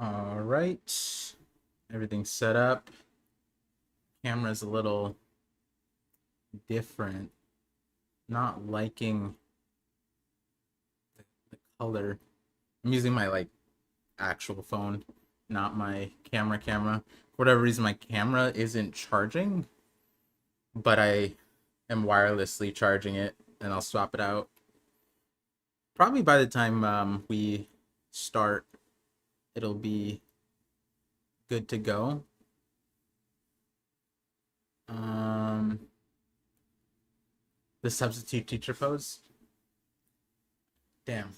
All right. Everything's set up. Camera's a little different. Not liking the color. I'm using my actual phone, not my camera. For whatever reason my camera isn't charging, but I am wirelessly charging it and I'll swap it out. Probably by the time we start, it'll be good to go. Um the substitute teacher pose. Damn.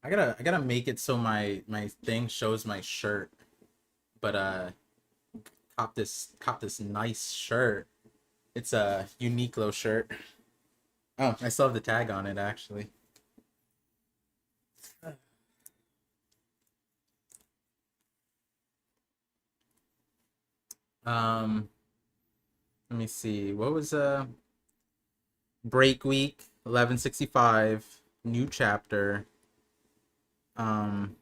I gotta make it so my thing shows my shirt. But cop this nice shirt. It's a Uniqlo shirt. Oh, I still have the tag on it actually. Um Let me see. What was break week 1165 new chapter. Um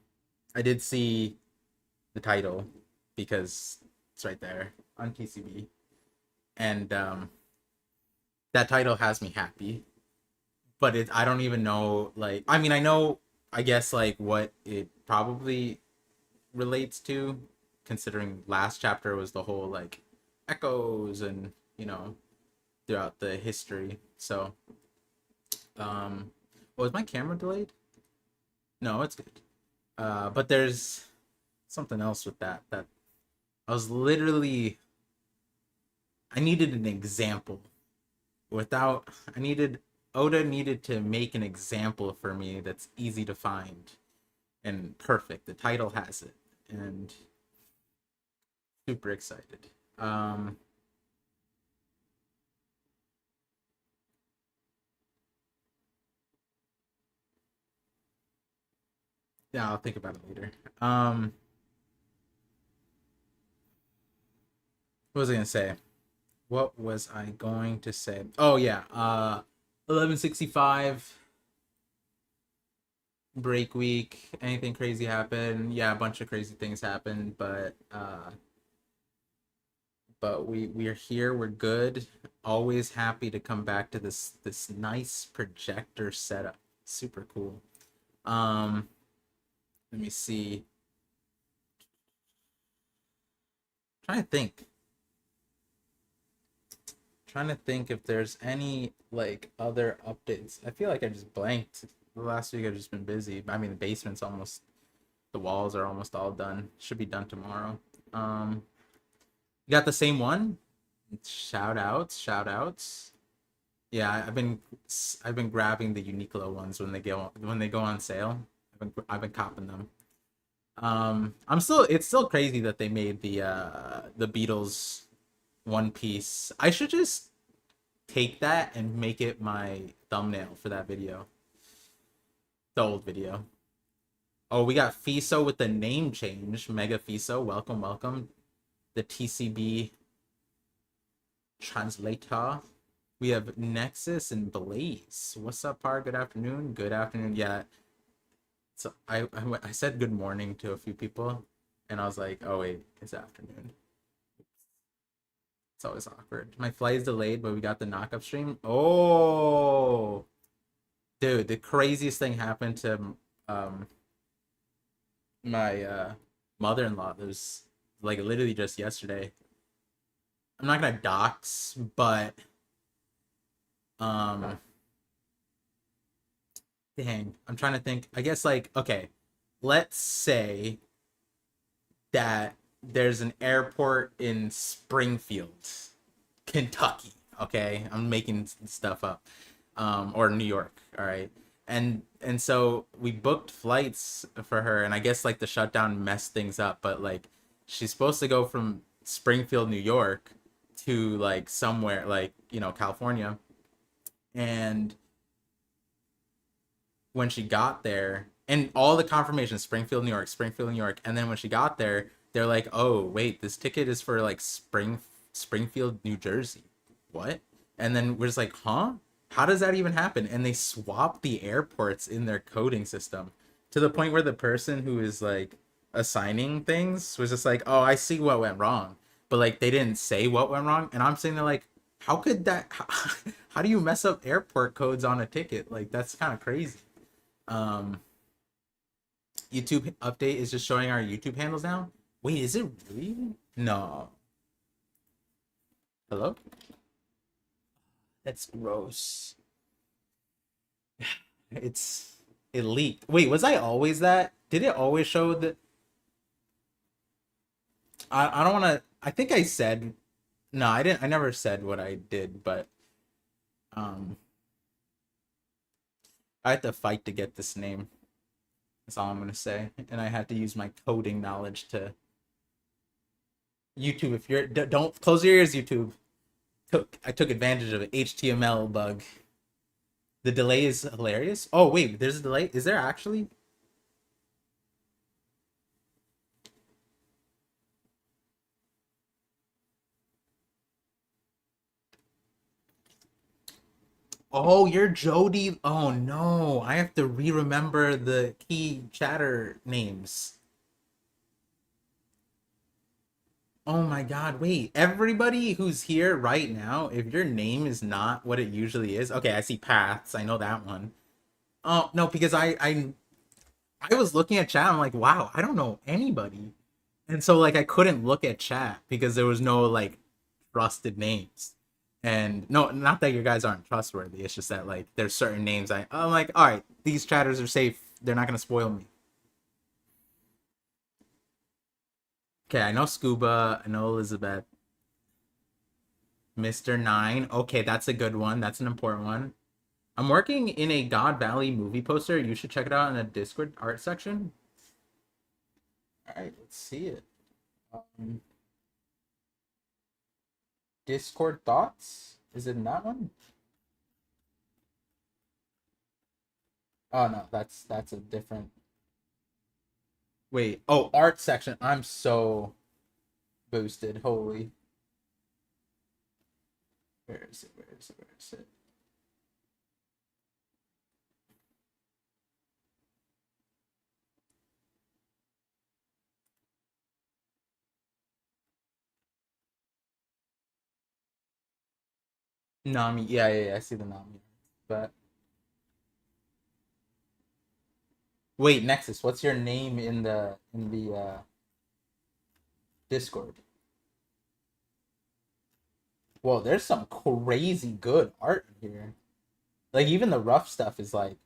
I did see the title because it's right there on TCB. And that title has me happy. But I don't even know, like, I mean, I know, I guess, like, what it probably relates to, considering last chapter was the whole, like, echoes and, throughout the history. So, was my camera delayed? No, it's good. But there's something else with that I was literally, I needed an example without, I needed, Oda needed to make an example for me that's easy to find and perfect. The title has it, and super excited. Um, yeah, I'll think about it later. What was I gonna say? What was I going to say? Oh yeah, 1165 break week. Anything crazy happen? Yeah, a bunch of crazy things happened, but we are here. We're good. Always happy to come back to this nice projector setup. Super cool. Um, Let me see. Trying to think. Trying to think if there's any like other updates. I feel like I just blanked. The last week I've just been busy. I mean, the basement's almost, the walls are almost all done. Should be done tomorrow. You got the same one? Shout outs, shout outs. Yeah, I've been grabbing the Uniqlo ones when they go on sale. I've been copping them. It's still crazy that they made the Beatles one piece. I should just take that and make it my thumbnail for that video. The old video. Oh, we got Fiso with the name change. Mega Fiso, welcome, welcome. The TCB translator. We have Nexus and Blaze. What's up, Par? Good afternoon. Good afternoon. Yeah. So I said good morning to a few people, and I was like, oh wait, it's afternoon. It's always awkward. My flight is delayed, but we got the knock-up stream. Oh, dude, the craziest thing happened to my mother-in-law. It was like literally just yesterday. I'm not gonna dox, but um, dang, I'm trying to think. I guess like okay, let's say that there's an airport in Springfield, Kentucky. Okay, I'm making stuff up, or New York. All right, and so we booked flights for her, and I guess like the shutdown messed things up, but like she's supposed to go from Springfield, New York, to like somewhere like California, and when she got there, and all the confirmations, Springfield, New York, Springfield, New York, and then when she got there, they're like, oh wait, this ticket is for like Springfield, New Jersey. What? And then we're just like, huh? How does that even happen? And they swapped the airports in their coding system to the point where the person who is like assigning things was just like, oh, I see what went wrong, but like they didn't say what went wrong, and I'm sitting there like, how could that? How do you mess up airport codes on a ticket? Like that's kind of crazy. Um, YouTube update is just showing our YouTube handles now. Wait, is it really? No. Hello? That's gross. It leaked. Wait, was I always that? Did it always show that? I don't want to. I think I said no. I didn't. I never said what I did, but um, I had to fight to get this name. That's all I'm gonna say, and I had to use my coding knowledge to YouTube. If you're don't close your ears, YouTube. I took advantage of an HTML bug. The delay is hilarious. Oh wait, there's a delay. Is there actually? Oh, you're Jody. Oh no, I have to re-remember the key chatter names. Oh my God, wait. Everybody who's here right now, if your name is not what it usually is, okay, I see paths. I know that one. Oh no, because I was looking at chat. I'm like, wow, I don't know anybody, and so like I couldn't look at chat because there was no like trusted names. And no, not that your guys aren't trustworthy. It's just that like there's certain names I'm like, all right, these chatters are safe. They're not gonna spoil me. Okay, I know Scuba. I know Elizabeth. Mr. Nine. Okay, that's a good one. That's an important one. I'm working in a God Valley movie poster. You should check it out in the Discord art section. All right, let's see it. Um, Discord thoughts. Is it in that one? Oh no, that's a different. Wait. Oh, art section. I'm so boosted. Holy. Where is it? Where is it? Where is it? Nami. Yeah, yeah, yeah. I see the Nami. But wait, Nexus. What's your name in the Discord? Well, there's some crazy good art in here. Like even the rough stuff is like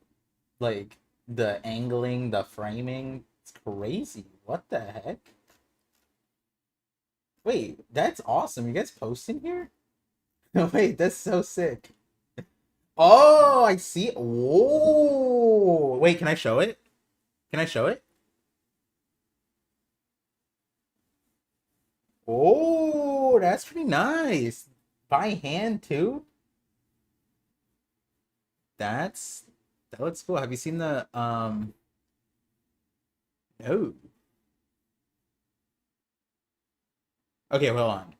the angling, the framing. It's crazy. What the heck? Wait, that's awesome. You guys posting here? Wait, that's so sick. Oh, I see. Whoa. Wait, can I show it? Can I show it? Oh, that's pretty nice. By hand too? That's that looks cool. Have you seen the no. Okay, hold on.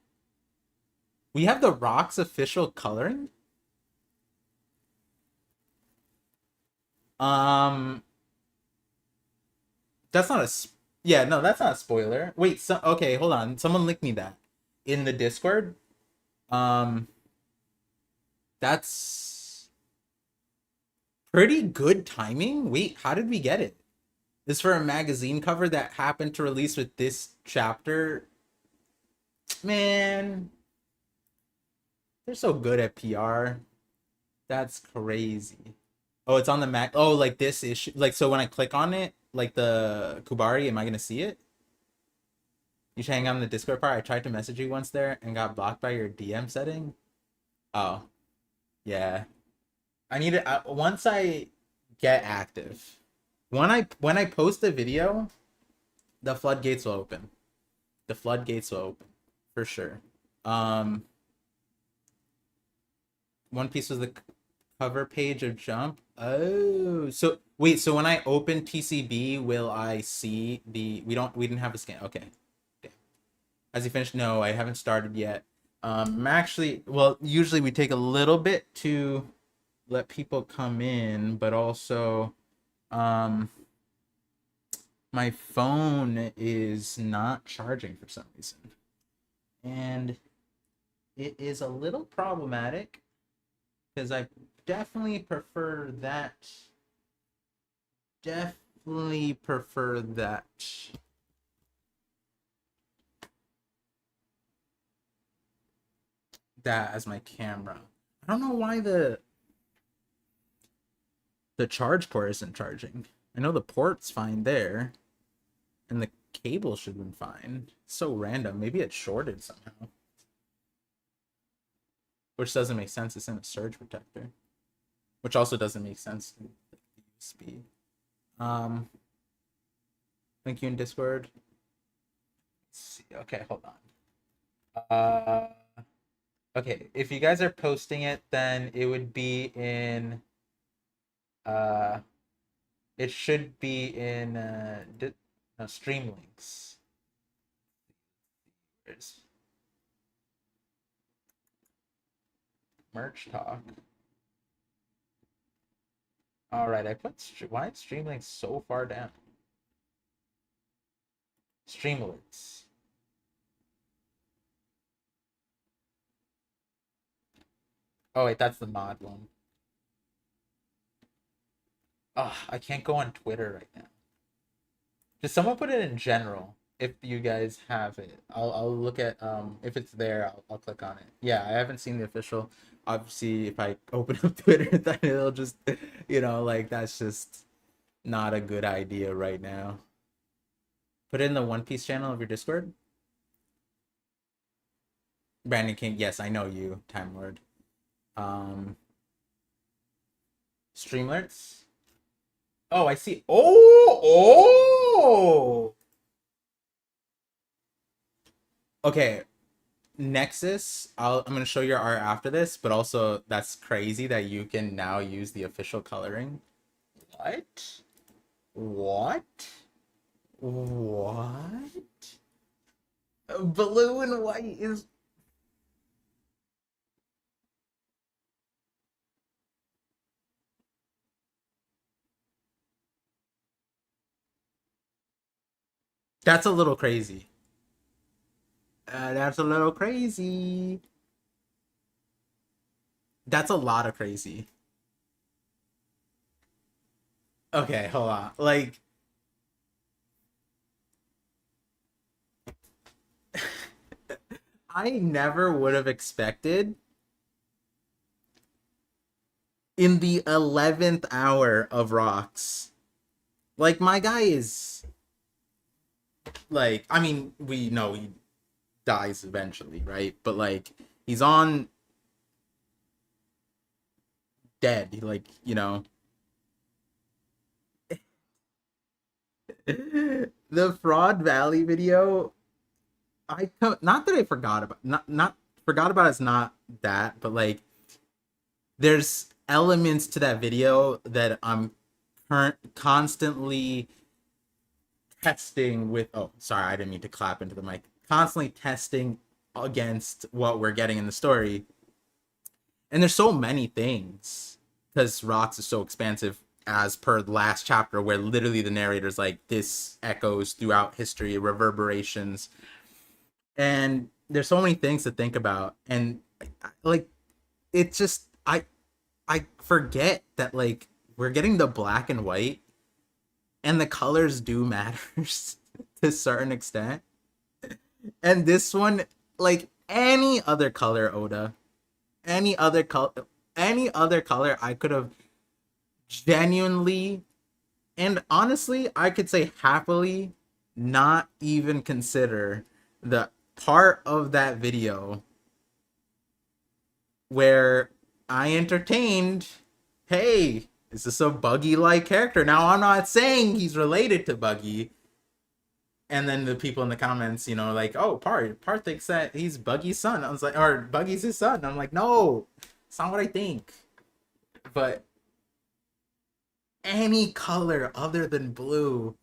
We have the Rock's official coloring. Um that's not a yeah, no, that's not a spoiler. Wait, so okay, hold on. Someone link me that in the Discord. Um that's pretty good timing. Wait, how did we get it? This for a magazine cover that happened to release with this chapter. Man, they're so good at PR. That's crazy. Oh, it's on the Mac. Oh, like this issue. Like so when I click on it, like the Kubari, am I gonna see it? You should hang out in the Discord part. I tried to message you once there and got blocked by your DM setting. Oh, yeah. I need it once I get active. When I post a video, the floodgates will open. The floodgates will open for sure. Um, One Piece was the cover page of Jump. Oh, so wait, so when I open TCB, will I see the? We didn't have a scan. Okay. Has he finished? No, I haven't started yet. I'm actually, well, usually we take a little bit to let people come in, but also, um, my phone is not charging for some reason. And it is a little problematic because I definitely prefer that. Definitely prefer that. That as my camera. I don't know why the charge port isn't charging. I know the port's fine there, and the cable should have been fine. It's so random. Maybe it's shorted somehow. Which doesn't make sense. It's in a surge protector. Which also doesn't make sense in the USB. Thank you in Discord. Let's see. Okay, hold on. Okay, if you guys are posting it, then it would be in uh it should be in stream links. There's merch talk. All right, I put why is stream links so far down? Streamlets. Oh wait, that's the mod one. Oh, I can't go on Twitter right now. Just someone put it in general if you guys have it. I'll look at if it's there, I'll click on it. Yeah, I haven't seen the official. Obviously, if I open up Twitter, then it'll just like that's just not a good idea right now. Put it in the One Piece channel of your Discord. Brandon King, yes, I know you, Time Lord. Streamlets. Oh, I see. Oh. Okay, Nexus. I'm gonna show your art after this, but also that's crazy that you can now use the official coloring. What? What? What? Blue and white is. That's a little crazy. That's a little crazy. That's a lot of crazy. Okay, hold on. Like, I never would have expected in the 11th hour of Rocks. Like, my guy is. Like, I mean, we know he dies eventually, right? But, like, he's on dead. Like, the Fraud Valley video. Not that I forgot about, not forgot about is not that, but like there's elements to that video that I'm constantly testing with. Oh, sorry, I didn't mean to clap into the mic. Constantly testing against what we're getting in the story, and there's so many things because Rocks is so expansive. As per the last chapter, where literally the narrator's like, this echoes throughout history, reverberations, and there's so many things to think about, and like it's just I forget that like we're getting the black and white, and the colors do matter to a certain extent, and this one, like any other color, Oda, any other color, I could have genuinely and honestly, I could say happily not even consider the part of that video where I entertained, hey, is this a Buggy like character? Now, I'm not saying he's related to Buggy. And then the people in the comments, like, oh, Par thinks that he's Buggy's son. I was like, or Buggy's his son. I'm like, no, it's not what I think. But any color other than blue,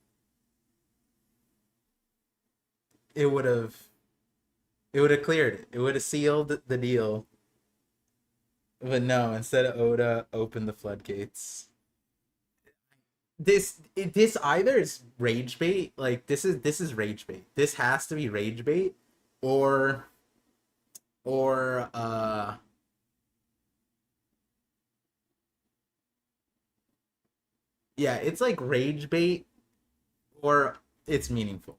it would have cleared it. It would have sealed the deal. But no, instead of Oda, open the floodgates. this either is rage bait, like this is rage bait. This has to be rage bait, or or yeah, it's like rage bait or it's meaningful.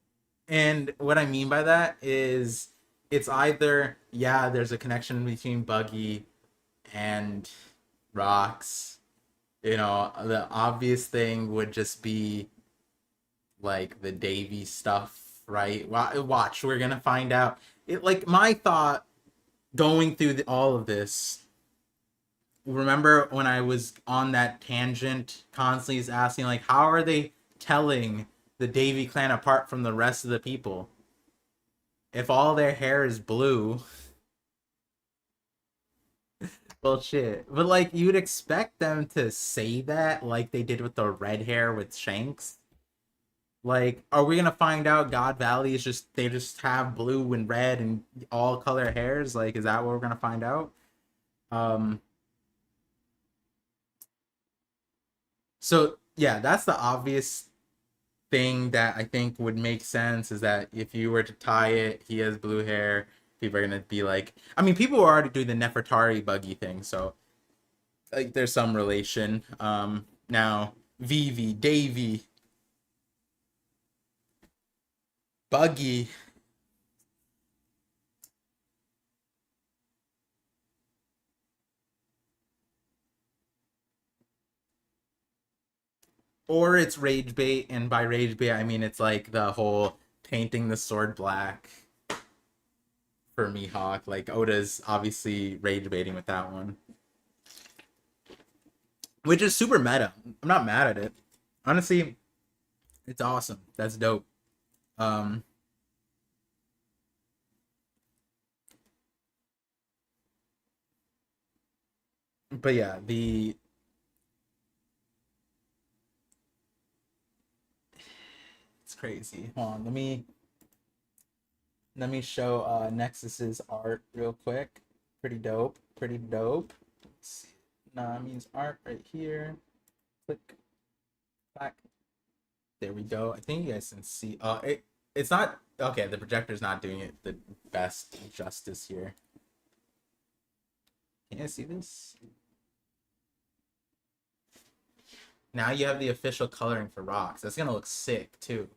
And what I mean by that is it's either, yeah, there's a connection between Buggy and Rocks. You know, the obvious thing would just be like the Davy stuff, right? Watch, we're gonna find out. It like my thought going through all of this. Remember when I was on that tangent, constantly is asking like, how are they telling the Davy clan apart from the rest of the people? If all their hair is blue, bullshit. But like you'd expect them to say that like they did with the red hair with Shanks. Like, are we gonna find out God Valley is just they just have blue and red and all color hairs? Like, is that what we're gonna find out? Um, so yeah, that's the obvious thing that I think would make sense is that if you were to tie it, he has blue hair. People are gonna be like, I mean, people were already doing the Nefertari Buggy thing, so like there's some relation. Now Vivi, Davy, Buggy, or it's rage bait, and by rage bait I mean it's like the whole painting the sword black for Mihawk. Like Oda's obviously rage baiting with that one, which is super meta. I'm not mad at it. Honestly, it's awesome. That's dope. Um, but yeah, the it's crazy. Hold on, let me show Nexus's art real quick. Pretty dope. Pretty dope. Let's see. Nami's art right here. Click back. There we go. I think you guys can see. It's not okay. The projector's not doing it the best justice here. Can you see this? Now you have the official coloring for rocks. That's gonna look sick too.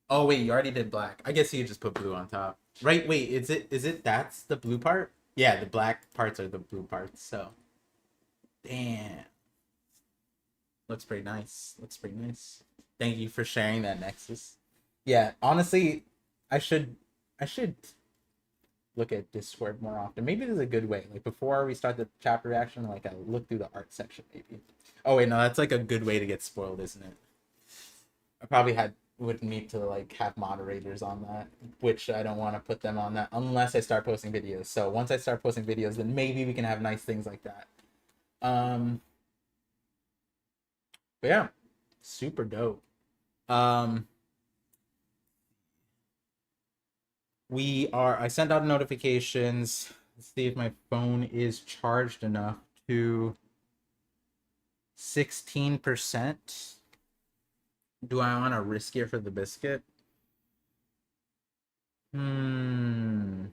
Oh wait, you already did black. I guess you could just put blue on top. Right? Wait, is it that's the blue part? Yeah, the black parts are the blue parts. So, damn, looks pretty nice. Looks pretty nice. Thank you for sharing that, Nexus. Yeah, honestly, I should I should look at Discord more often. Maybe there's a good way. Like before we start the chapter reaction, like I look through the art section maybe. Oh wait, no, that's like a good way to get spoiled, isn't it? I probably had would need to like have moderators on that, which I don't want to put them on that unless I start posting videos. So once I start posting videos, then maybe we can have nice things like that. Um, but yeah, super dope. Um, I sent out notifications. Let's see if my phone is charged enough to 16%. Do I want to risk it for the biscuit? Hmm.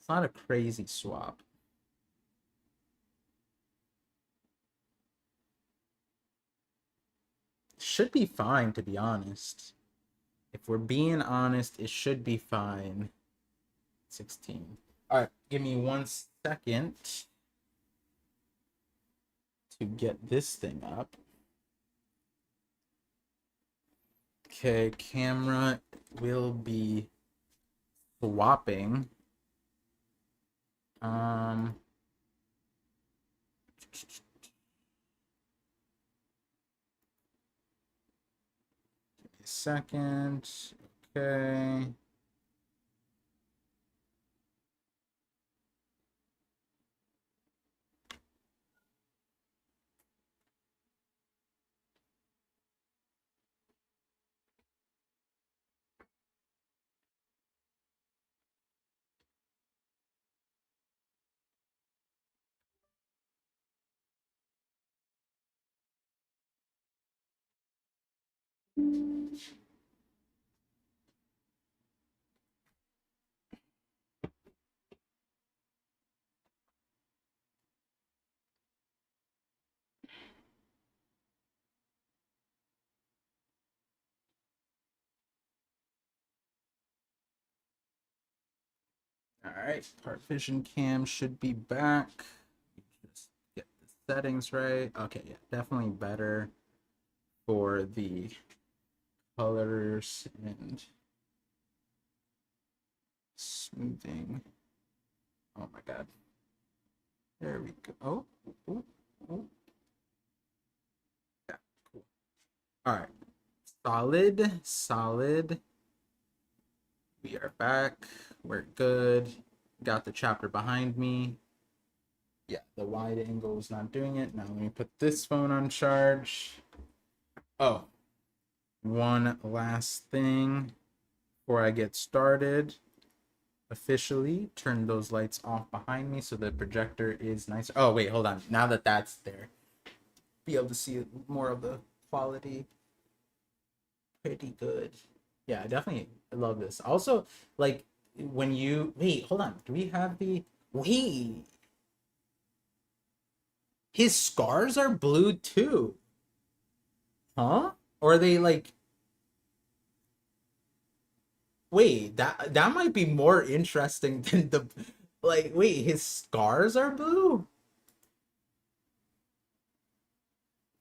It's not a crazy swap. Should be fine, to be honest. If we're being honest, it should be fine. 16. All right, give me 1 second to get this thing up. Okay, camera will be swapping. Um, a second. Okay. All right, ParVision cam should be back. Just get the settings right. Okay, yeah, definitely better for the colors and smoothing. Oh my god. There we go. Oh, oh, oh. Yeah, cool. All right. Solid, solid. We are back. We're good. Got the chapter behind me. Yeah, the wide angle is not doing it. Now let me put this phone on charge. Oh, one last thing before I get started. Officially turn those lights off behind me so the projector is nicer. Oh, wait, hold on. Now that that's there, be able to see more of the quality. Pretty good. Yeah, I definitely love this. Also, like when you wait, hold on. Do we have the wait? His scars are blue too, huh? Or are they like wait? That might be more interesting than the like. Wait, his scars are blue.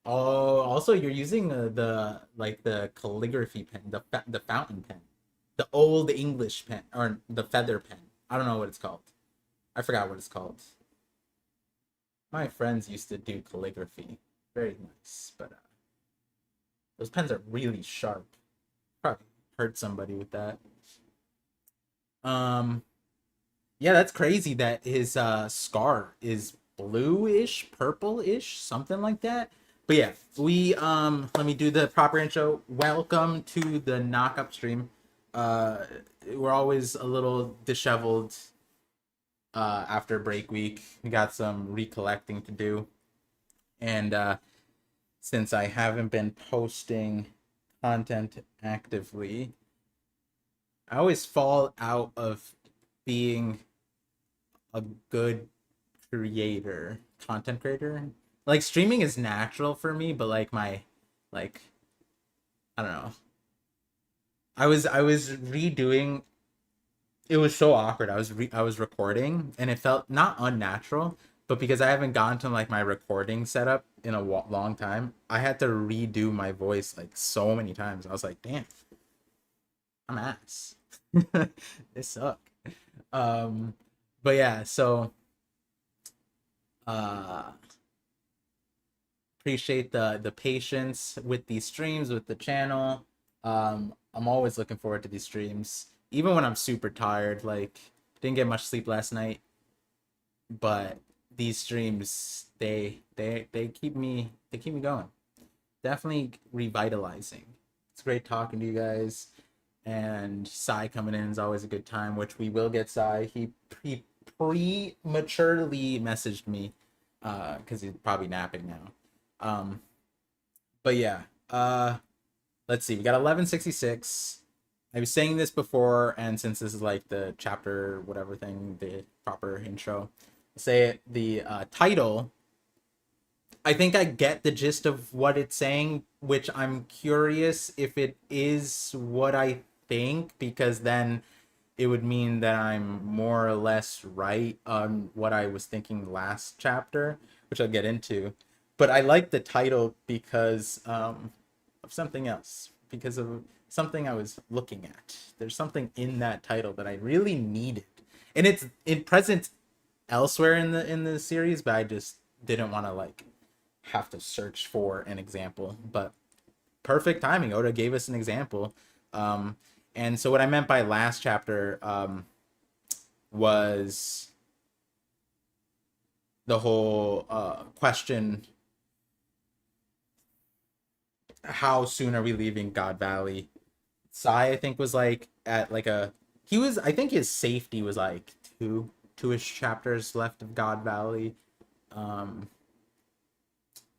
Oh, also you're using the like the calligraphy pen, the fountain pen, the old English pen or the feather pen. I don't know what it's called. I forgot what it's called. My friends used to do calligraphy. Very nice, but those pens are really sharp. Probably hurt somebody with that. Um, yeah, that's crazy that his scar is bluish, purple-ish, something like that. But yeah, we let me do the proper intro. Welcome to the knock up stream. Uh we're always a little disheveled after break week. We got some recollecting to do. And since I haven't been posting content actively, I always fall out of being a good creator, content creator. Like streaming is natural for me, but like my like I don't know. I was redoing it was so awkward. I was recording and it felt not unnatural, but because I haven't gone to like my recording setup in a long time, I had to redo my voice like so many times. I was like, "Damn, I'm ass. This suck." Um but yeah, so uh appreciate the patience with these streams with the channel. I'm always looking forward to these streams even when I'm super tired, like didn't get much sleep last night, but these streams they keep me going. Definitely revitalizing. It's great talking to you guys, and Sai coming in is always a good time, which we will get Sai. He prematurely messaged me because he's probably napping now. Um, but yeah, let's see. We got 1166. I was saying this before, and since this is like the chapter whatever thing, the proper intro, I'll say it. The title. I think I get the gist of what it's saying, which I'm curious if it is what I think, because then it would mean that I'm more or less right on what I was thinking last chapter, which I'll get into. But I like the title because of something else, because of something I was looking at. There's something in that title that I really needed, and it's in present elsewhere in the series, but I just didn't want to like have to search for an example. But perfect timing. Oda gave us an example. And so what I meant by last chapter was the whole question: how soon are we leaving God Valley? Sai, I think, was like at like a he was I think his safety was like two-ish chapters left of God Valley. Um,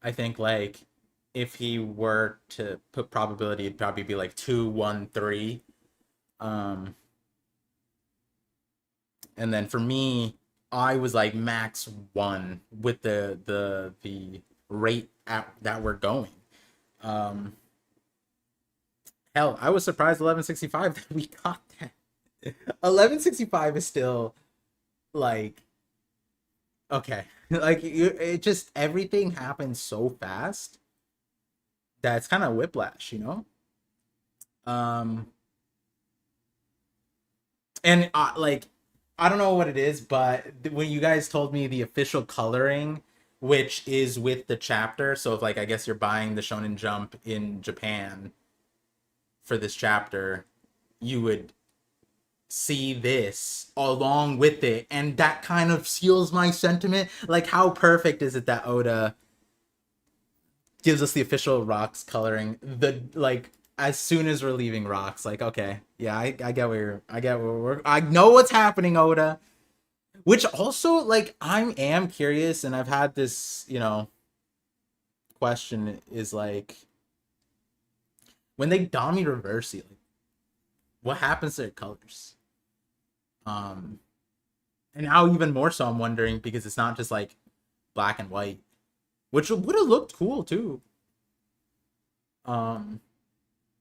I think like if he were to put probability, it'd probably be like 2, 1, 3. Um, and then for me, I was like max 1 with the rate at that we're going. Um, Hell, I was surprised 1165 that we got that. 1165 is still like okay. Like it just everything happens so fast that it's kind of whiplash, you know? Um and like I don't know what it is, but when you guys told me the official coloring, which is with the chapter, so if like I guess you're buying the Shonen Jump in Japan for this chapter, you would see this along with it, and that kind of seals my sentiment. Like, how perfect is it that Oda gives us the official rocks coloring the like as soon as we're leaving rocks? Like, okay, yeah, I get where I know what's happening, Oda. Which also, like, I am curious, and I've had this, question is like, when they Dami reverse it, like, what happens to their colors? Um, and now even more so, I'm wondering because it's not just like black and white, which would have looked cool too. Um,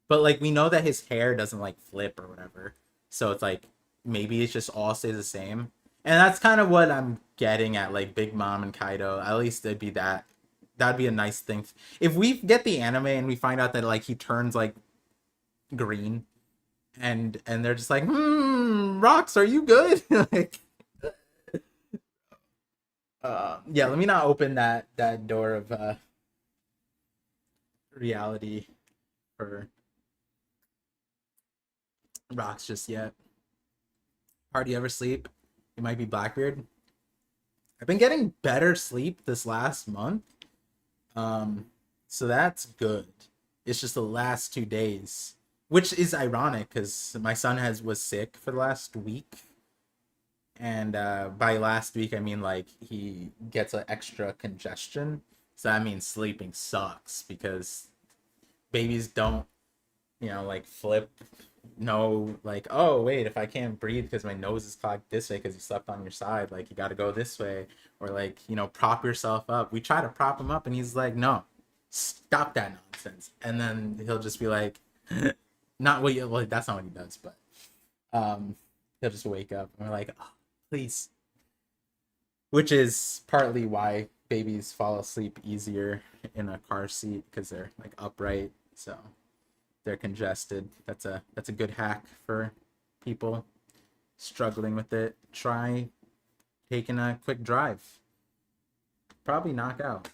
but like we know that his hair doesn't like flip or whatever, so it's like maybe it's just all stays the same, and that's kind of what I'm getting at. Like Big Mom and Kaido, at least it'd be that. That'd be a nice thing if we get the anime and we find out that like he turns like green, and they're just like, rocks, are you good? Like, yeah, let me not open that door of reality for rocks just yet. Hardly ever sleep. It might be Blackbeard. I've been getting better sleep this last month. So that's good. It's just the last 2 days, which is ironic because my son was sick for the last week, and by last week I mean like he gets an extra congestion, so that means sleeping sucks because babies don't, like flip. No, like, oh wait, if I can't breathe because my nose is clogged this way because you slept on your side, like you got to go this way, or like prop yourself up. We try to prop him up and he's like, no, stop that nonsense. And then he'll just be like, not what you, well, that's not what he does, but he'll just wake up and we're like, oh, please. Which is partly why babies fall asleep easier in a car seat because they're like upright, so they're congested. That's a good hack for people struggling with it. Try taking a quick drive. Probably knock out.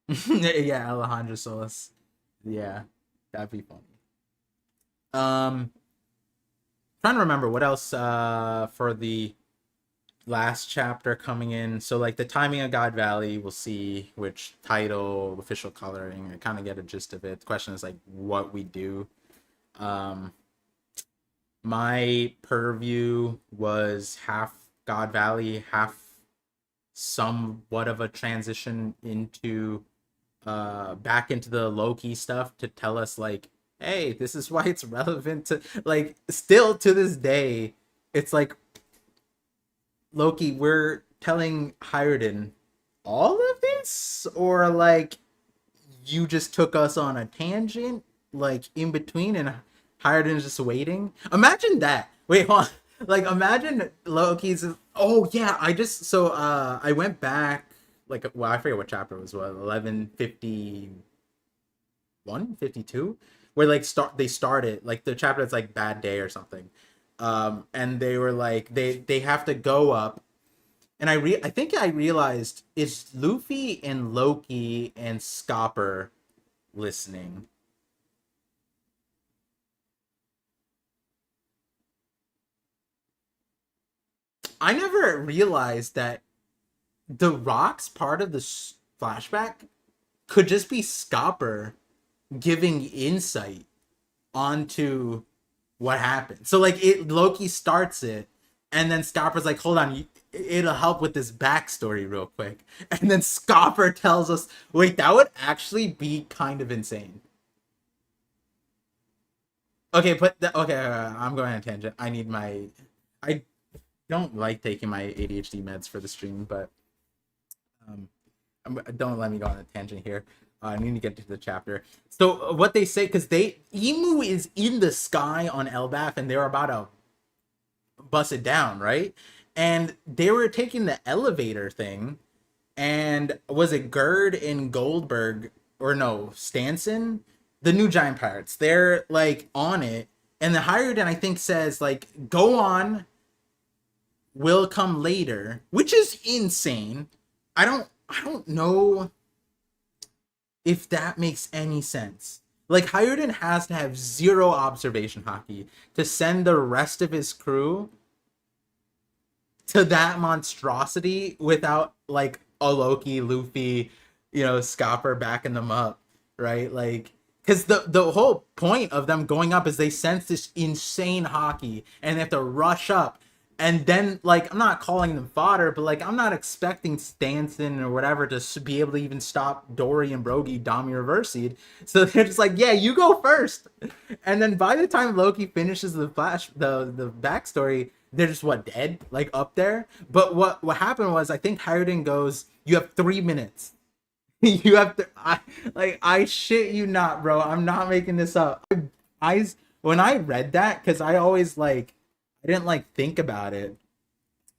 Yeah, Alejandro Solis. Yeah, that'd be funny. Trying to remember what else for the last chapter coming in. So like the timing of God Valley, we'll see which title, official coloring. I kind of get a gist of it. The question is like what we do. My purview was half God Valley, half somewhat of a transition into back into the Loki stuff to tell us like, hey, this is why it's relevant to like still to this day. It's like, Loki, we're telling Hiruden all of this, or like you just took us on a tangent, like in between, and Hiruden's just waiting. Imagine that. Wait, hold on. Like imagine Loki's. Oh yeah, I went back. Like, well, I forget what chapter it was. What 1151, 52, where like they started like the chapter that's like Bad Day or something. And they were like they have to go up, and I think I realized it's Luffy and Loki and Scopper listening. I never realized that the rocks part of the flashback could just be Scopper giving insight onto what happened. So like Loki starts it, and then Scopper's like, hold on, it'll help with this backstory real quick. And then Scoffer tells us, wait, that would actually be kind of insane. Okay, okay, I'm going on a tangent. I don't like taking my ADHD meds for the stream, but um, don't let me go on a tangent here. I need to get to the chapter. So what they say, because Emu is in the sky on Elbaf, and they're about to bust it down, right? And they were taking the elevator thing, and was it Gerd and Goldberg, or no, Stanson, the new giant pirates? They're like on it, and the Hired, I think, says like, "Go on, will come later," which is insane. I don't know if that makes any sense. Like, Hired has to have zero observation hockey to send the rest of his crew to that monstrosity without like a Loki, Luffy, Scopper backing them up, right? Like, because the whole point of them going up is they sense this insane hockey and they have to rush up. And then, like, I'm not calling them fodder, but like, I'm not expecting Stanson or whatever to be able to even stop Dory and Brogy Dami Reversied. So they're just like, yeah, you go first. And then by the time Loki finishes the backstory, they're just dead, like, up there. But what happened was, I think Hired goes, you have 3 minutes. You have to, I shit you not, bro. I'm not making this up. When I read that, because I always like, I didn't like think about it,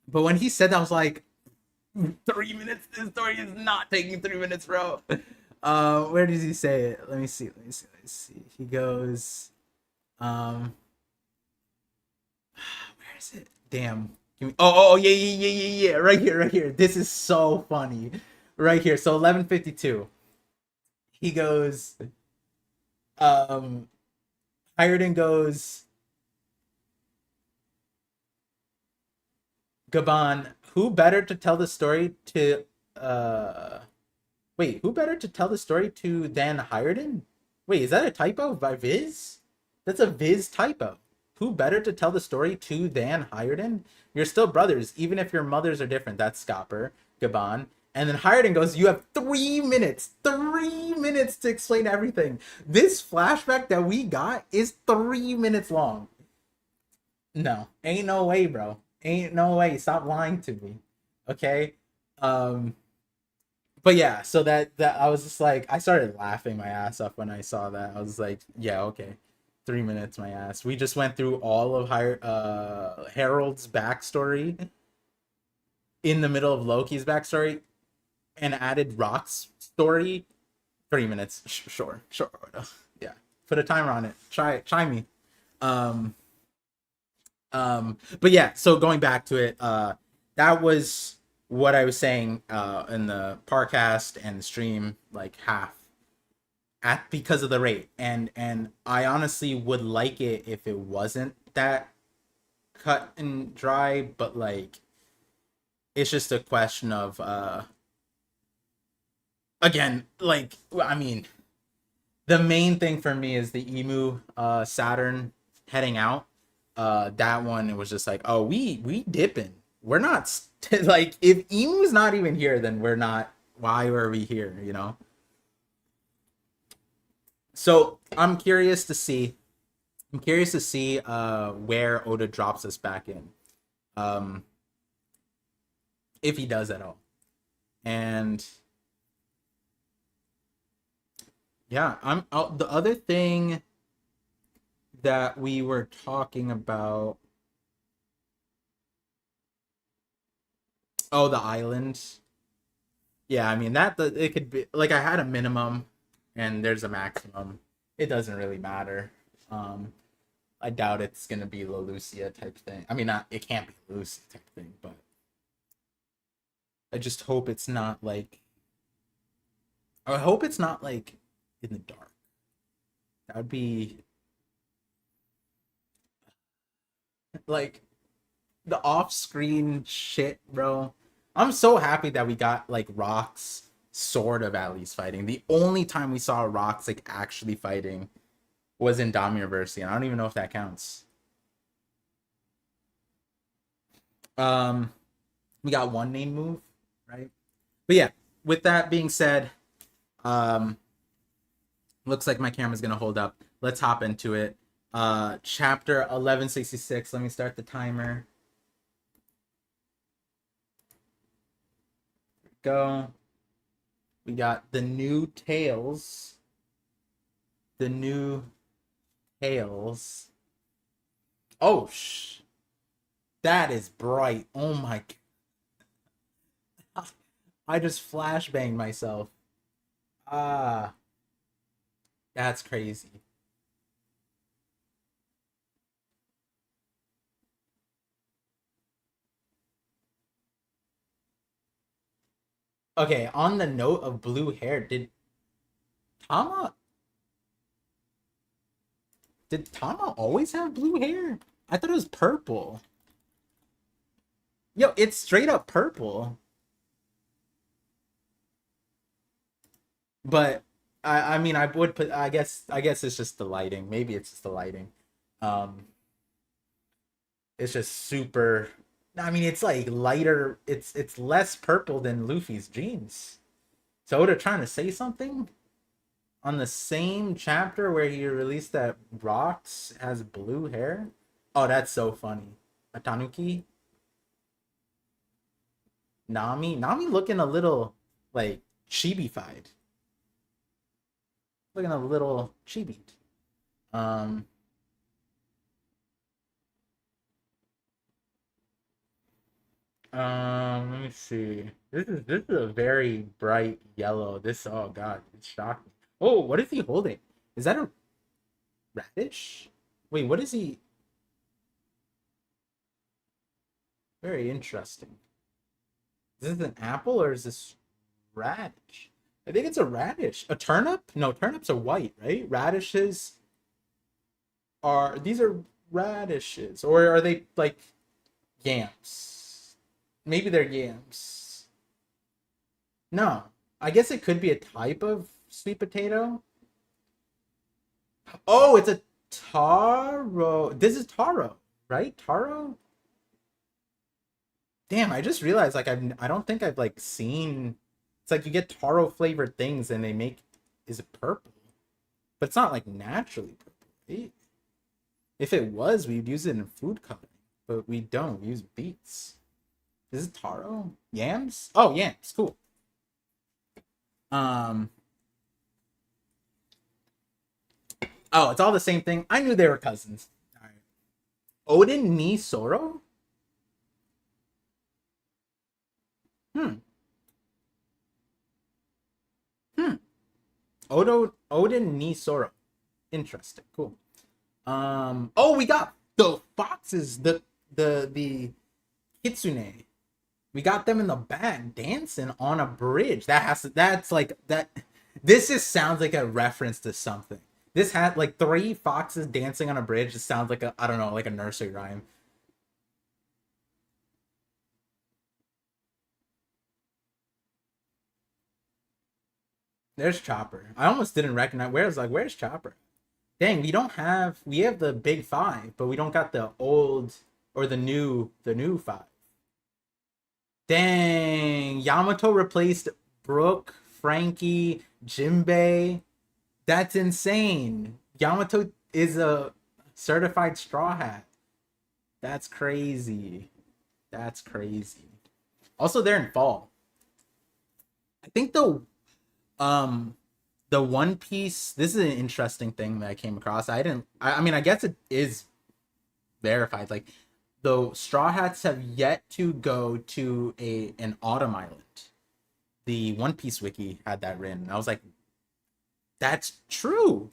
but when he said that, I was like, 3 minutes. This story is not taking 3 minutes, bro. Where does he say it? Let me see. He goes, where is it? Damn. Oh, yeah. Right here. This is so funny. Right here. So 11:52. He goes, Hired goes, Gabon, who better to tell the story to who better to tell the story to than Hired? Wait, is that a typo by Viz? That's a Viz typo. Who better to tell the story to than Hired? You're still brothers, even if your mothers are different. That's Scopper, Gabon. And then Hired goes, you have 3 minutes. 3 minutes to explain everything. This flashback that we got is 3 minutes long. No, ain't no way, bro. Ain't no way. Stop lying to me. Okay? But yeah, so that I was just like, I started laughing my ass off when I saw that. I was like, yeah, okay. 3 minutes, my ass. We just went through all of Harold's backstory in the middle of Loki's backstory and added Rock's story. 3 minutes. Sure. Yeah. Put a timer on it. Try me. But yeah, so going back to it, that was what I was saying in the Parcast and the stream, like half because of the rate, and I honestly would like it if it wasn't that cut and dry, but like, it's just a question of again, like, I mean, the main thing for me is the Emu Saturn heading out. That one, it was just like, oh, we dipping. We're not like, if Emu's not even here, then we're not. Why are we here? So I'm curious to see. Where Oda drops us back in, if he does at all. And yeah, the other thing that we were talking about. Oh, the island. Yeah, I mean, it could be like, I had a minimum and there's a maximum. It doesn't really matter. I doubt it's gonna be La Lucia type thing. I mean, it can't be Lucia type thing, but I just hope it's not like. I hope it's not like in the dark. That would be like the off-screen shit, bro. I'm so happy that we got like Rock's sort of at least fighting. The only time we saw Rock's like actually fighting was in Damiverse, and I don't even know if that counts. We got one name move, right? But yeah, with that being said, um, looks like my camera's gonna hold up. Let's hop into it. Chapter 1166. Let me start the timer. Go. We got the new tails. The new tails. Oh, that is bright. Oh my. I just flashbanged myself. Ah, that's crazy. Okay, on the note of blue hair, Tama did Tama always have blue hair? I thought it was purple. Yo, it's straight up purple. But I mean I would put I guess it's just the lighting. Maybe it's just the lighting. Um it's just super. I mean it's like lighter, it's less purple than Luffy's jeans. So Oda trying to say something on the same chapter where he released that Rocks has blue hair. Oh, that's so funny. A Tanuki? Nami looking a little like chibi-fied. Looking a little chibi. Um, let me see. This is a very bright yellow. This, oh god, it's shocking. Oh, what is he holding? Is that a radish? Wait, what is he? Very interesting. Is this an apple or is this radish? I think it's a radish. A turnip? No, turnips are white, right? Radishes are these are radishes, or are they like yams? Maybe they're yams. No, I guess it could be a type of sweet potato. Oh, it's a taro. This is taro, right? Taro. Damn, I just realized like I don't think I've like seen. It's like you get taro flavored things and they make is it purple, but it's not like naturally purple, right? If it was, we'd use it in food coloring, but we don't. We use beets. Is it taro? Yams? Oh, yams. Cool. Um. Oh, it's all the same thing. I knew they were cousins. All right. Odin ni Soro. Hmm. Hmm. Odin ni Soro. Interesting. Cool. Oh, we got the foxes. The kitsune. We got them in the back dancing on a bridge. That's like that. This just sounds like a reference to something. This had like three foxes dancing on a bridge. It sounds like a, I don't know, like a nursery rhyme. There's Chopper. I almost didn't recognize. Where's Chopper? Dang, we have the big five, but we don't got the old or the new five. Dang, Yamato replaced Brooke, Frankie, Jinbei. That's insane. Yamato is a certified straw hat. That's crazy. That's crazy. Also, they're in fall. I think um the One Piece. This is an interesting thing that I came across. I didn't. I mean, I guess it is verified. Like the Straw Hats have yet to go to a an autumn island. The One Piece wiki had that written. I was like, that's true.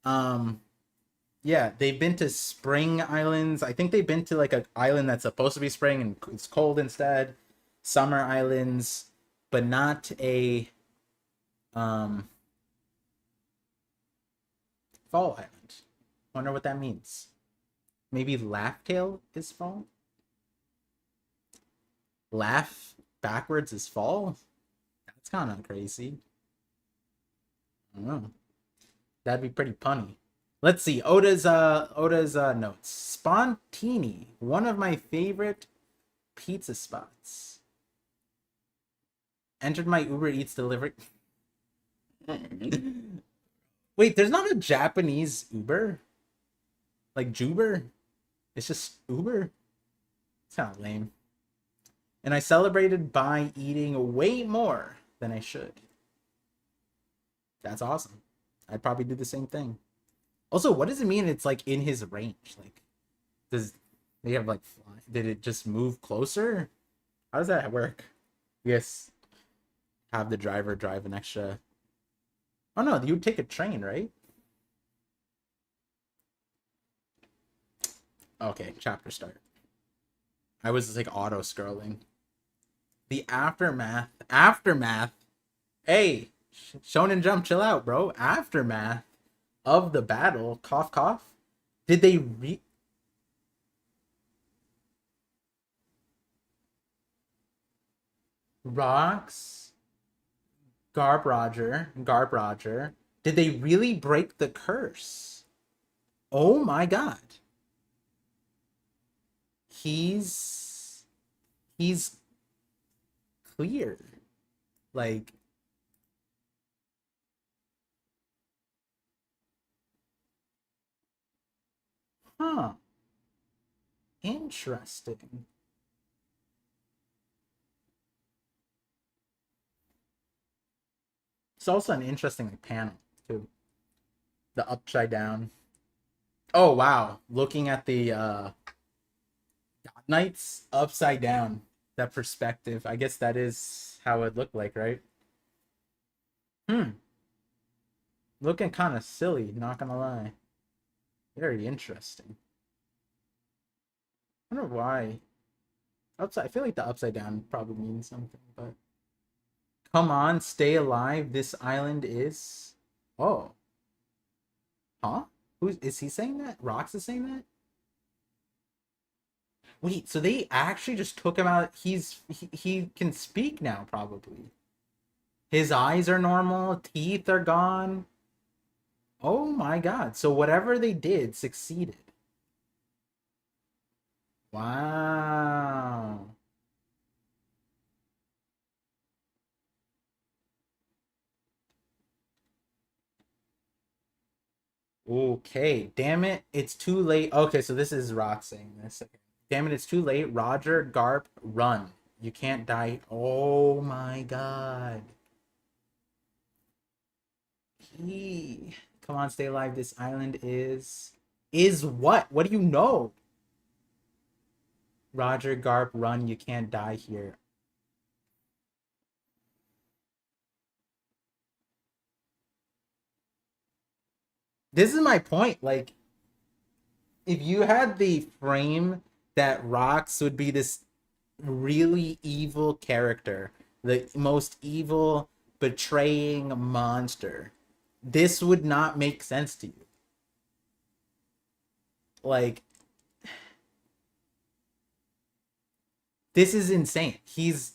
Um, yeah, they've been to spring islands. I think they've been to like an island that's supposed to be spring and it's cold instead. Summer islands, but not a um fall island. Wonder what that means. Maybe Laughtail is fall. Laugh backwards is fall. That's kind of crazy. I don't know. That'd be pretty punny. Let's see. Oda's notes. Spontini, one of my favorite pizza spots. Entered my Uber Eats delivery. Wait, there's not a Japanese Uber? Like Juber? It's just Uber? It's kind of lame. And I celebrated by eating way more than I should. That's awesome. I'd probably do the same thing. Also, what does it mean it's like in his range? Like, does they have like fly? Did it just move closer? How does that work? Yes. Have the driver drive an extra. Oh no, you would take a train, right? Okay, chapter start. I was like auto scrolling. The aftermath. Aftermath. Hey, Shonen Jump, chill out, bro. Aftermath of the battle. Cough, cough. Did they Rocks, Garb Roger. Did they really break the curse? Oh my god. He's clear. Like, huh. Interesting. It's also an interesting like panel too. The upside down. Oh wow. Looking at the God Knights upside down. That perspective. I guess that is how it looked like, right? Hmm. Looking kind of silly, not gonna lie. Very interesting. I wonder why. Upside I feel like the upside down probably means something, but come on, stay alive. This island is. Oh. Huh? Who is he saying that? Rox is saying that? Wait, so they actually just took him out. He can speak now, probably. His eyes are normal, teeth are gone. Oh my god. So whatever they did succeeded. Wow. Okay, damn it, it's too late. Okay, so this is Rock saying this. Damn it, it's too late. Roger, Garp, run. You can't die. Oh my god. He. Come on, stay alive. This island is. Is what? What do you know? Roger, Garp, run. You can't die here. This is my point. Like, if you had the frame that Rox would be this really evil character, the most evil, betraying monster, this would not make sense to you. Like, this is insane. He's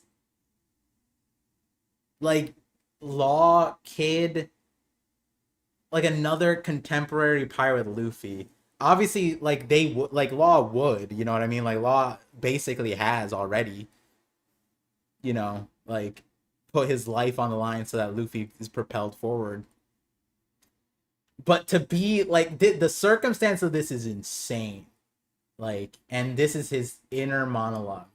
like Law Kid, like another contemporary pirate Luffy. Obviously, like they would, like Law would, you know what I mean? Like Law basically has already, like put his life on the line so that Luffy is propelled forward. But to be like the circumstance of this is insane. Like, and this is his inner monologue.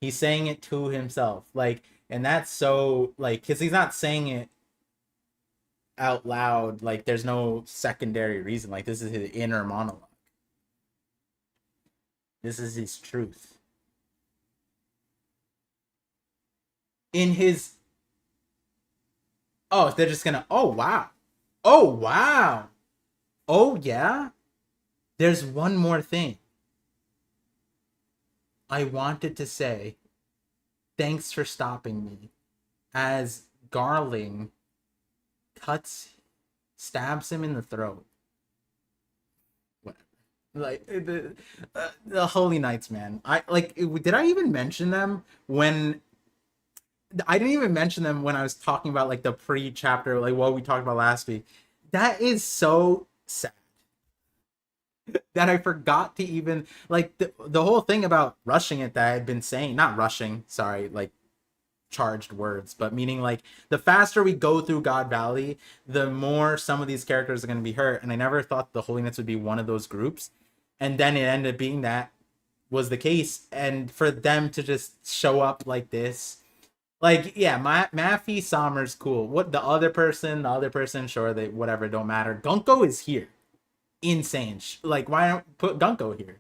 He's saying it to himself. Like, and that's so like because he's not saying it out loud. Like, there's no secondary reason. Like, this is his inner monologue. This is his truth. In his oh, they're just gonna oh wow. Oh wow. Oh yeah. There's one more thing. I wanted to say thanks for stopping me as Garling stabs him in the throat. Whatever. Like the Holy Knights, man. Did I even mention them when I didn't even mention them when I was talking about like the pre-chapter, like what we talked about last week. That is so sad that I forgot to even like the whole thing about rushing it that I had been saying, not rushing, sorry, like charged words, but meaning like the faster we go through God Valley, the more some of these characters are going to be hurt. And I never thought the Holy Knights would be one of those groups, and then it ended up being that was the case. And for them to just show up like this, like, yeah, Maffey Sommer's cool. What the other person, sure, they whatever, don't matter. Gunko is here, insane. Like, why don't put Gunko here?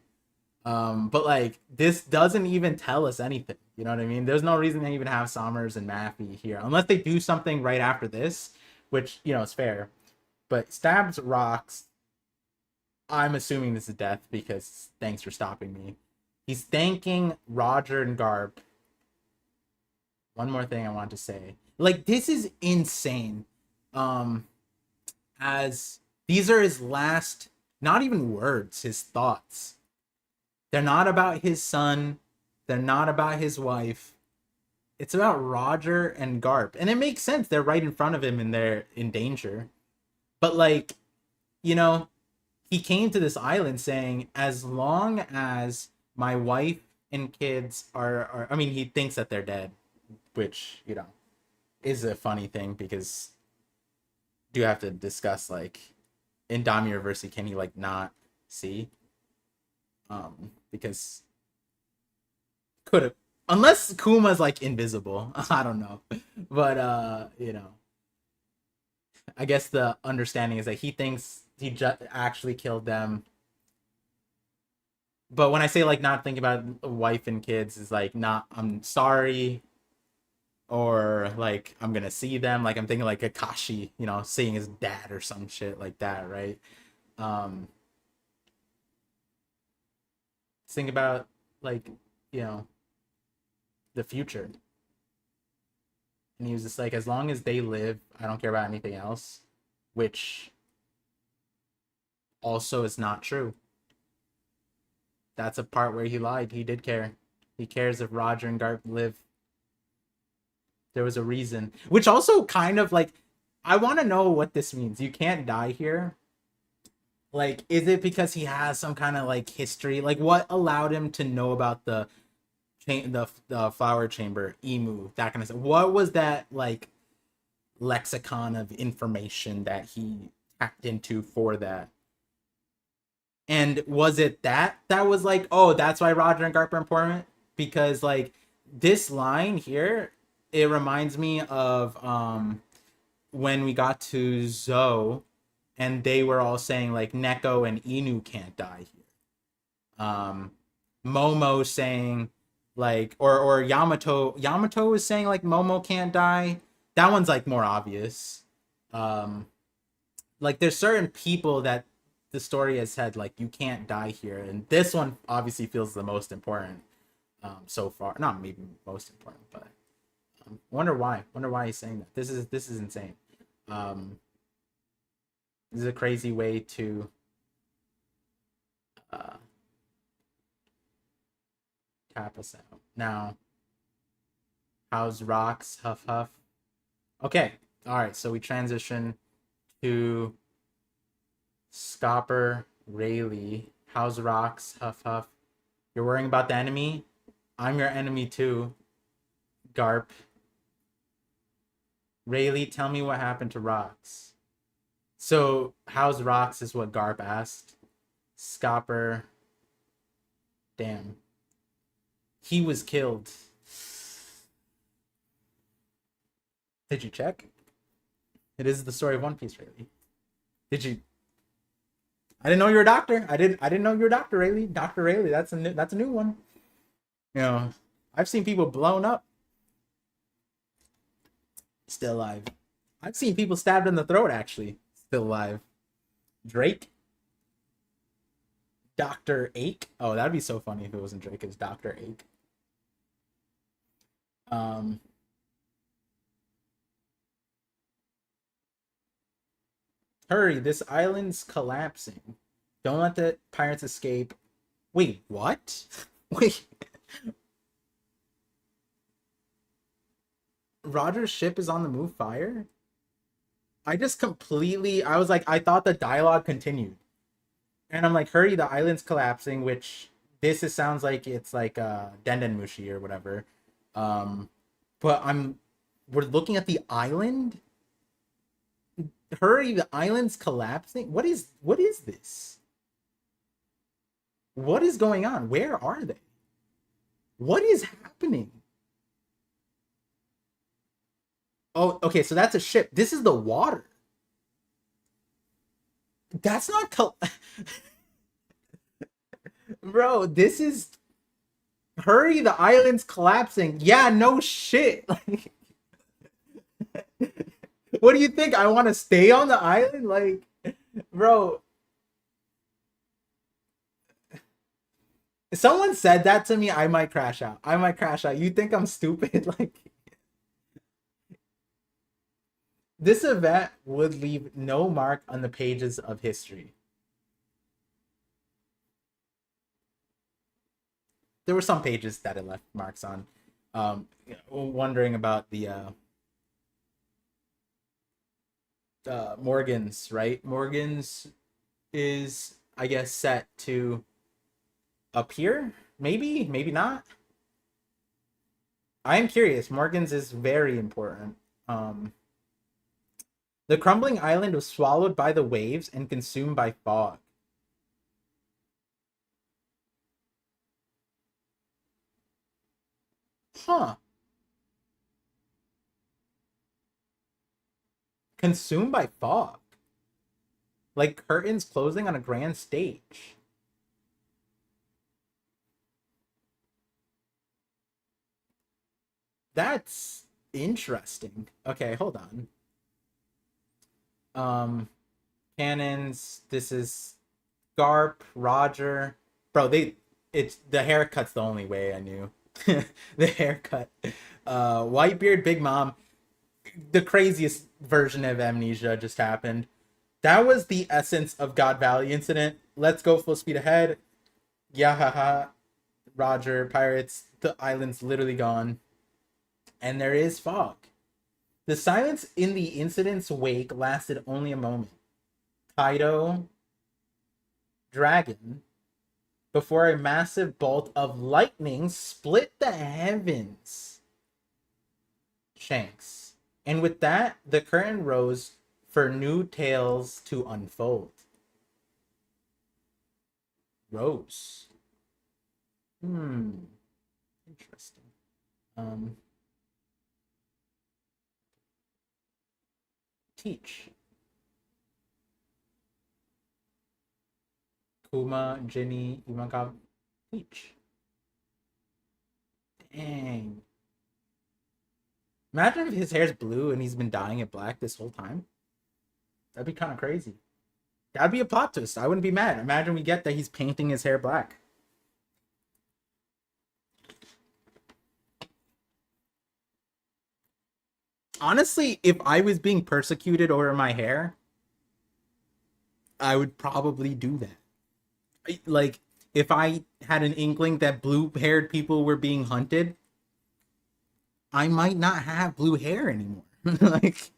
But like this doesn't even tell us anything. You know what I mean? There's no reason to even have Sommers and Maffey here unless they do something right after this, which is fair. But stabs rocks. I'm assuming this is death because thanks for stopping me. He's thanking Roger and Garp. One more thing I want to say. Like, this is insane. As these are his last, not even words, his thoughts. They're not about his son. They're not about his wife. It's about Roger and Garp. And it makes sense. They're right in front of him and they're in danger. But like, he came to this island saying, as long as my wife and kids are I mean, he thinks that they're dead, which, is a funny thing because do have to discuss, like, in Dami University, can he, like, not see? Because could have, unless Kuma's, like, invisible. I don't know. But, I guess the understanding is that he thinks he actually killed them. But when I say, like, not thinking about a wife and kids, is like, not, I'm sorry, or like, I'm gonna see them. Like, I'm thinking like Kakashi, seeing his dad or some shit like that, right? Think about, like, the future. And he was just like, as long as they live, I don't care about anything else, which also is not true. That's a part where he lied. He did care. He cares if Roger and Garp live. There was a reason. Which also kind of, like, I want to know what this means. You can't die here. Like, is it because he has some kind of, like, history? Like, what allowed him to know about the flower chamber, Emu, that kind of stuff? What was that, like, lexicon of information that he tapped into for that? And was it that was like, oh, that's why Roger and Garp are important? Because, like, this line here, it reminds me of when we got to Zoe and they were all saying, like, Neko and Inu can't die here. Momo saying, like, or Yamato was saying, like, Momo can't die. That one's, like, more obvious. Like, there's certain people that the story has said, like, you can't die here, and this one obviously feels the most important so far. Not maybe most important, but wonder why he's saying that. This is insane. This is a crazy way to tap us out. Now, how's Rocks, Huff Huff? Okay, all right, so we transition to Scopper, Rayleigh. How's Rocks, Huff Huff? You're worrying about the enemy? I'm your enemy too, Garp. Rayleigh, tell me what happened to Rocks. So, how's Rocks is what Garp asked. Scopper. Damn. He was killed. Did you check? It is the story of One Piece, Rayleigh. Did you? I didn't know you were a doctor. I didn't know you were a doctor, Rayleigh. Dr. Rayleigh. That's a new one. I've seen people blown up. Still alive. I've seen people stabbed in the throat, actually. Still alive. Drake. Dr. Ake. Oh, that'd be so funny if it wasn't Drake. It's Dr. Ake. Hurry, this island's collapsing. Don't let the pirates escape. Wait, what? Wait. Roger's ship is on the move, fire? I was like, I thought the dialogue continued. And I'm like, hurry, the island's collapsing, which sounds like it's like Dendenmushi or whatever. but we're looking at the island. Hurry, the island's collapsing. What is this? What is going on? Where are they? What is happening? Oh, okay, so that's a ship. This is the water. That's not bro, this is hurry, the island's collapsing. Yeah, no shit. Like what do you think? I want to stay on the island? Like, bro, if someone said that to me, I might crash out. I might crash out. You think I'm stupid? Like, this event would leave no mark on the pages of history. There were some pages that it left marks on. Wondering about the Morgan's, right? Morgan's is, I guess, set to appear. Maybe, maybe not. I am curious. Morgan's is very important. The crumbling island was swallowed by the waves and consumed by fog. Huh. Consumed by fog. Like curtains closing on a grand stage. That's interesting. Okay, hold on. Cannons. This is Garp, Roger. Bro, it's the haircut's the only way I knew. The haircut. Whitebeard, Big Mom. The craziest version of amnesia just happened. That was the essence of God Valley incident. Let's go full speed ahead. Yeah, haha. Roger, pirates. The island's literally gone. And there is fog. The silence in the incident's wake lasted only a moment. Kaido, Dragon, before a massive bolt of lightning split the heavens. Shanks. And with that, the curtain rose for new tales to unfold. Rose. Interesting. Teach. Kuma, Ginny, Ivankov, Teach. Dang. Imagine if his hair's blue and he's been dyeing it black this whole time. That'd be kind of crazy. That'd be a plot twist. I wouldn't be mad. Imagine we get that he's painting his hair black. Honestly, if I was being persecuted over my hair, I would probably do that. Like, if I had an inkling that blue-haired people were being hunted, I might not have blue hair anymore. Like,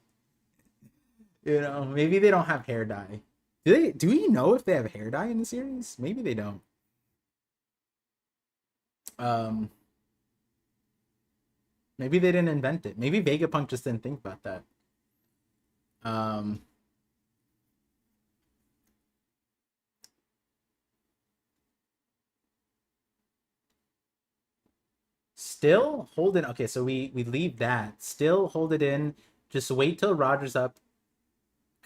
maybe they don't have hair dye. Do we know if they have hair dye in the series? Maybe they don't. Um, Maybe they didn't invent it. Maybe Vegapunk just didn't think about that. Um, Still hold it. Okay, so we leave that. Still hold it in. Just wait till Roger's up.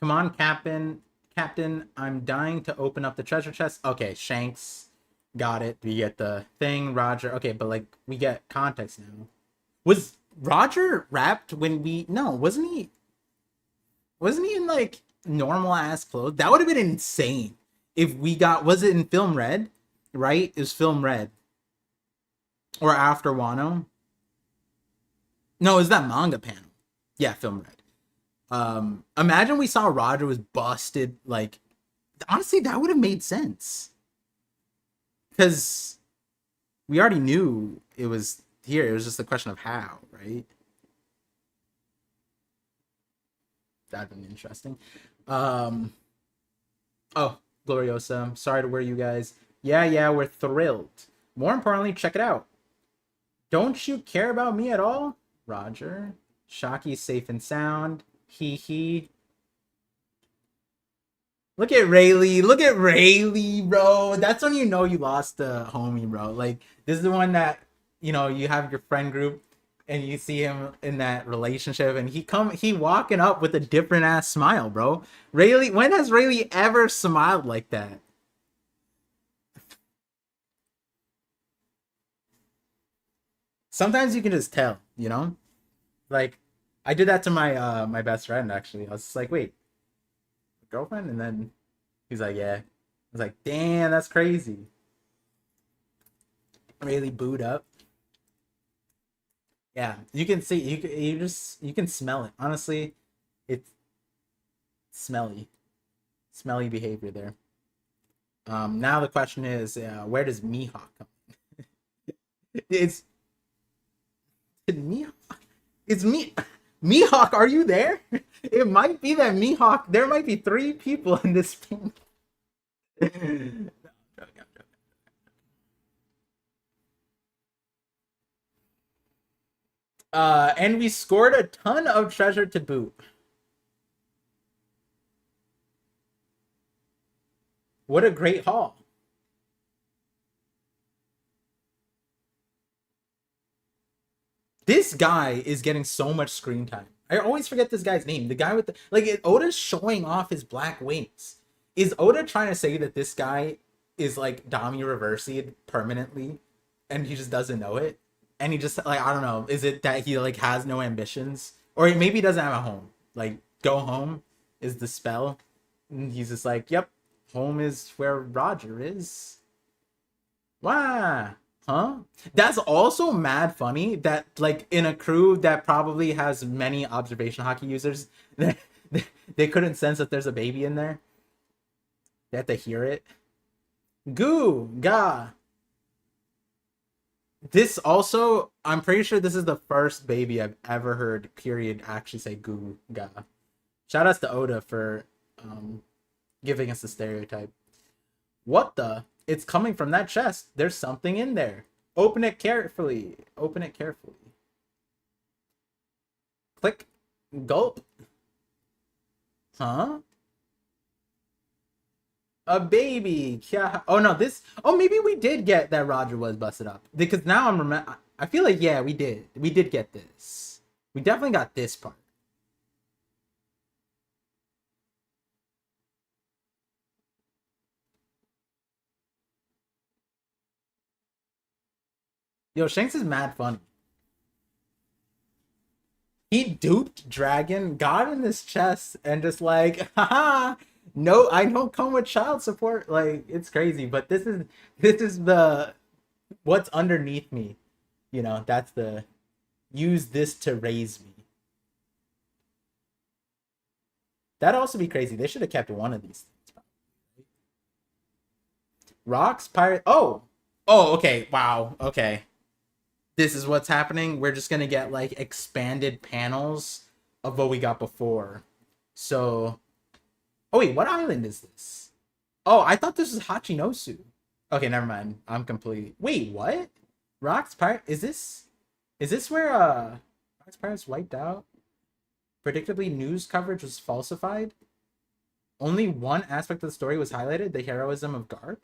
Come on, Captain. Captain, I'm dying to open up the treasure chest. Okay, Shanks. Got it. We get the thing. Roger. Okay, but like we get context now. Was Roger wrapped when we no, wasn't he in like normal ass clothes? That would have been insane if we got was it in film red? Right? It was film red. Or after Wano. No, is that manga panel? Yeah, film red. Imagine we saw Roger was busted. Like, honestly, that would have made sense because we already knew it was here. It was just a question of how, right? That'd been interesting. Oh, Gloriosa. Sorry to worry you guys. Yeah, we're thrilled. More importantly, check it out. Don't you care about me at all? Roger. Shocky's safe and sound. Hee hee. Look at Rayleigh. Look at Rayleigh, bro. That's when you know you lost the homie, bro. Like, this is the one that, you have your friend group and you see him in that relationship and he walking up with a different ass smile, bro. Rayleigh, when has Rayleigh ever smiled like that? Sometimes you can just tell, Like, I did that to my best friend actually. I was just like, wait, girlfriend? And then he's like, yeah. I was like, damn, that's crazy. Really booed up. Yeah, you can see, you can smell it. Honestly, it's smelly, smelly behavior there. Now the question is, where does Mihawk come? It's Mihawk. It's me. Mihawk, are you there? It might be that Mihawk. There might be three people in this team. And we scored a ton of treasure to boot. What a great haul. This guy is getting so much screen time. I always forget this guy's name. The guy with Oda's showing off his black wings. Is Oda trying to say that this guy is like Dami reversied permanently and he just doesn't know it? And he just like, I don't know, is it that he like has no ambitions? Or maybe he doesn't have a home. Like, go home is the spell. And he's just like, yep, home is where Roger is. Why? Huh? That's also mad funny that like in a crew that probably has many observation hockey users, they couldn't sense that there's a baby in there. They have to hear it. Goo ga. This also, I'm pretty sure this is the first baby I've ever heard, period, actually say goo ga. Shout outs to Oda for giving us the stereotype. What the? It's coming from that chest. There's something in there. Open it carefully. Open it carefully. Click. Gulp. Huh? A baby. Yeah. Oh no, this. Oh, maybe we did get that Roger was busted up. Because now I feel like, yeah, we did. We did get this. We definitely got this part. Yo, Shanks is mad funny. He duped Dragon, got in his chest, and just like, haha, no, I don't come with child support. Like, it's crazy. But this is the what's underneath me. That's the use this to raise me. That'd also be crazy. They should have kept one of these things. Probably. Rocks, pirate. Oh, okay. Wow. Okay. This is what's happening. We're just gonna get like expanded panels of what we got before. So, oh wait, what island is this? Oh, I thought this was Hachinosu. Okay, never mind. I'm complete. Wait, what? Rocks Pirate? Is this where Rocks Pirates wiped out? Predictably, news coverage was falsified. Only one aspect of the story was highlighted: the heroism of Garp.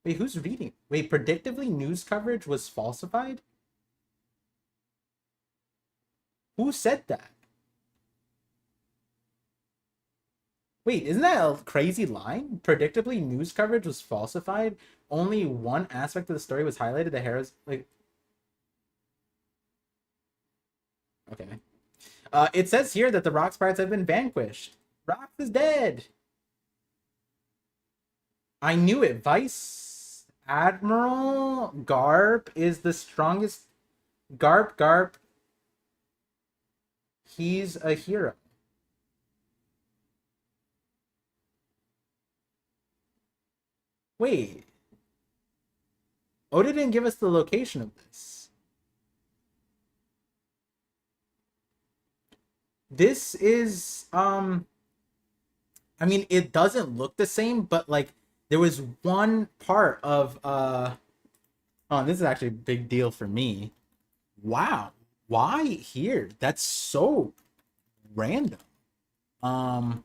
Wait, who's reading? Wait, predictably news coverage was falsified? Who said that? Wait, isn't that a crazy line? Predictably news coverage was falsified. Only one aspect of the story was highlighted. The heroes like. Okay. It says here that the Rocks Pirates have been vanquished. Rocks is dead. I knew it. Vice Admiral Garp is the strongest. Garp. He's a hero. Wait. Oda didn't give us the location of this. This is I mean, it doesn't look the same, but like there was one part of oh, this is actually a big deal for me. Wow. Why here? That's so random. Um,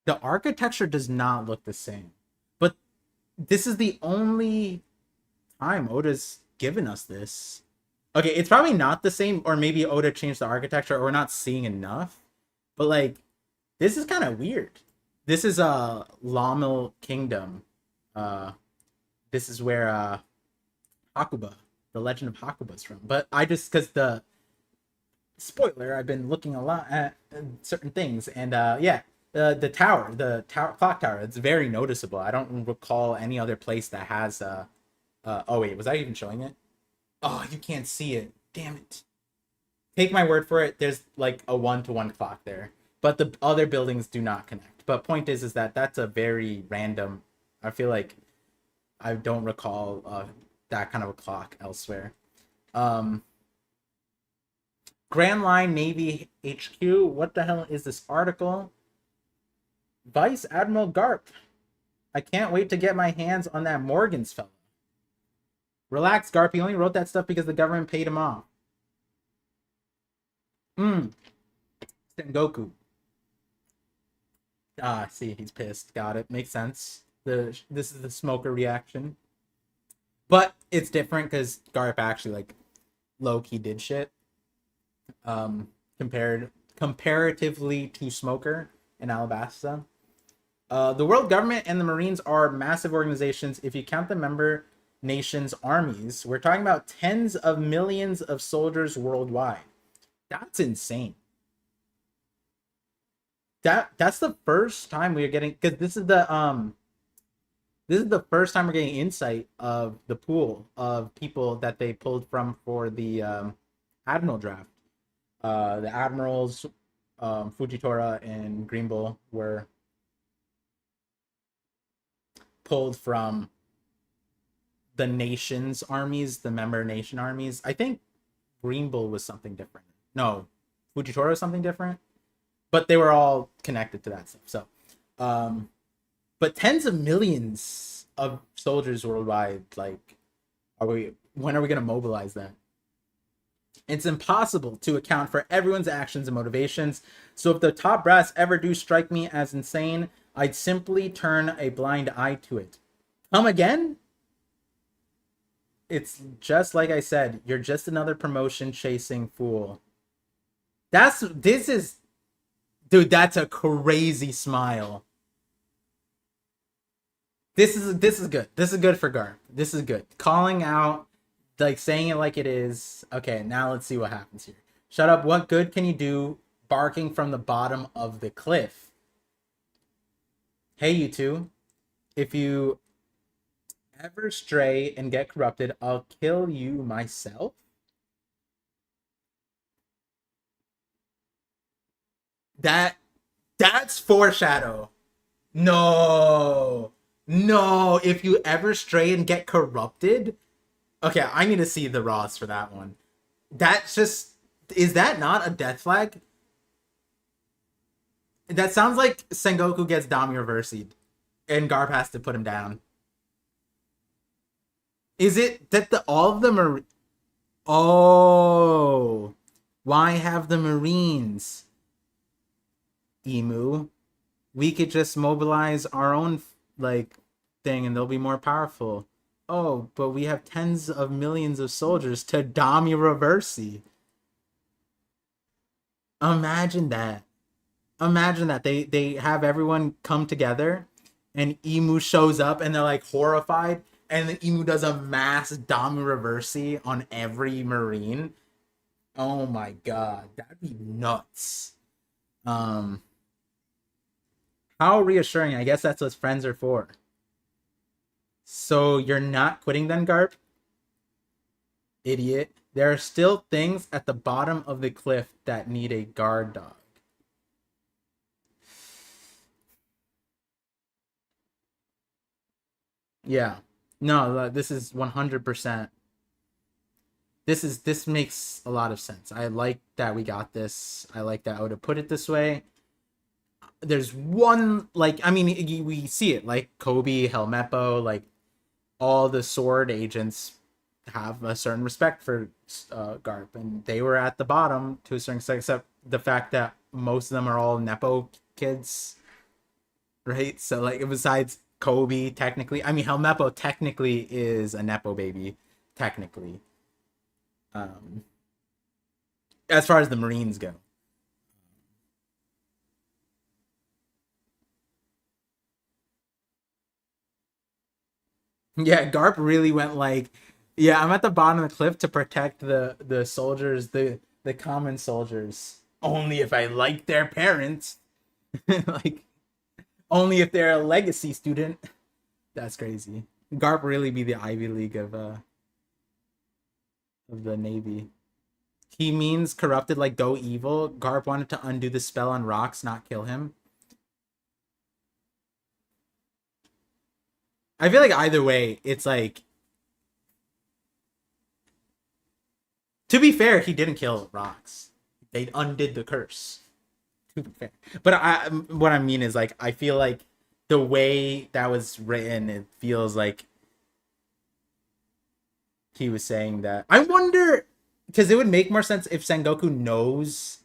the architecture does not look the same. But this is the only time Oda's given us this. Okay, it's probably not the same, or maybe Oda changed the architecture, or we're not seeing enough. But like, this is kind of weird. This is Lamel Kingdom. Uh, this is where Hakuba, the Legend of Hakuba, is from. But I just because the spoiler, I've been looking a lot at certain things, and yeah, the tower, clock tower, it's very noticeable. I don't recall any other place that has oh wait, was I even showing it? Oh, you can't see it. Damn it. Take my word for it. There's like a 1-to-1 clock there, but the other buildings do not connect. But point is that that's a very random. I feel like I don't recall that kind of a clock elsewhere. Um, Grand Line Navy HQ. What the hell is this article? Vice Admiral Garp. I can't wait to get my hands on that Morgan's fellow. Relax, Garp. He only wrote that stuff because the government paid him off. Sengoku. Ah, see, he's pissed. Got it. Makes sense. This is the smoker reaction. But it's different because Garp actually like low key did shit. Comparatively to Smoker and Alabasta. The world government and the Marines are massive organizations. If you count the member nations' armies, we're talking about tens of millions of soldiers worldwide. That's insane. That's the first time we are getting, because this is the first time we're getting insight of the pool of people that they pulled from for the admiral draft. The admirals, Fujitora and Greenbull, were pulled from the nation's armies, the member nation armies. I think Greenbull was something different. No, Fujitora was something different, but they were all connected to that stuff. So, but tens of millions of soldiers worldwide. Like, when are we going to mobilize them? It's impossible to account for everyone's actions and motivations. So if the top brass ever do strike me as insane, I'd simply turn a blind eye to it. Come again? It's just like I said, you're just another promotion chasing fool. This is, dude, that's a crazy smile. This is good. This is good for Garp. This is good. Calling out, like saying it like it is. Okay, now let's see what happens here. Shut up. What good can you do barking from the bottom of the cliff? Hey, you two. If you ever stray and get corrupted, I'll kill you myself. That's foreshadow. No. No, if you ever stray and get corrupted. Okay, I need to see the Raws for that one. That's just, is that not a death flag? That sounds like Sengoku gets Dami reversied and Garp has to put him down. Is it that all of them are? Oh, why have the Marines? Emu, we could just mobilize our own like thing and they'll be more powerful. Oh, but we have tens of millions of soldiers to Dami Reversi. Imagine that. Imagine that they have everyone come together and Emu shows up and they're like horrified and then Emu does a mass Dami Reversi on every Marine. Oh my god, that'd be nuts. Um how reassuring. I guess that's what friends are for. So you're not quitting then, Garp? Idiot. There are still things at the bottom of the cliff that need a guard dog. Yeah. No, this is 100%. This makes a lot of sense. I like that we got this. I like that Oda put it this way. there's one, like, I mean, we see it, like Kobe, Helmeppo, like all the sword agents have a certain respect for Garp, and they were at the bottom to a certain extent, except the fact that most of them are all Nepo kids, right? So, like, besides Kobe, technically, I mean, Helmeppo technically is a Nepo baby, technically, um, as far as the Marines go. Yeah, Garp really went like, yeah, I'm at the bottom of the cliff to protect the soldiers, the common soldiers. Only if I like their parents, like only if they're a legacy student. That's crazy. Garp really be the Ivy League of the Navy. He means corrupted, like go evil. Garp wanted to undo the spell on rocks, not kill him. I feel like either way, it's like, to be fair, he didn't kill rocks. They undid the curse. To be fair, but what I mean is, like, I feel like the way that was written, it feels like he was saying that. I wonder, because it would make more sense if Sengoku knows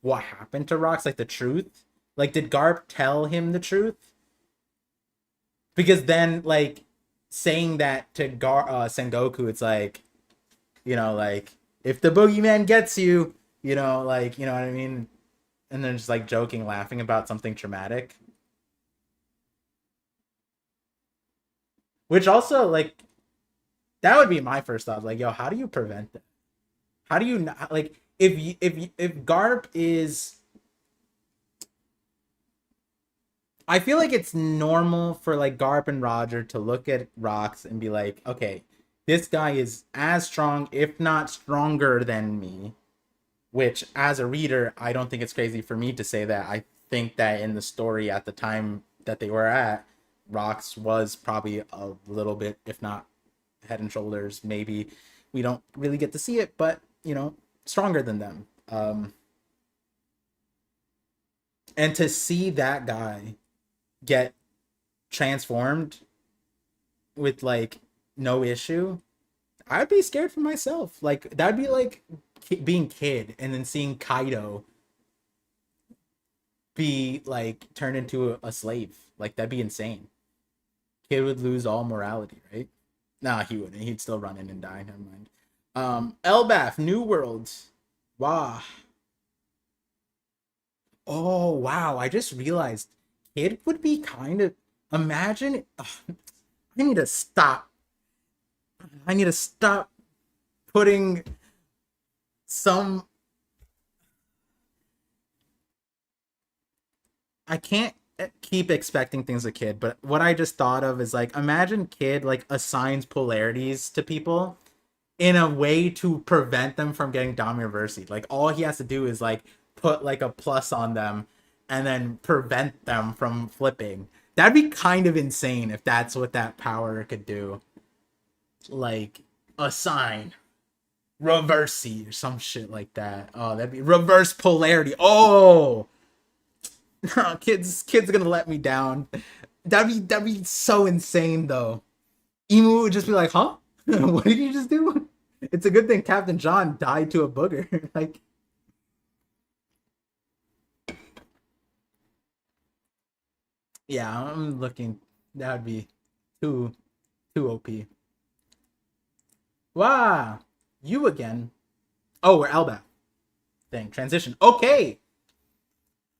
what happened to rocks, like the truth. Like, did Garp tell him the truth? Because then, like, saying that to Sengoku, it's like, like, if the boogeyman gets you, like, you know what I mean? And then just like joking, laughing about something traumatic. Which also, like, that would be my first thought. Like, yo, how do you prevent that? How do you not, like, if Garp is, I feel like it's normal for like Garp and Roger to look at rocks and be like, okay, this guy is as strong, if not stronger than me. Which, as a reader, I don't think it's crazy for me to say that. I think that in the story at the time that they were at, Rocks was probably a little bit, if not head and shoulders, maybe we don't really get to see it, but stronger than them. And to see that guy get transformed with like no issue, I'd be scared for myself. Like, that'd be like being Kid and then seeing Kaido be like turned into a slave. Like, that'd be insane. Kid would lose all morality, right? Nah, he wouldn't. He'd still run in and die. Never mind. Elbaf, New World. Wow. Oh wow! I just realized Kid would be kind of. Imagine. Ugh, I need to stop. I need to stop putting some. I can't keep expecting things a Kid, but what I just thought of is, like, imagine Kid like assigns polarities to people in a way to prevent them from getting Damiaversi. Like, all he has to do is like put like a plus on them and then prevent them from flipping. That'd be kind of insane if that's what that power could do. Like, assign reversey or some shit like that. Oh, that'd be reverse polarity. Oh, kids gonna let me down. That'd be so insane though. Emu would just be like, huh? What did you just do? It's a good thing Captain John died to a booger. Like, yeah, I'm looking. That would be too OP. Wow, you again. Oh, we're Elba. Thing transition. Okay,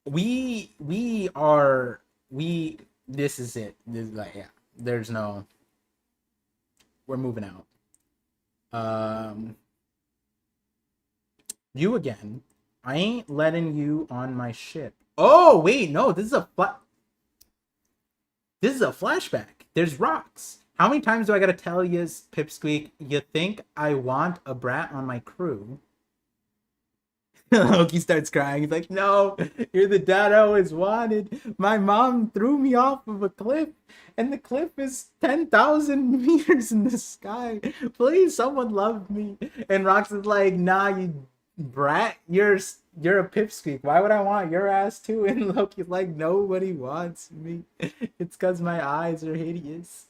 we are we. This is it. This is like, yeah. There's no. We're moving out. You again. I ain't letting you on my ship. Oh wait, no. This is a flashback. There's rocks. How many times do I gotta tell you, Pipsqueak? You think I want a brat on my crew? Loki starts crying. He's like, no, you're the dad I always wanted. My mom threw me off of a cliff, and the cliff is 10,000 meters in the sky. Please, someone love me. And Rox is like, nah, you brat. You're a pipsqueak. Why would I want your ass too? And Loki's like, nobody wants me. It's because my eyes are hideous.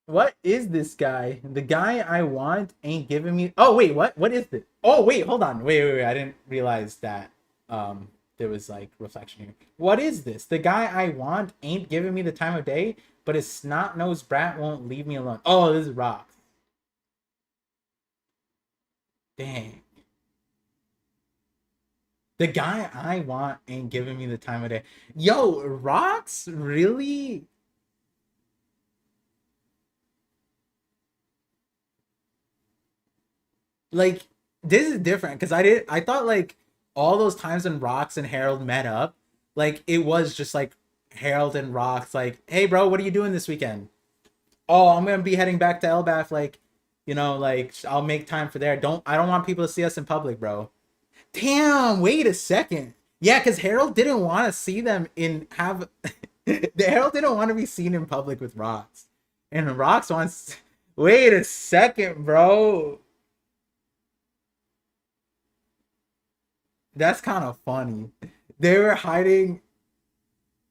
What is this guy? The guy I want ain't giving me. Oh wait, what? What is this? Oh wait, hold on. Wait. I didn't realize that there was like reflection here. What is this? The guy I want ain't giving me the time of day, but his snot-nosed brat won't leave me alone. Oh, this is Rock. Dang. The guy I want ain't giving me the time of day. Yo, Rocks really. Like, this is different because I thought like all those times when Rox and Harold met up, like it was just like Harold and Rox like, hey bro, what are you doing this weekend? Oh, I'm gonna be heading back to Elbath, like, like I'll make time for there. I don't want people to see us in public, bro. Damn, wait a second. Yeah, because Harold didn't want to see them in have the Harold didn't want to be seen in public with Rox. And Rox wants wait a second, bro. That's kind of funny. They were hiding,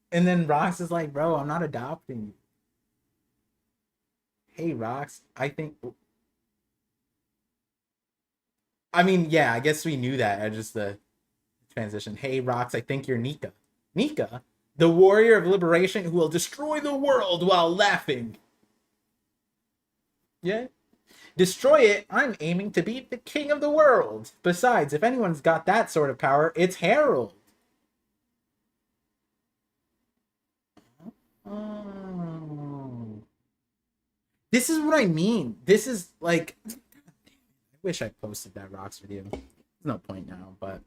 and then Rox is like, "Bro, I'm not adopting you." Hey, Rox, I think. I mean, yeah, I guess we knew that. I just the transition. Hey, Rox, I think you're Nika. Nika, the warrior of liberation who will destroy the world while laughing. Yeah. Destroy it, I'm aiming to be the king of the world. Besides, if anyone's got that sort of power, it's Harold. Oh. This is what I mean. This is like, I wish I posted that Rocks video. There's no point now, but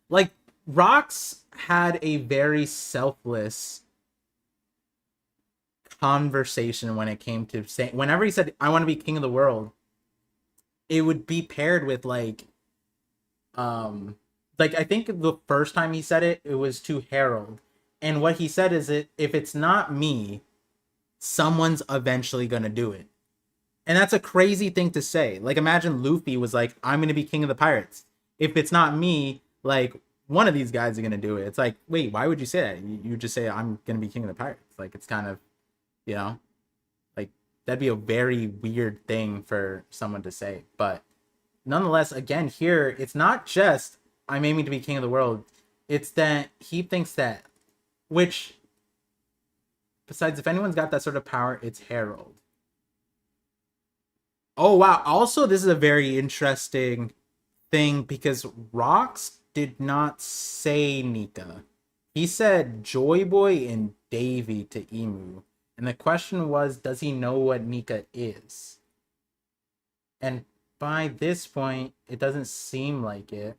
like Rocks had a very selfless conversation when it came to saying, whenever he said I want to be king of the world, it would be paired with like I think the first time he said it, it was to Harold, and what he said is it if it's not me, someone's eventually gonna do it. And that's a crazy thing to say. Like, imagine Luffy was like, I'm gonna be king of the pirates. If it's not me, like, one of these guys are gonna do it. It's like, wait, why would you say that? You just say I'm gonna be king of the pirates. Like, it's kind of, you know, like that'd be a very weird thing for someone to say. But nonetheless, again, here it's not just I'm aiming to be king of the world. It's that he thinks that, which, besides, if anyone's got that sort of power, it's Harold. Oh wow! Also, this is a very interesting thing because Rox did not say Nika. He said Joy Boy and Davy to Emu. And the question was, does he know what Nika is? And by this point, it doesn't seem like it.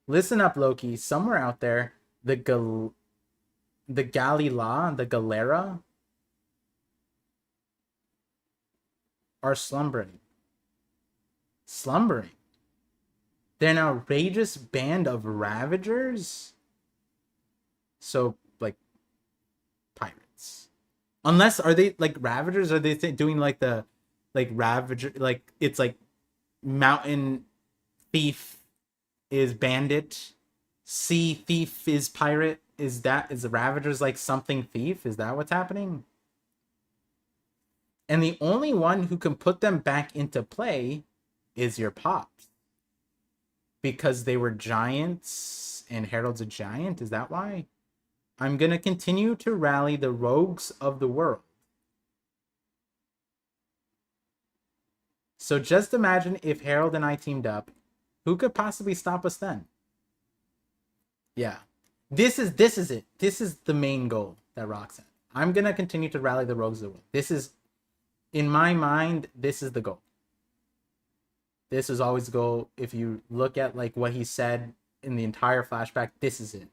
Listen up, Loki. Somewhere out there, the Galila, the Galera, are slumbering. Slumbering. They're an outrageous band of ravagers. So, like, pirates. Unless, are they, like, ravagers? Are they doing, like, the, like, ravager, like, it's, like, mountain thief is bandit, sea thief is pirate? Is the ravagers, like, something thief? Is that what's happening? And the only one who can put them back into play is your pops. Because they were giants and Harold's a giant? Is that why? I'm going to continue to rally the rogues of the world. So just imagine if Harold and I teamed up. Who could possibly stop us then? Yeah. This is it. This is the main goal that Rox had. I'm going to continue to rally the rogues of the world. This is, in my mind, this is the goal. This is always the goal. If you look at like what he said in the entire flashback, this is it.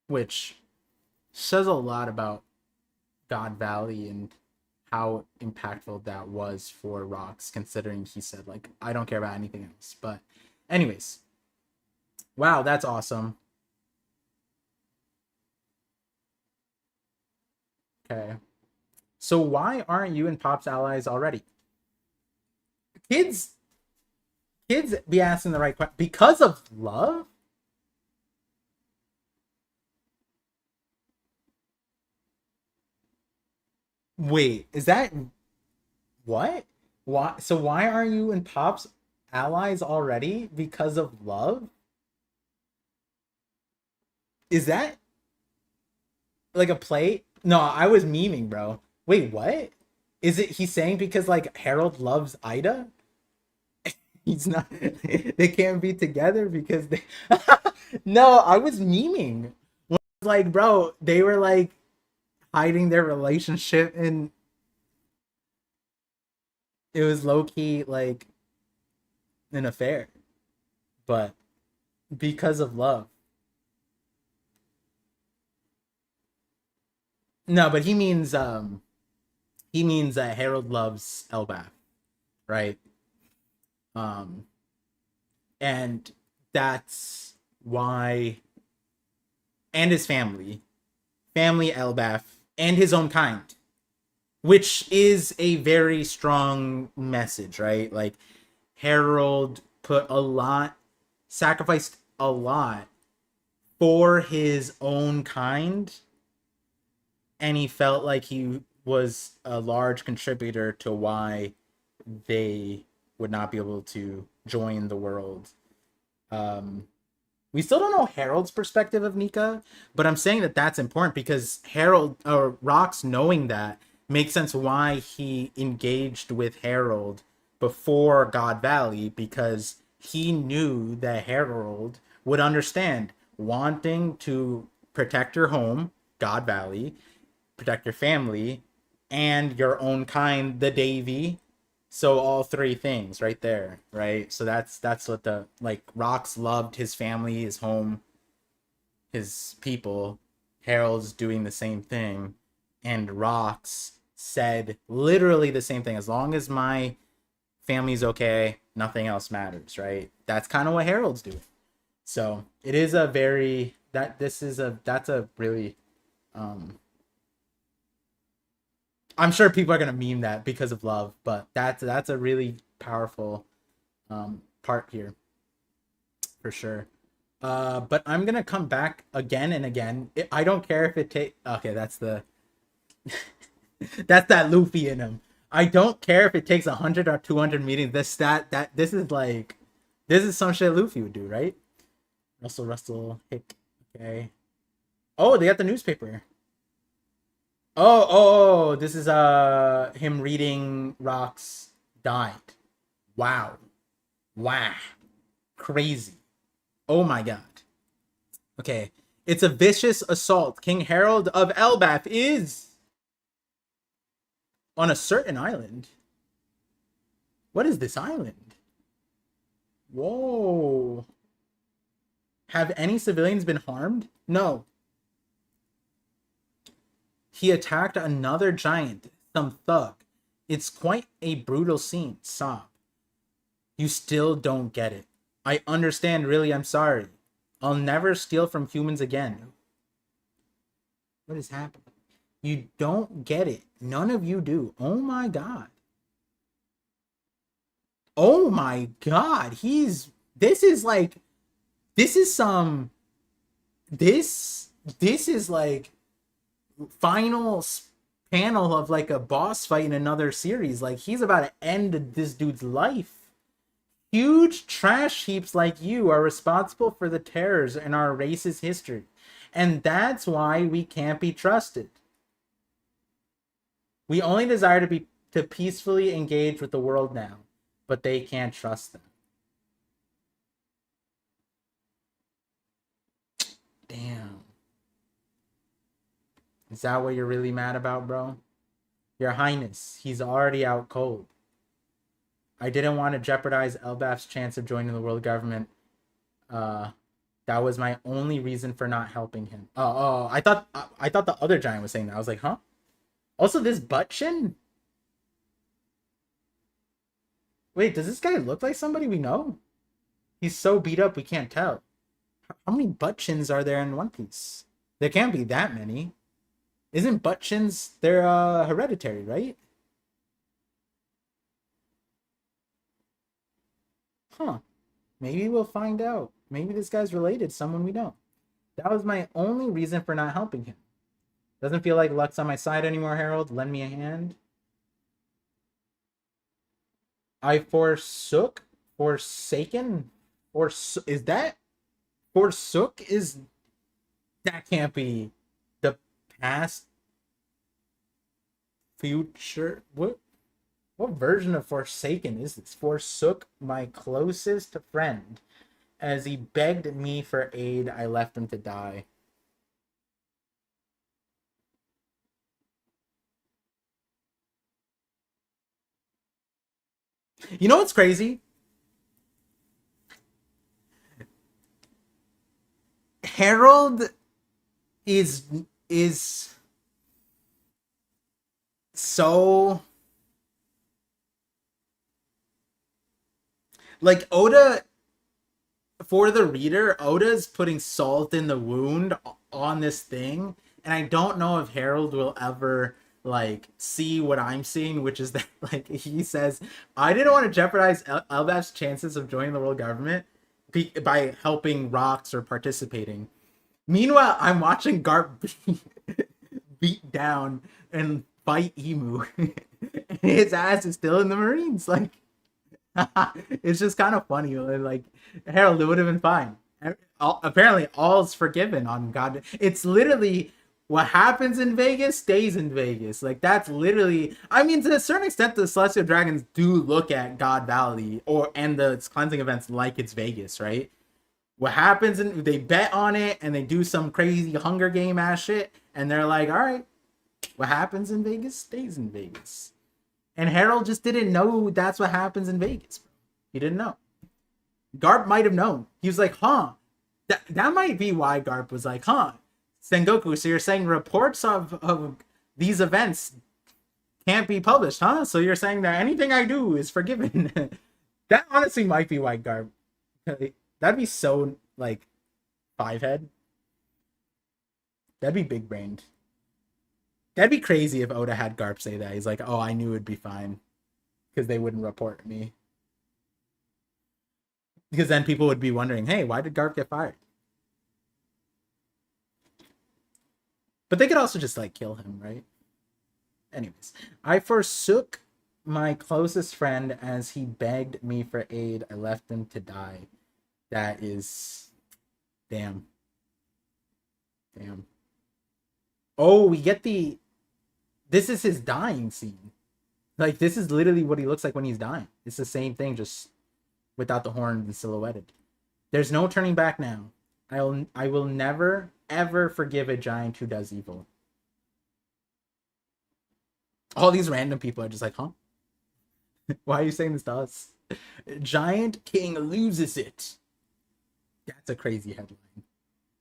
Which says a lot about God Valley and how impactful that was for Rox, considering he said like, I don't care about anything else. But anyways, wow, that's awesome. Okay. So why aren't you and Pop's allies already? Kids, kids be asking the right question because of love. Wait, is that what? Why? So why aren't you and Pop's allies already because of love? Is that like a play? No, I was memeing, bro. Wait, what? Is it he's saying because like Harold loves Ida? He's not they can't be together because they No, I was memeing. Like, bro, they were like hiding their relationship and it was low key like an affair. But because of love. No, but he means that Harold loves Elbath, right? Um and that's why, and his family Elbath, and his own kind, which is a very strong message, right? Like Harold put a lot, sacrificed a lot for his own kind, and he felt like he was a large contributor to why they would not be able to join the world. Um, we still don't know Harold's perspective of Nika, but I'm saying that that's important because Harold or Rox knowing that makes sense why he engaged with Harold before God Valley, because he knew that Harold would understand wanting to protect your home, God Valley, protect your family, and your own kind, the Davy. So all three things right there, right? So that's what the like Rox loved his family, his home, his people. Harold's doing the same thing, and Rox said literally the same thing. As long as my family's okay, nothing else matters, right? That's kind of what Harold's doing. So it is a very that this is a that's a really um I'm sure people are gonna meme that because of love, but that's a really powerful part here for sure. But I'm gonna come back again and again. I don't care if it take. Okay, that's the that's that Luffy in him. I don't care if it takes 100 or 200 meetings. This is like this is some shit Luffy would do, right? Russell, Hick. Okay. Oh, they got the newspaper. Oh, this is him reading Rocks died. Wow. Wow. Crazy. Oh my god. Okay. It's a vicious assault. King Harold of Elbath is on a certain island. What is this island? Whoa. Have any civilians been harmed? No. He attacked another giant, some thug. It's quite a brutal scene. Sob. You still don't get it. I understand, really, I'm sorry. I'll never steal from humans again. What is happening? You don't get it. None of you do. Oh my god. Oh my god. This is like this is some this is like final panel of like a boss fight in another series. Like he's about to end this dude's life. Huge trash heaps like you are responsible for the terrors in our race's history. And that's why we can't be trusted. We only desire to peacefully engage with the world now, but they can't trust them. Damn. Is that what you're really mad about, bro? Your Highness, he's already out cold. I didn't want to jeopardize Elbath's chance of joining the world government. That was my only reason for not helping him. I thought the other giant was saying that. I was like, huh? Also, this butt chin. Wait, does this guy look like somebody we know? He's so beat up we can't tell. How many butt chins are there in One Piece? There can't be that many. Isn't butt chins, they're hereditary, right? Huh. Maybe we'll find out. Maybe this guy's related to someone we know. That was my only reason for not helping him. Doesn't feel like luck's on my side anymore, Harold. Lend me a hand. I forsook, forsaken, or is that forsook? Is that can't be the past, future? What version of forsaken is this? Forsook my closest friend. As he begged me for aid, I left him to die. You know what's crazy? Harold is is so like Oda, for the reader, Oda's putting salt in the wound on this thing, and I don't know if Harold will ever like see what I'm seeing, which is that like he says, I didn't want to jeopardize Elbaf's chances of joining the world government by helping rocks or participating. Meanwhile, I'm watching Garp beat down and fight Emu. And his ass is still in the Marines. Like, it's just kind of funny. Like, Harold, it would have been fine. Apparently, all's forgiven on God. It's literally what happens in Vegas stays in Vegas. Like, that's literally. I mean, to a certain extent, the Celestial Dragons do look at God Valley and the cleansing events like it's Vegas, right? What happens, and they bet on it, and they do some crazy Hunger Game ass shit, and they're like, all right, what happens in Vegas stays in Vegas. And Harold just didn't know that's what happens in Vegas. He didn't know. Garp might have known. He was like, huh. That might be why Garp was like, huh. Sengoku, so you're saying reports of these events can't be published, huh? So you're saying that anything I do is forgiven. That honestly might be why Garp. That'd be so, like, five head. That'd be big brained. That'd be crazy if Oda had Garp say that. He's like, oh, I knew it'd be fine. Because they wouldn't report me. Because then people would be wondering, hey, why did Garp get fired? But they could also just, like, kill him, right? Anyways, I forsook my closest friend as he begged me for aid. I left him to die. That is... Damn. Damn. Oh, we get the... This is his dying scene. Like, this is literally what he looks like when he's dying. It's the same thing, just without the horns and silhouetted. There's no turning back now. I will never, ever forgive a giant who does evil. All these random people are just like, huh? Why are you saying this to us? Giant King loses it. That's a crazy headline.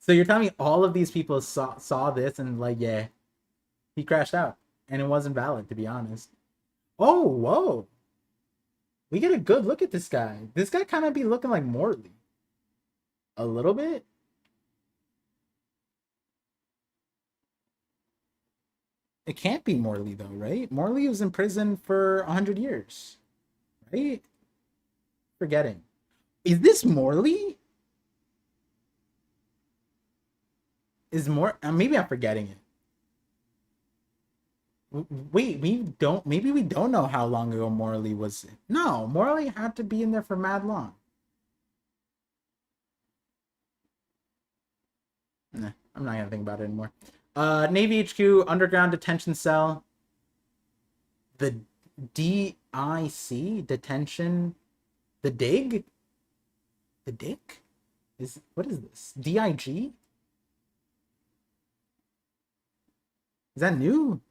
So you're telling me all of these people saw this and like, yeah, he crashed out. And it wasn't valid, to be honest. Oh, whoa. We get a good look at this guy. This guy kind of be looking like Morley. A little bit. It can't be Morley, though, right? Morley was in prison for 100 years. Right? Forgetting. Is this Morley? Is more... maybe I'm forgetting it. Wait, maybe we don't know how long ago Morley was. No, Morley had to be in there for mad long. Nah, I'm not gonna think about it anymore. Navy HQ, underground detention cell. The DIC detention, the dig, the dick is what is this? DIG? Is that new?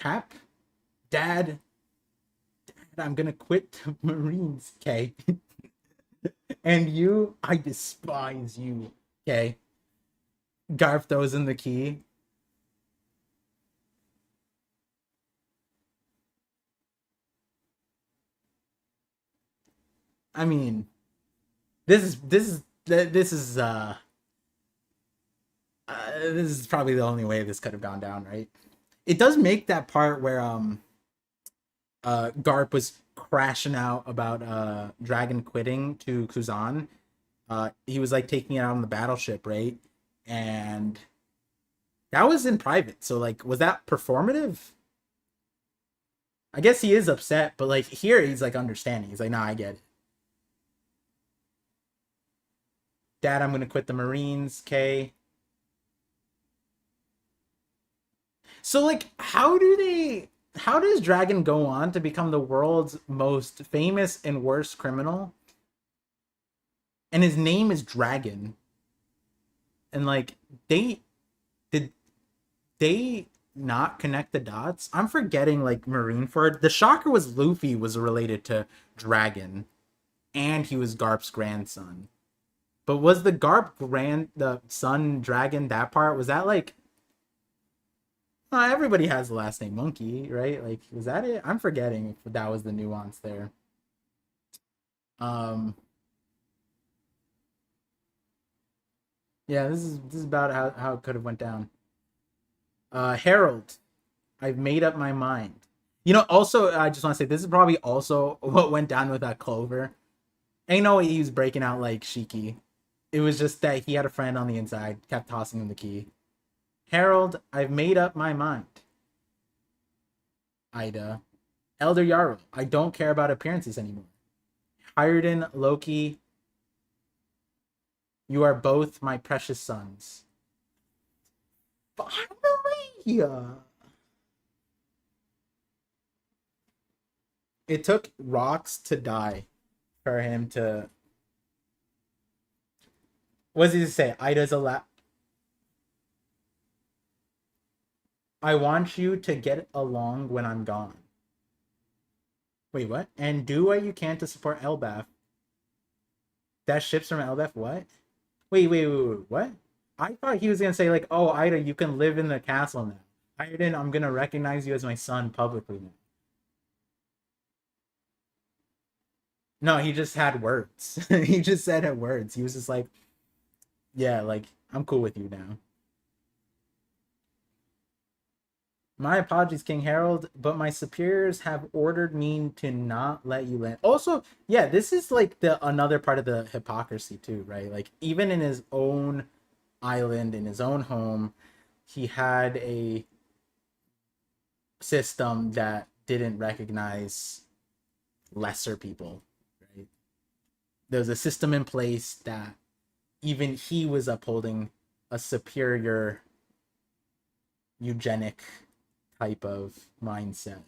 Tap, Dad, I'm gonna quit the Marines. Okay. And you, I despise you. Okay. Garf throws in the key. I mean, this is this is probably the only way this could have gone down, right? It does make that part where Garp was crashing out about Dragon quitting to Kuzan. He was like taking it out on the battleship, right? And that was in private. So like, was that performative? I guess he is upset, but like here he's like understanding. He's like, nah, I get it. Dad, I'm gonna quit the Marines, K. So like how does Dragon go on to become the world's most famous and worst criminal? And his name is Dragon. And like did they not connect the dots? I'm forgetting like Marineford. The shocker was Luffy was related to Dragon and he was Garp's grandson. But was the son Dragon, that part, was that like everybody has the last name Monkey, right? Like, was that it? I'm forgetting if that was the nuance there. Um, yeah, this is about how it could have went down. Harold, I've made up my mind. You know, also I just want to say this is probably also what went down with that Clover. Ain't no way he was breaking out like Shiki. It was just that he had a friend on the inside, kept tossing him the key. Harold, I've made up my mind. Ida. Elder Yarrow, I don't care about appearances anymore. Hiredin, Loki, you are both my precious sons. Finally! It took rocks to die for him to. What does he say? Ida's a lap. I want you to get along when I'm gone. Wait, what? And do what you can to support Elbaf. That ship's from Elbaf? What? Wait, what? I thought he was gonna say like, oh, Ida, you can live in the castle now. Ida, I'm gonna recognize you as my son publicly now. No, he just had words. He just said it words. He was just like, yeah, like, I'm cool with you now. My apologies, King Harold, but my superiors have ordered me to not let you land. Also, yeah, this is like the another part of the hypocrisy too, right? Like even in his own island, in his own home, he had a system that didn't recognize lesser people, right? There's a system in place that even he was upholding a superior eugenic type of mindset.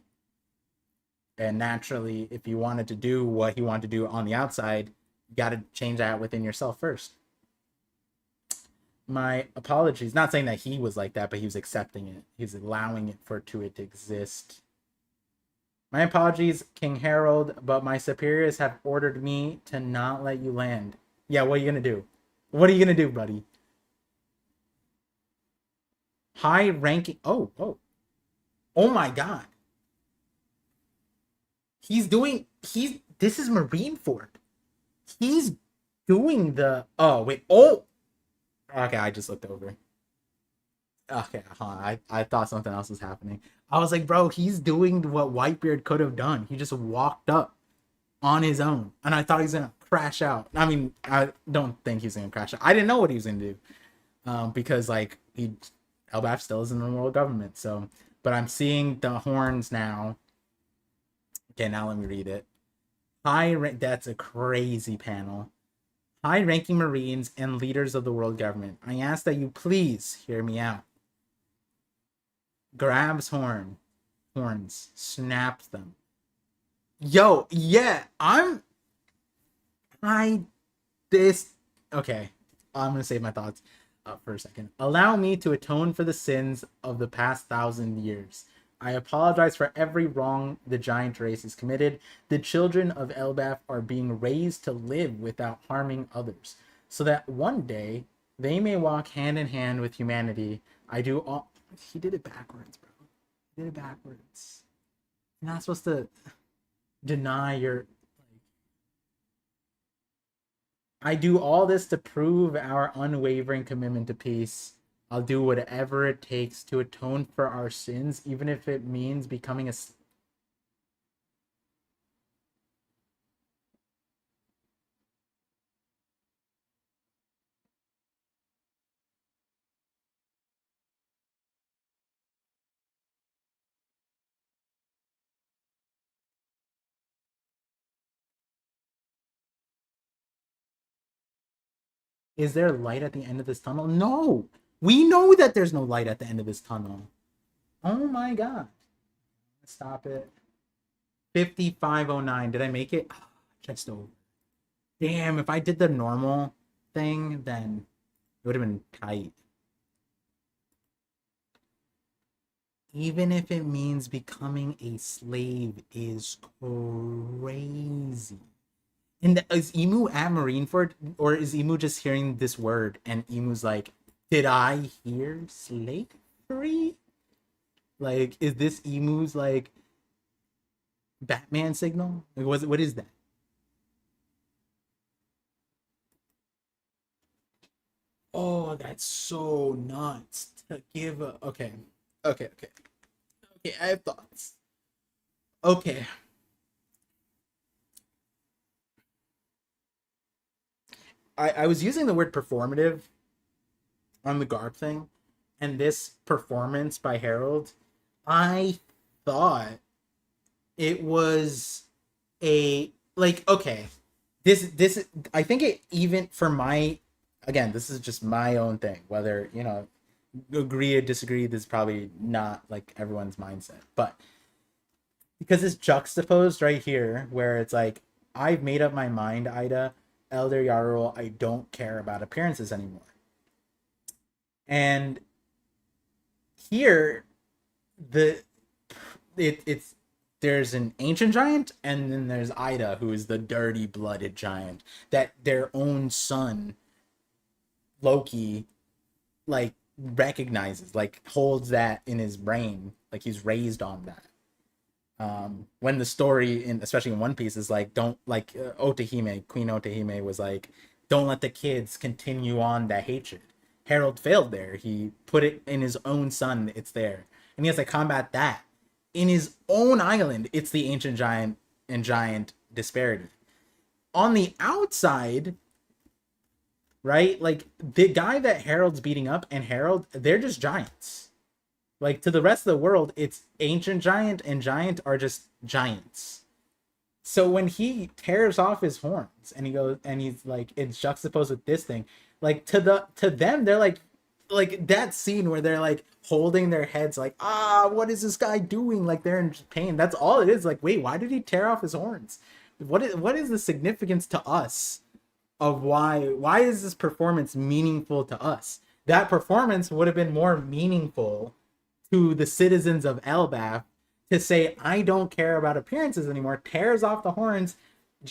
And naturally, if you wanted to do what he wanted to do on the outside, you got to change that within yourself first. My apologies. Not saying that he was like that, but he was accepting it. He's allowing it for it to exist. My apologies, King Harold, but my superiors have ordered me to not let you land. Yeah, what are you gonna do? What are you gonna do, buddy? High ranking. Oh my god. This is Marineford. He's doing the. Oh wait. Oh. Okay, I just looked over. Okay, I thought something else was happening. I was like, bro, he's doing what Whitebeard could have done. He just walked up on his own, and I thought he was gonna crash out. I mean, I don't think he's gonna crash out. I didn't know what he was gonna do, because like Elbaf still is in the world government. So, but I'm seeing the horns now. Okay, now let me read it. That's a crazy panel. High-ranking Marines and leaders of the world government, I ask that you please hear me out. Grabs horns, snaps them. Yo, yeah, this. Okay, I'm gonna save my thoughts for a second. Allow me to atone for the sins of the past 1,000 years. I apologize for every wrong the giant race has committed. The children of Elbaf are being raised to live without harming others, so that one day they may walk hand in hand with humanity. I do all. He did it backwards, bro. He did it backwards. You're not supposed to deny your. I do all this to prove our unwavering commitment to peace. I'll do whatever it takes to atone for our sins, even if it means becoming a. Is there light at the end of this tunnel? No! We know that there's no light at the end of this tunnel. Oh my god. Stop it. 5509. Did I make it? Oh, just over. Damn, if I did the normal thing, then it would have been tight. Even if it means becoming a slave is crazy. And is Emu at Marineford, or is Emu just hearing this word and Emu's like, did I hear slavery? Like, is this Emu's like Batman signal? Like, what is that? Oh, that's so nuts to give a. Okay, okay. I have thoughts. Okay, I was using the word performative on the garb thing, and this performance by Harold, I thought it was a like okay, this I think it even for my again this is just my own thing whether agree or disagree, this is probably not like everyone's mindset, but because it's juxtaposed right here where it's like I've made up my mind, Ida, Elder Yarrow, I don't care about appearances anymore. And here the it's there's an ancient giant and then there's Ida, who is the dirty blooded giant that their own son Loki like recognizes, like holds that in his brain, like he's raised on that. When the story in especially in One Piece is like don't like Otahime, Queen Otahime was like don't let the kids continue on that hatred. Harold failed there. He put it in his own son. It's there, and he has to combat that in his own island. It's the ancient giant and giant disparity. On the outside, right? Like the guy that Harold's beating up and Harold, they're just giants. Like to the rest of the world, it's ancient giant and giant are just giants. So when he tears off his horns and he goes and he's like it's juxtaposed with this thing, like to them they're like that scene where they're like holding their heads like what is this guy doing, like they're in pain. That's all it is. Like wait, why did he tear off his horns? What is the significance to us of why is this performance meaningful to us? That performance would have been more meaningful to the citizens of Elbaf to say, I don't care about appearances anymore, tears off the horns,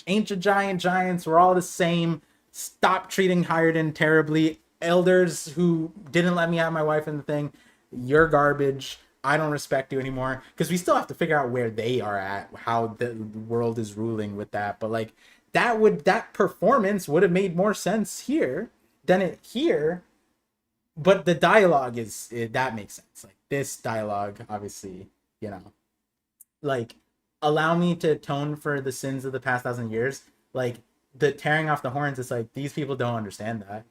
ancient giants, we're all the same, stop treating Hiredin terribly, elders who didn't let me have my wife in the thing, you're garbage, I don't respect you anymore. Because we still have to figure out where they are at, how the world is ruling with that. But like that performance would have made more sense here than it here. But the dialogue that makes sense. Like this dialogue, obviously, you know, like allow me to atone for the sins of the past 1,000 years. Like the tearing off the horns, it's like these people don't understand that,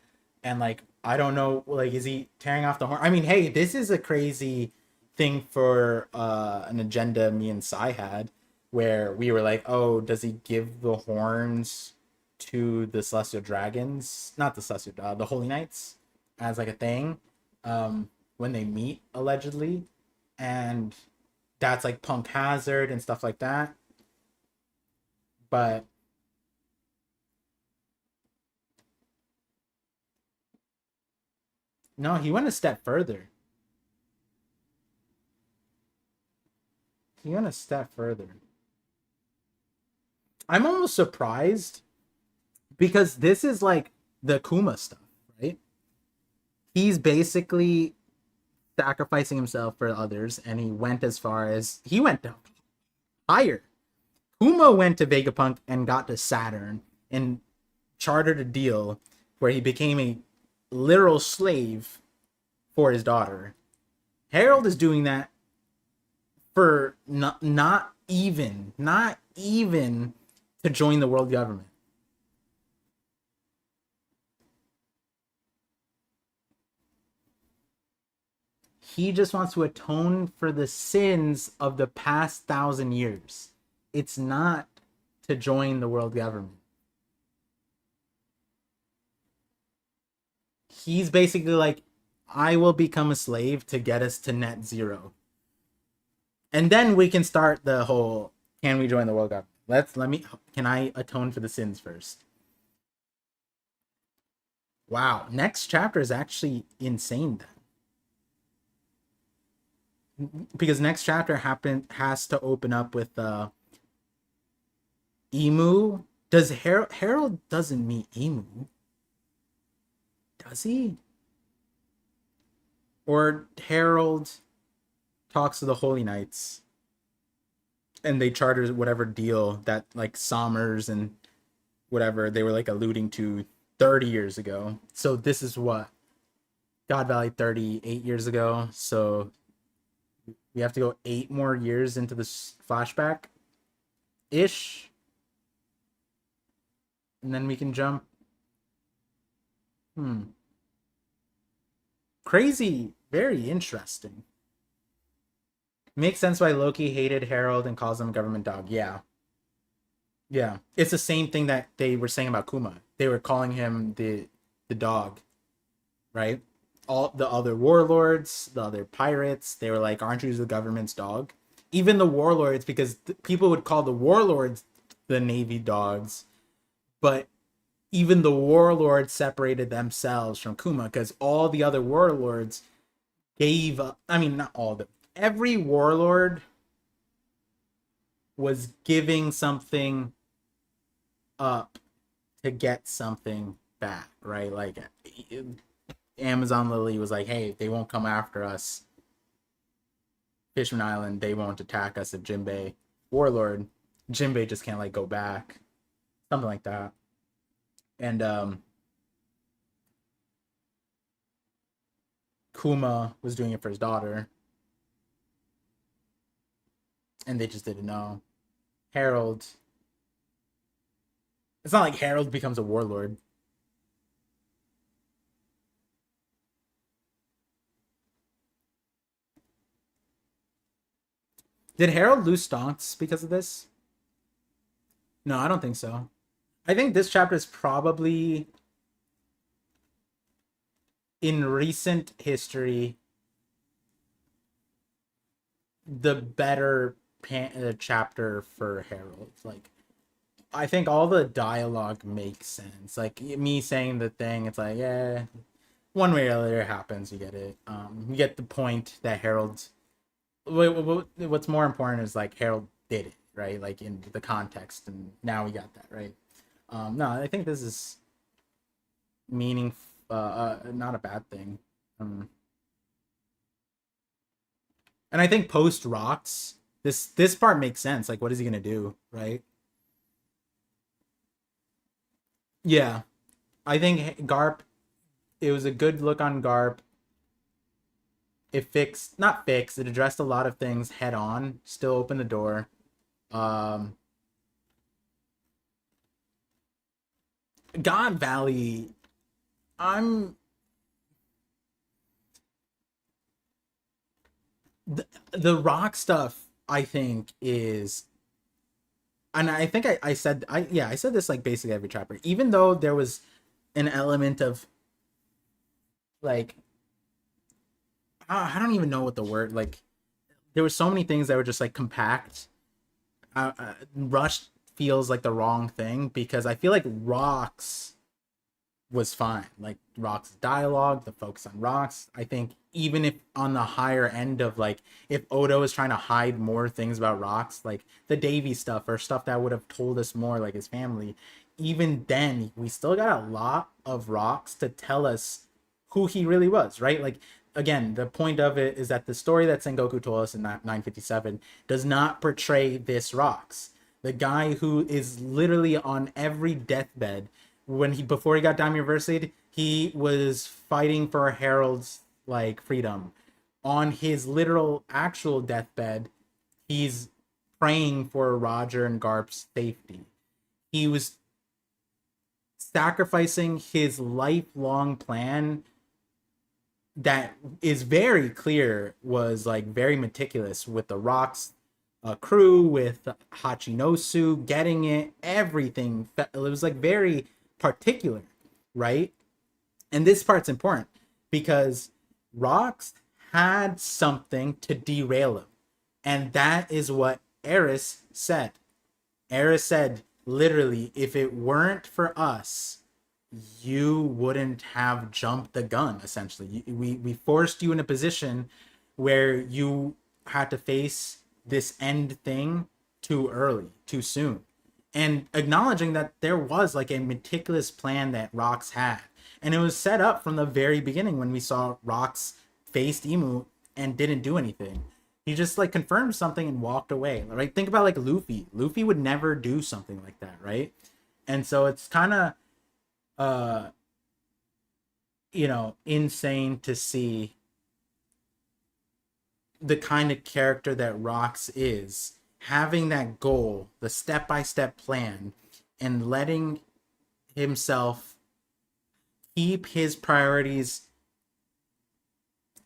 and like I don't know, like is he tearing off the horn? I mean, hey, this is a crazy thing for an agenda me and Sai had, where we were like, oh, does he give the horns to the celestial dragons, not the celestial, the holy knights, as like a thing, when they meet allegedly, and that's like Punk Hazard and stuff like that. But no, he went a step further. He went a step further. I'm almost surprised because this is like the Kuma stuff, right? He's basically sacrificing himself for others, and he went as far as he went higher. Kuma went to Vegapunk and got to Saturn and chartered a deal where he became a literal slave for his daughter. Harold is doing that for not even to join the world government. He just wants to atone for the sins of the past 1,000 years. It's not to join the world government. He's basically like, I will become a slave to get us to net zero. And then we can start the whole, can we join the world government? Can I atone for the sins first? Wow, next chapter is actually insane then. Because next chapter has to open up with Emu. Does Harold doesn't meet Emu? Does he? Or Harold talks to the Holy Knights and they charter whatever deal that like Sommers and whatever they were like alluding to 30 years ago. So this is what? God Valley 38 years ago. So we have to go 8 more years into this flashback ish. And then we can jump. Crazy. Very interesting. Makes sense why Loki hated Harold and calls him a government dog. Yeah. Yeah. It's the same thing that they were saying about Kuma. They were calling him the dog, right? All the other warlords, the other pirates, they were like, aren't you the government's dog? Even the warlords, because people would call the warlords the Navy dogs, but even the warlords separated themselves from Kuma because all the other warlords gave up. I mean, not all of them. Every warlord was giving something up to get something back, right? Like Amazon Lily was like, hey, they won't come after us. Fishman Island, they won't attack us at Jinbei. Warlord, Jinbei just can't like go back. Something like that. And Kuma was doing it for his daughter. And they just didn't know. Harold. It's not like Harold becomes a warlord. Did Harold lose stonks because of this? No, I don't think so. I think this chapter is probably in recent history the better chapter for Harold. Like, I think all the dialogue makes sense. Like me saying the thing, it's like, yeah, one way or other it happens. You get it. You get the point that Harold. What's more important is like Harold did it, right? Like in the context, and now we got that, right? No, I think this is not a bad thing. And I think post rocks, this part makes sense. Like, what is he gonna do, right? Yeah, I think Garp. It was a good look on Garp. Not fixed. It addressed a lot of things head on. Still opened the door. Um, God Valley. I'm the rock stuff. I think is, and I think I said I said this like basically every chapter. Even though there was an element of like I don't even know what the word like. There were so many things that were just like compact. Rushed feels like the wrong thing because I feel like rocks was fine. Like Rock's dialogue, the focus on Rocks. I think even if on the higher end of like if Odo is trying to hide more things about Rocks, like the Davy stuff or stuff that would have told us more, like his family, even then we still got a lot of Rocks to tell us who he really was, right? Like again, the point of it is that the story that Sengoku told us in 957 does not portray this Rocks. The guy who is literally on every deathbed before he got Daimyo University, he was fighting for Harold's like freedom. On his literal actual deathbed, he's praying for Roger and Garp's safety. He was sacrificing his lifelong plan that is very clear, was like very meticulous with the Rock's crew, with Hachinosu getting it, everything. It was like very particular, right? And this part's important because Rox had something to derail him. And that is what Eris said. Eris said, literally, if it weren't for us, you wouldn't have jumped the gun, essentially. We forced you in a position where you had to face this end thing too early, too soon. And acknowledging that there was like a meticulous plan that Rox had. And it was set up from the very beginning when we saw Rox faced Emu and didn't do anything. He just like confirmed something and walked away. Right? Think about like Luffy. Luffy would never do something like that, right? And so it's kind of uh insane to see the kind of character that Rox is, having that goal, the step-by-step plan, and letting himself keep his priorities,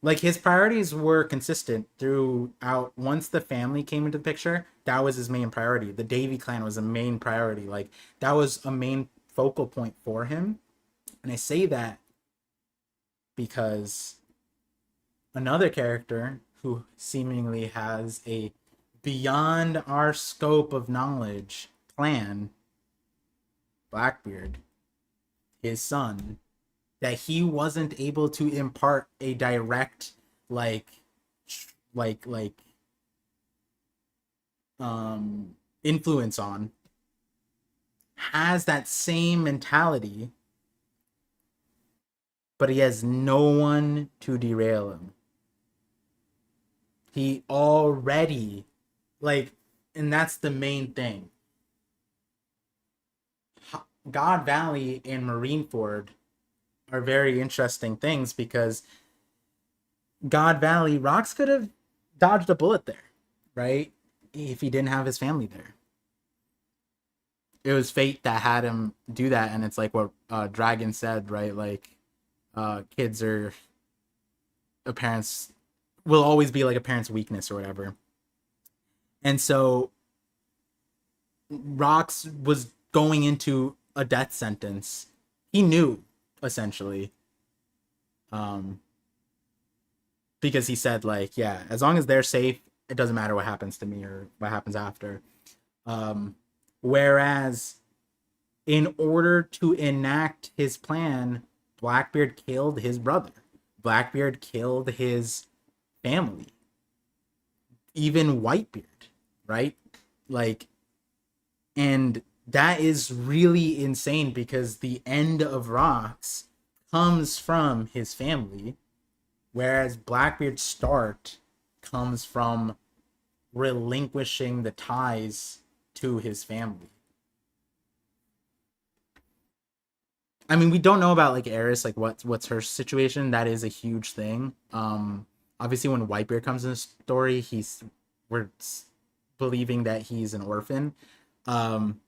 like his priorities were consistent throughout. Once the family came into the picture, that was his main priority. The Davy clan was a main priority. Like that was a main focal point for him. And I say that because another character who seemingly has a beyond our scope of knowledge plan, Blackbeard, his son, that he wasn't able to impart a direct like influence on, has that same mentality, but he has no one to derail him. He already, like, and that's the main thing. God Valley and Marineford are very interesting things because God Valley, Rox could have dodged a bullet there, right? If he didn't have his family there. It was fate that had him do that, and it's like what Dragon said, right? Like, kids are a parent's, will always be like a parent's weakness or whatever. And so Rox was going into a death sentence. He knew, essentially. Um, because he said, like, yeah, as long as they're safe, it doesn't matter what happens to me or what happens after. Um, Whereas, in order to enact his plan, Blackbeard killed his brother. Blackbeard killed his family. Even Whitebeard, right? Like, and that is really insane because the end of Rocks comes from his family, whereas Blackbeard's start comes from relinquishing the ties to his family. I mean, we don't know about like Eris, like what's her situation. That is a huge thing. Obviously, when Whitebeard comes in the story, we're believing that he's an orphan. Um,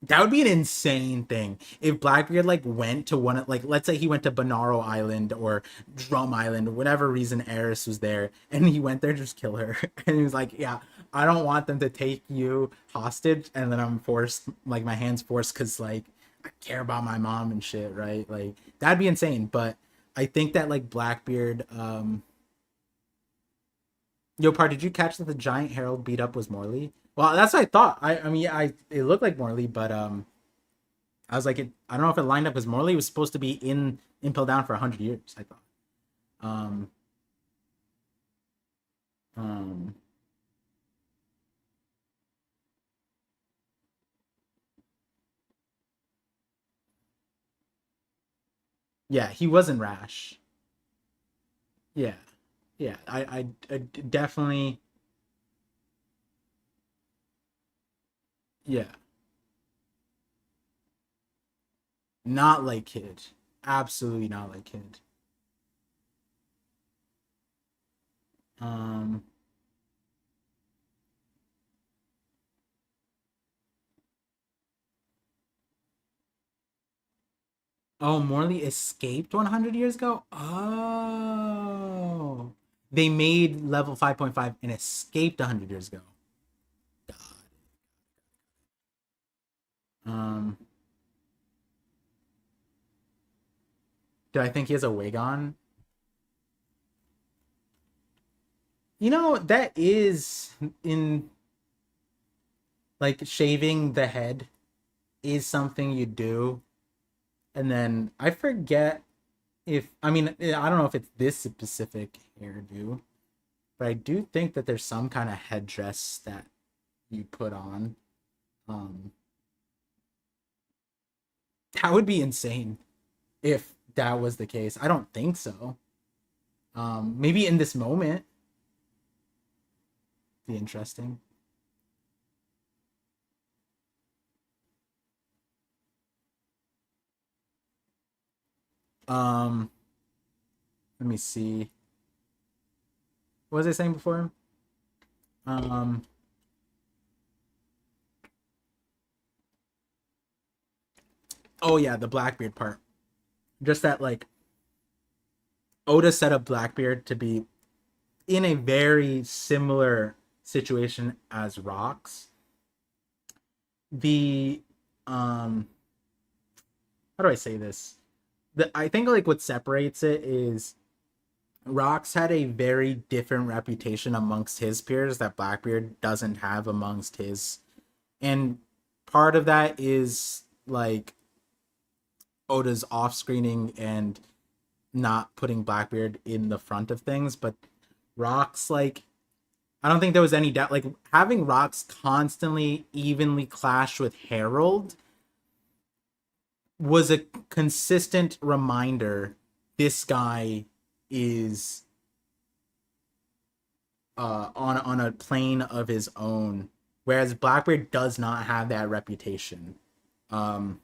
that would be an insane thing if Blackbeard like went to one of, like, let's say he went to Bonaro Island or Drum Island or whatever reason Eris was there, and he went there to just kill her, and he was like, yeah, I don't want them to take you hostage, and then I'm forced, like my hands forced because like I care about my mom and shit, right? Like that'd be insane. But I think that like Blackbeard, yo, Par, did you catch that the giant Herald beat up was Morley? Well, that's what I thought. I mean, it looked like Morley, but I was like, I don't know if it lined up because Morley was supposed to be in Impel Down for 100 years. I thought. Um, um, yeah, he wasn't rash. Yeah, yeah, I definitely, yeah, not like Kid, absolutely not like Kid. Um. Oh, Morley escaped 100 years ago? Oh. They made level 5.5 and escaped 100 years ago. Um, do I think he has a wig on? You know, that is in like shaving the head is something you do. And then I forget if I mean I don't know if it's this specific hairdo, but I do think that there's some kind of headdress that you put on. Um, that would be insane if that was the case. I don't think so. Maybe in this moment, be interesting. Um, let me see. What was I saying before? Um, oh yeah, the Blackbeard part. Just that like Oda set up Blackbeard to be in a very similar situation as Rocks. The how do I say this? I think like what separates it is Rocks had a very different reputation amongst his peers that Blackbeard doesn't have amongst his. And part of that is like Oda's off screening and not putting Blackbeard in the front of things, but Rocks like I don't think there was any doubt like having Rocks constantly evenly clash with Harold was a consistent reminder this guy is on a plane of his own, whereas Blackbeard does not have that reputation. Um,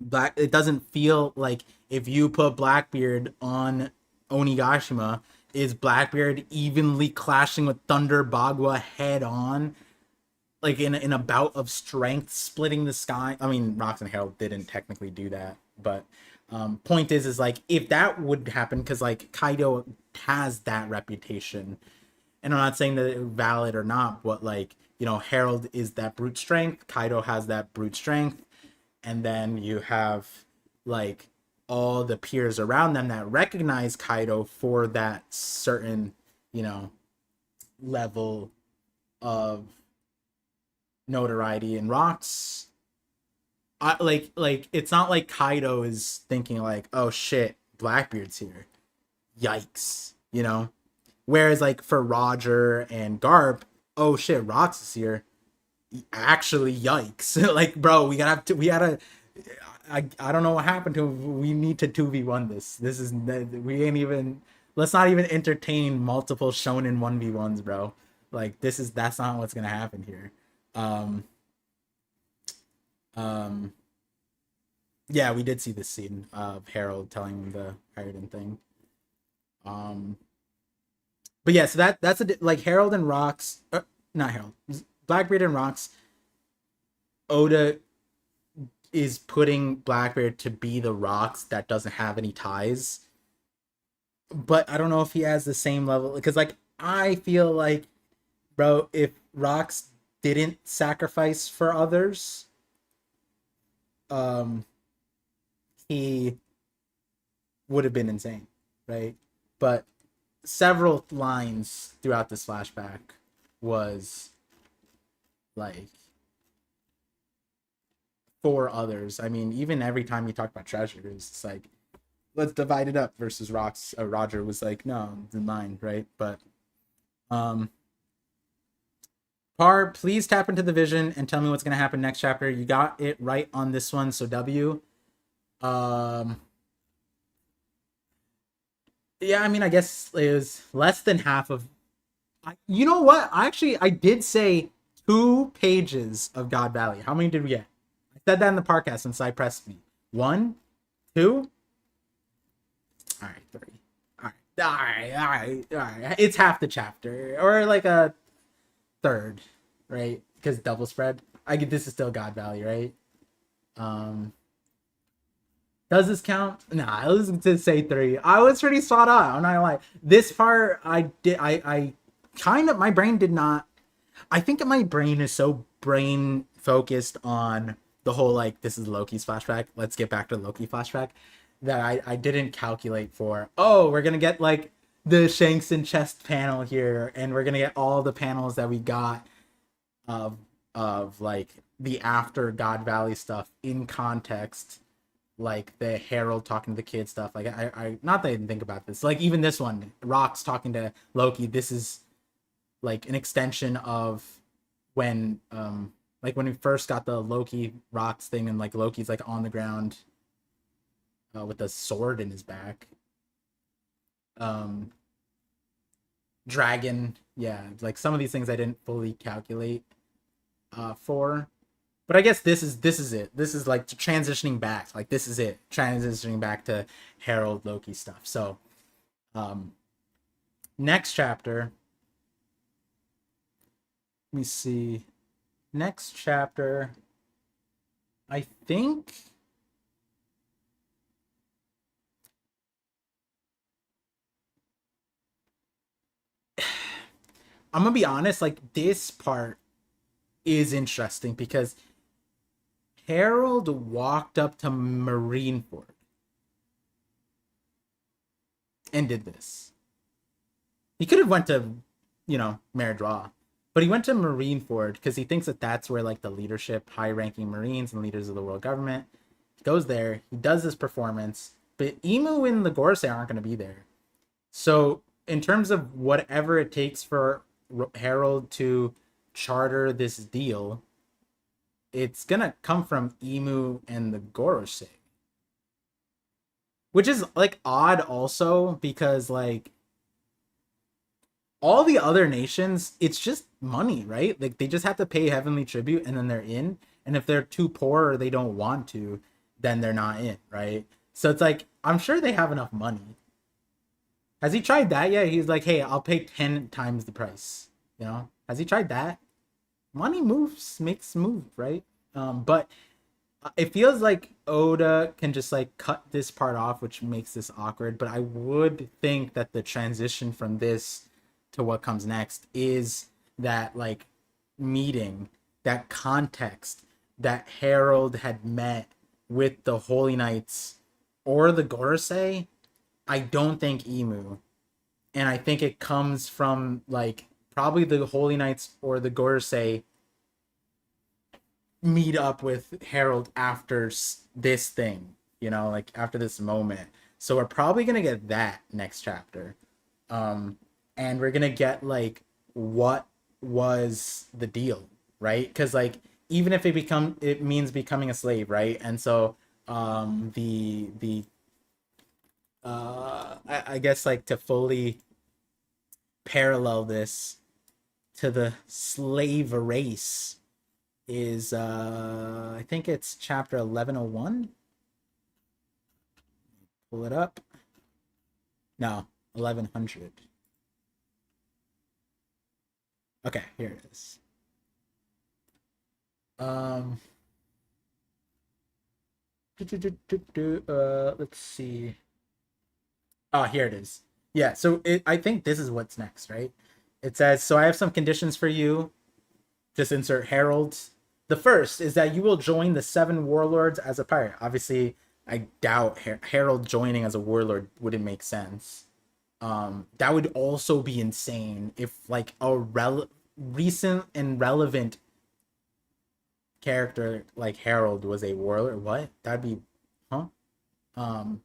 Black it doesn't feel like if you put Blackbeard on Onigashima, is Blackbeard evenly clashing with Thunder Bagua head on, like in a bout of strength, splitting the sky. I mean, Rocks and Herald didn't technically do that, but point is like if that would happen, because like Kaido has that reputation, and I'm not saying that it's valid or not, but like Harold is that brute strength, Kaido has that brute strength, and then you have like all the peers around them that recognize Kaido for that certain level of notoriety. And Rocks like it's not like Kaido is thinking like, oh shit, Blackbeard's here, yikes, whereas like for Roger and Garp, oh shit, Rocks is here, actually yikes. Like bro, we gotta I don't know what happened to him. We need to 2v1 this is we ain't even, let's not even entertain multiple shonen 1v1s, bro. Like that's not what's gonna happen here. um um yeah, we did see this scene of Harold telling the Harridan thing. um but yeah, so that's like Harold and Rocks, not Harold, Blackbeard and Rocks. Oda is putting Blackbeard to be the Rocks that doesn't have any ties. But I don't know if he has the same level, because like I feel like, bro, if Rocks didn't sacrifice for others, um he would have been insane, right? But several lines throughout this flashback was like for others. I mean, even every time he talked about treasures, it's like, let's divide it up versus Rocks. Roger was like, no, it's mine, right? But um Par, please tap into the vision and tell me what's gonna happen next chapter. You got it right on this one, so W. Um yeah, I mean, I guess it was less than half of. You know what? I did say 2 pages of God Valley. How many did we get? I said that in the podcast since I pressed me. 1, 2. All right, 3. All right. All right. It's half the chapter, or like a third, right? Because double spread. I get this is still God Valley, right? Um, does this count? Nah, I was to say three. I was pretty spot on. I'm not gonna lie. This part, I did. I kind of my brain did not. I think my brain is so brain focused on the whole like this is Loki's flashback. Let's get back to Loki flashback. That I didn't calculate for. Oh, we're gonna get like the Shanks and chest panel here, and we're gonna get all the panels that we got of like the after God Valley stuff in context, like the Herald talking to the kid stuff. Like I not that I didn't think about this. Like even this one, Rock's talking to Loki. This is like an extension of when like when we first got the Loki Rocks thing, and like Loki's like on the ground with a sword in his back. Um Dragon, yeah, like some of these things I didn't fully calculate for. But I guess this is it. This is like transitioning back. Like this is it. Transitioning back to Harold Loki stuff. So um next chapter. Let me see. Next chapter. I think I'm gonna be honest, like this part is interesting because Harold walked up to Marineford and did this. He could have went to, Meridraw, but he went to Marineford because he thinks that that's where like the leadership, high-ranking Marines and leaders of the world government. He goes there. He does this performance, but Emu and the Gorosei aren't going to be there. So in terms of whatever it takes for Harold to charter this deal, it's gonna come from Emu and the Gorosei, which is like odd also because like all the other nations, it's just money, right? Like they just have to pay heavenly tribute and then they're in. And if they're too poor or they don't want to, then they're not in, right? So it's like I'm sure they have enough money. Has he tried that yet? He's like, hey, I'll pay 10 times the price. Has he tried that? Money moves, makes move, right? But it feels like Oda can just like cut this part off, which makes this awkward. But I would think that the transition from this to what comes next is that like meeting, that context that Harold had met with the Holy Knights or the Gorosei. I don't think Emu, and I think it comes from like probably the Holy Knights or the Gorosei meet up with Harold after this thing, like after this moment. So we're probably gonna get that next chapter, and we're gonna get like what was the deal, right? Because like even if it means becoming a slave, right? And so the I guess like to fully parallel this to the slave race is I think it's chapter 1101. Pull it up. No, 1100. Okay, here it is. Let's see. Oh, here it is. Yeah, so I think this is what's next, right? It says, so I have some conditions for you. Just insert Harold. The first is that you will join the 7 warlords as a pirate. Obviously, I doubt Harold joining as a warlord wouldn't make sense. That would also be insane if like a recent and relevant character like Harold was a warlord. What? That'd be, huh? Um,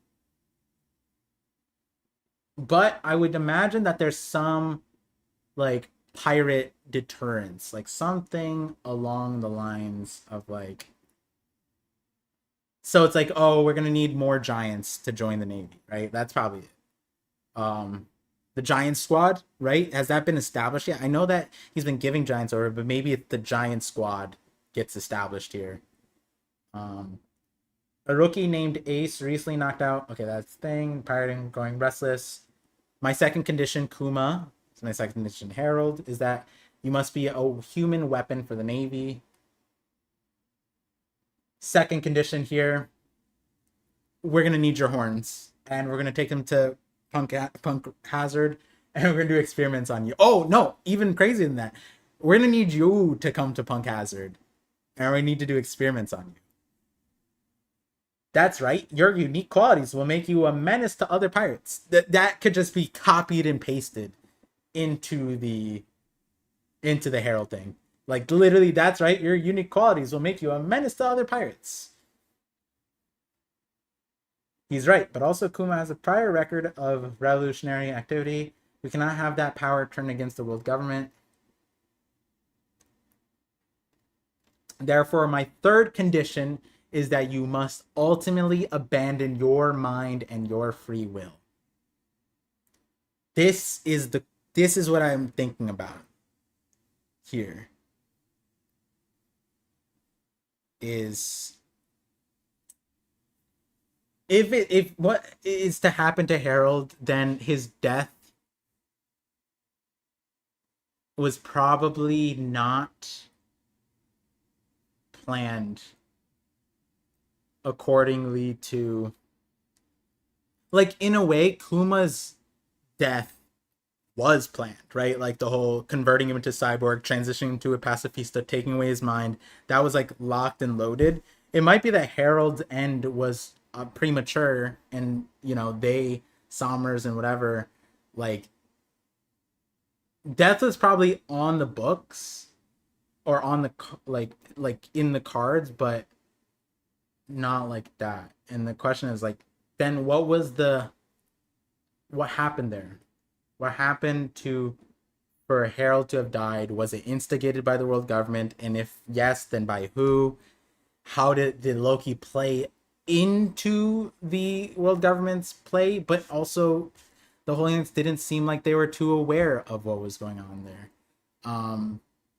but I would imagine that there's some like pirate deterrence, like something along the lines of like, so it's like, oh, we're gonna need more giants to join the navy, right? That's probably it. The giant squad, right? Has that been established yet? I know that he's been giving giants over, but maybe if the giant squad gets established here. um a rookie named Ace recently knocked out, okay, that's thing, pirating, going restless. My second condition, Kuma, so my second condition, Herald, is that you must be a human weapon for the Navy. Second condition here, we're gonna need your horns, and we're gonna take them to Punk Hazard, and we're gonna do experiments on you. Oh no, even crazier than that, we're gonna need you to come to Punk Hazard, and we need to do experiments on you. That's right. Your unique qualities will make you a menace to other pirates. That could just be copied and pasted into the Herald thing. Like literally, that's right. Your unique qualities will make you a menace to other pirates. He's right, but also Kuma has a prior record of revolutionary activity. We cannot have that power turned against the world government. Therefore, my third condition is that you must ultimately abandon your mind and your free will. This is what I'm thinking about here. Is if what is to happen to Harold, then his death was probably not planned accordingly to, like, in a way Kuma's death was planned, right? Like the whole converting him into cyborg, transitioning to a pacifista, taking away his mind, that was like locked and loaded. It might be that Harold's end was premature, and you know, they, Somers and whatever, like death was probably on the books or on the like in the cards, but not like that. And the question is, like, then what happened there? What happened for Harold to have died? Was it instigated by the world government? And if yes, then by who? How did Loki play into the world government's play? But also, the Holy Knights didn't seem like they were too aware of what was going on there.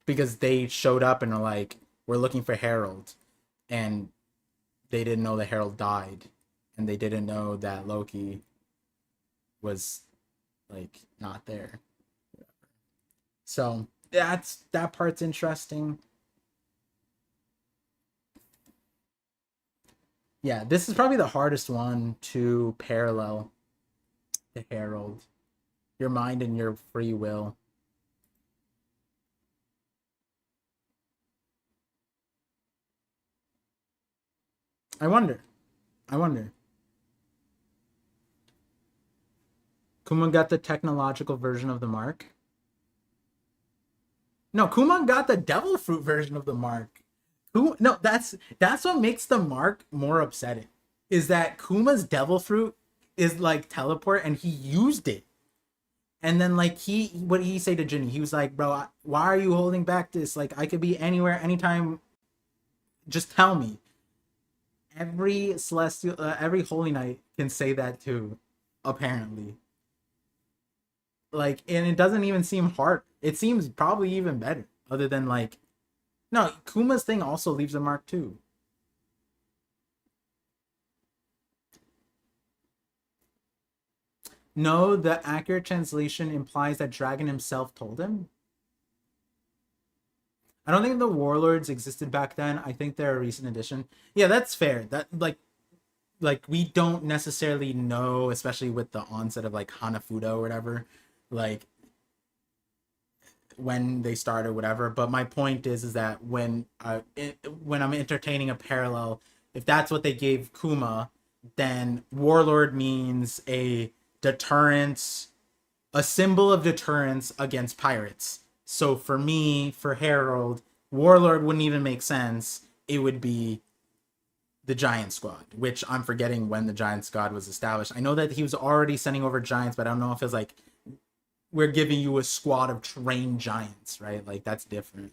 Because they showed up and are like, we're looking for Harold. And they didn't know that Harold died. And they didn't know that Loki was, like, not there. So that part's interesting. Yeah, this is probably the hardest one to parallel to Harold. Your mind and your free will. I wonder. Kuma got the technological version of the mark. No, Kuma got the devil fruit version of the mark. No, that's what makes the mark more upsetting. Is that Kuma's devil fruit is like teleport, and he used it. And then, like, what did he say to Ginny? He was like, bro, why are you holding back this? Like, I could be anywhere, anytime. Just tell me. Every celestial, every holy knight can say that too, apparently. Like, and it doesn't even seem hard. It seems probably even better. Other than, like, no, Kuma's thing also leaves a mark too. No, the accurate translation implies that Dragon himself told him. I don't think the warlords existed back then. I think they're a recent addition. Yeah, that's fair. That like we don't necessarily know, especially with the onset of like Hanafuda or whatever, like when they start or whatever. But my point is that when I'm entertaining a parallel, if that's what they gave Kuma, then warlord means a deterrence, a symbol of deterrence against pirates. So for me, for Harold, warlord wouldn't even make sense. It would be the Giant Squad, which I'm forgetting when the Giant Squad was established. I know that he was already sending over giants, but I don't know if it's like we're giving you a squad of trained giants, right? Like, that's different.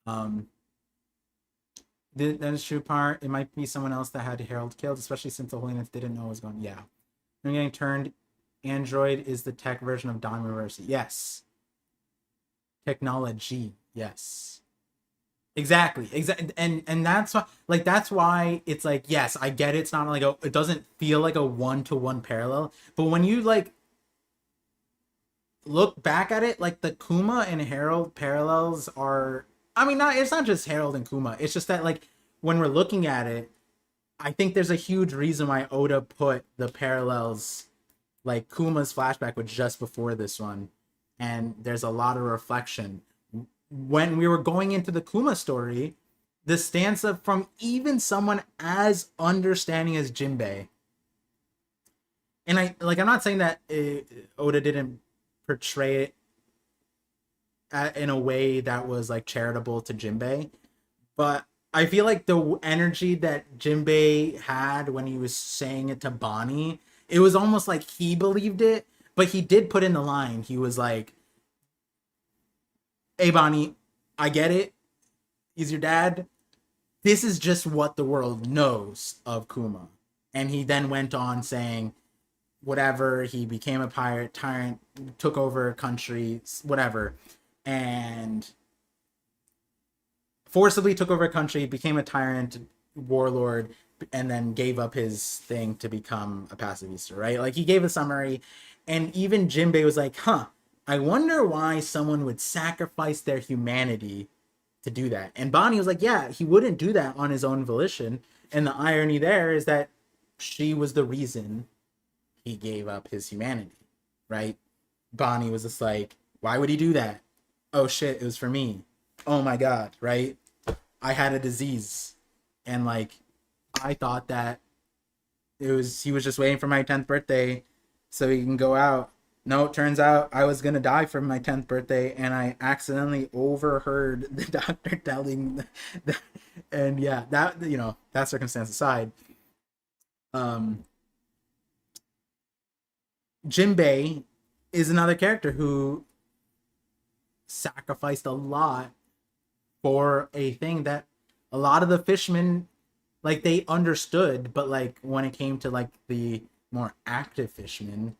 That is true part. It might be someone else that had Harold killed, especially since the Holy Knights didn't know what was going on. Yeah. I'm getting turned. Android is the tech version of Dawn Reverse. Yes. Technology. Yes. Exactly. And that's why, like, that's why it's like, yes, I get it. It's not like it doesn't feel like a one-to-one parallel. But when you like look back at it, like the Kuma and Harold parallels are, I mean, not, it's not just Harold and Kuma. It's just that like when we're looking at it, I think there's a huge reason why Oda put the parallels, like Kuma's flashback was just before this one, and there's a lot of reflection. When we were going into the Kuma story, the stance of from even someone as understanding as Jinbei, and I'm not saying that Oda didn't portray it in a way that was like charitable to Jinbei, but I feel like the energy that Jinbei had when he was saying it to Bonnie, it was almost like he believed it, but he did put in the line. He was like, "Hey Bonnie, I get it. He's your dad. This is just what the world knows of Kuma." And he then went on saying, whatever, he became a pirate, tyrant, took over a country, whatever, and forcibly took over a country, became a tyrant, warlord, and then gave up his thing to become a pacifista, right? Like he gave a summary, and even Jinbei was like, huh, I wonder why someone would sacrifice their humanity to do that. And Bonnie was like, yeah, he wouldn't do that on his own volition. And the irony there is that she was the reason he gave up his humanity, right? Bonnie was just like, why would he do that? Oh shit, it was for me. Oh my god, right? I had a disease, and like I thought that he was just waiting for my 10th birthday so he can go out. No, it turns out I was gonna die for my 10th birthday, and I accidentally overheard the doctor telling that. And yeah, that, you know, that circumstance aside, um Jinbei is another character who sacrificed a lot for a thing that a lot of the fishermen, like, they understood, but like when it came to like the more active fishermen,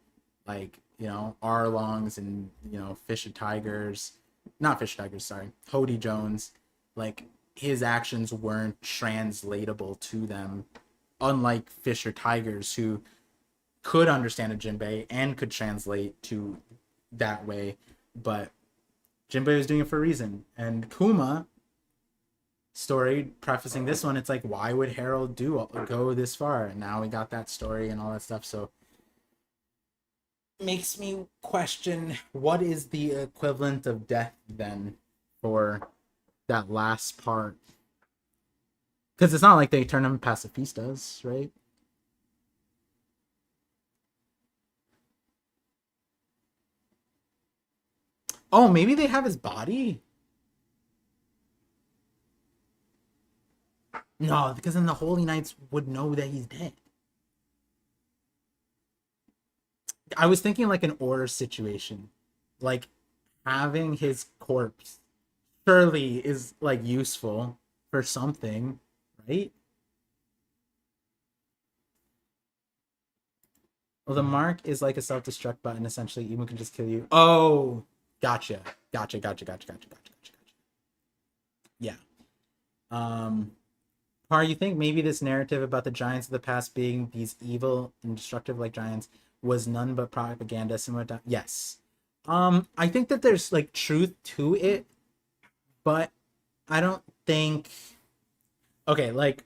like, you know, Arlongs and, you know, Fisher Tigers, not Fisher Tigers, sorry, Hody Jones, like his actions weren't translatable to them, unlike Fisher Tigers who could understand a Jinbei and could translate to that way. But Jinbei was doing it for a reason. And Kuma story prefacing this one, it's like, why would Harold go this far? And now we got that story and all that stuff. So makes me question, what is the equivalent of death then for that last part? Because it's not like they turn them pacifistas, right? Oh, maybe they have his body. No, because then the Holy Knights would know that he's dead. I was thinking like an Order situation, like having his corpse surely is like useful for something, right? Well, the mark is like a self-destruct button. Essentially, even can just kill you. Oh, gotcha, gotcha. Yeah. Um, Par, you think maybe this narrative about the giants of the past being these evil and destructive like giants was none but propaganda similar to, yes. I think that there's like truth to it, but I don't think, okay, like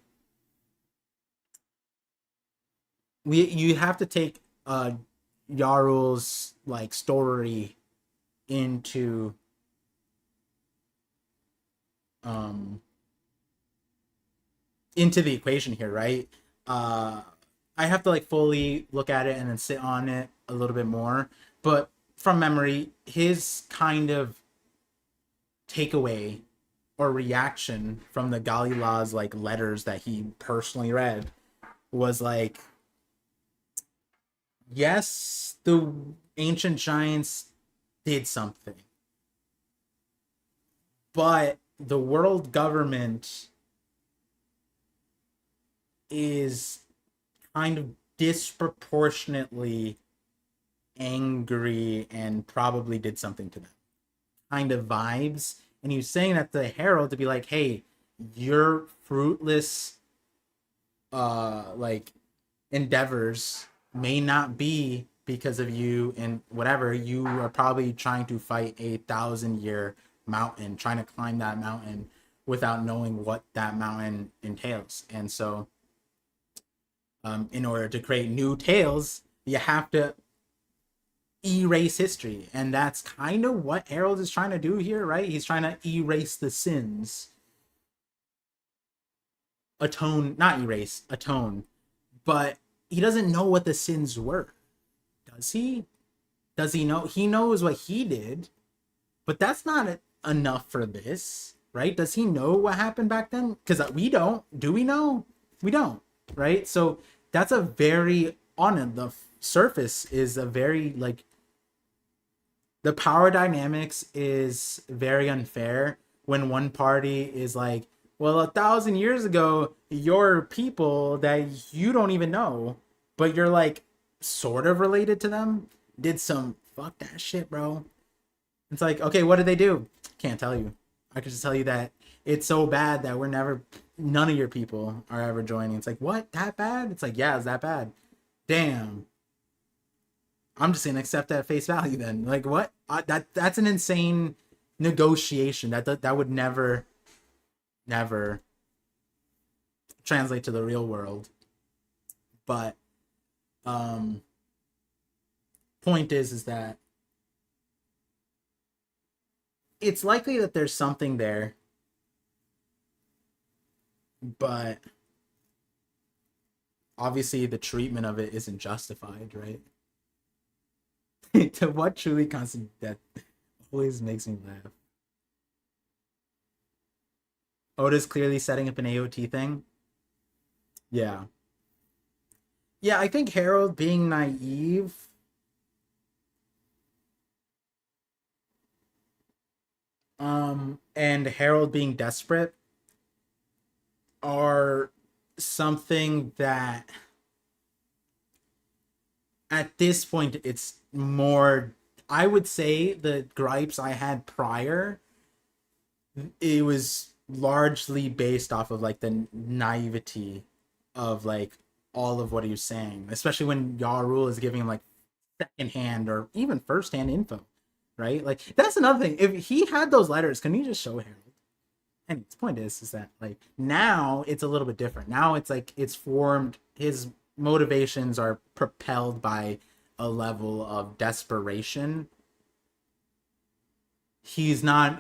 you have to take Yarul's like story into um into the equation here, right? Uh, I have to like fully look at it and then sit on it a little bit more. But from memory, his kind of takeaway or reaction from the Galila's like letters that he personally read was like, yes, the ancient giants did something, but the world government is kind of disproportionately angry and probably did something to them. Kind of vibes. And he was saying that to Harold to be like, hey, your fruitless like endeavors may not be because of you and whatever, you are probably trying to fight 1,000-year mountain, trying to climb that mountain without knowing what that mountain entails. And so, in order to create new tales, you have to erase history. And that's kind of what Harold is trying to do here, right? He's trying to erase the sins. Not erase, atone. But he doesn't know what the sins were. Does he? Does he know? He knows what he did, but that's not enough for this, right? Does he know what happened back then? Because we don't. Do we know? We don't, right? So that's a very, on the surface, is a very, like, the power dynamics is very unfair when one party is like, well, 1,000 years ago, your people that you don't even know, but you're like sort of related to them, did some fuck that shit, bro. It's like, okay, what did they do? Can't tell you. I could just tell you that it's so bad that none of your people are ever joining. It's like, what? That bad? It's like, yeah, it's that bad. Damn. I'm just gonna accept that at face value then. Like, what? That's an insane negotiation. That would never translate to the real world. But point is that it's likely that there's something there, but obviously the treatment of it isn't justified, right? To what truly constitutes death always makes me laugh. Oda's clearly setting up an AOT thing. Yeah. Yeah, I think Harold being naive and Harold being desperate are something that at this point it's more, I would say the gripes I had prior, it was largely based off of like the naivety of like all of what he was saying, especially when Yarul is giving him like secondhand or even firsthand info, right? Like that's another thing. If he had those letters, can he just show Harold? And his point is that like now it's a little bit different. Now it's like it's formed. His motivations are propelled by a level of desperation. He's not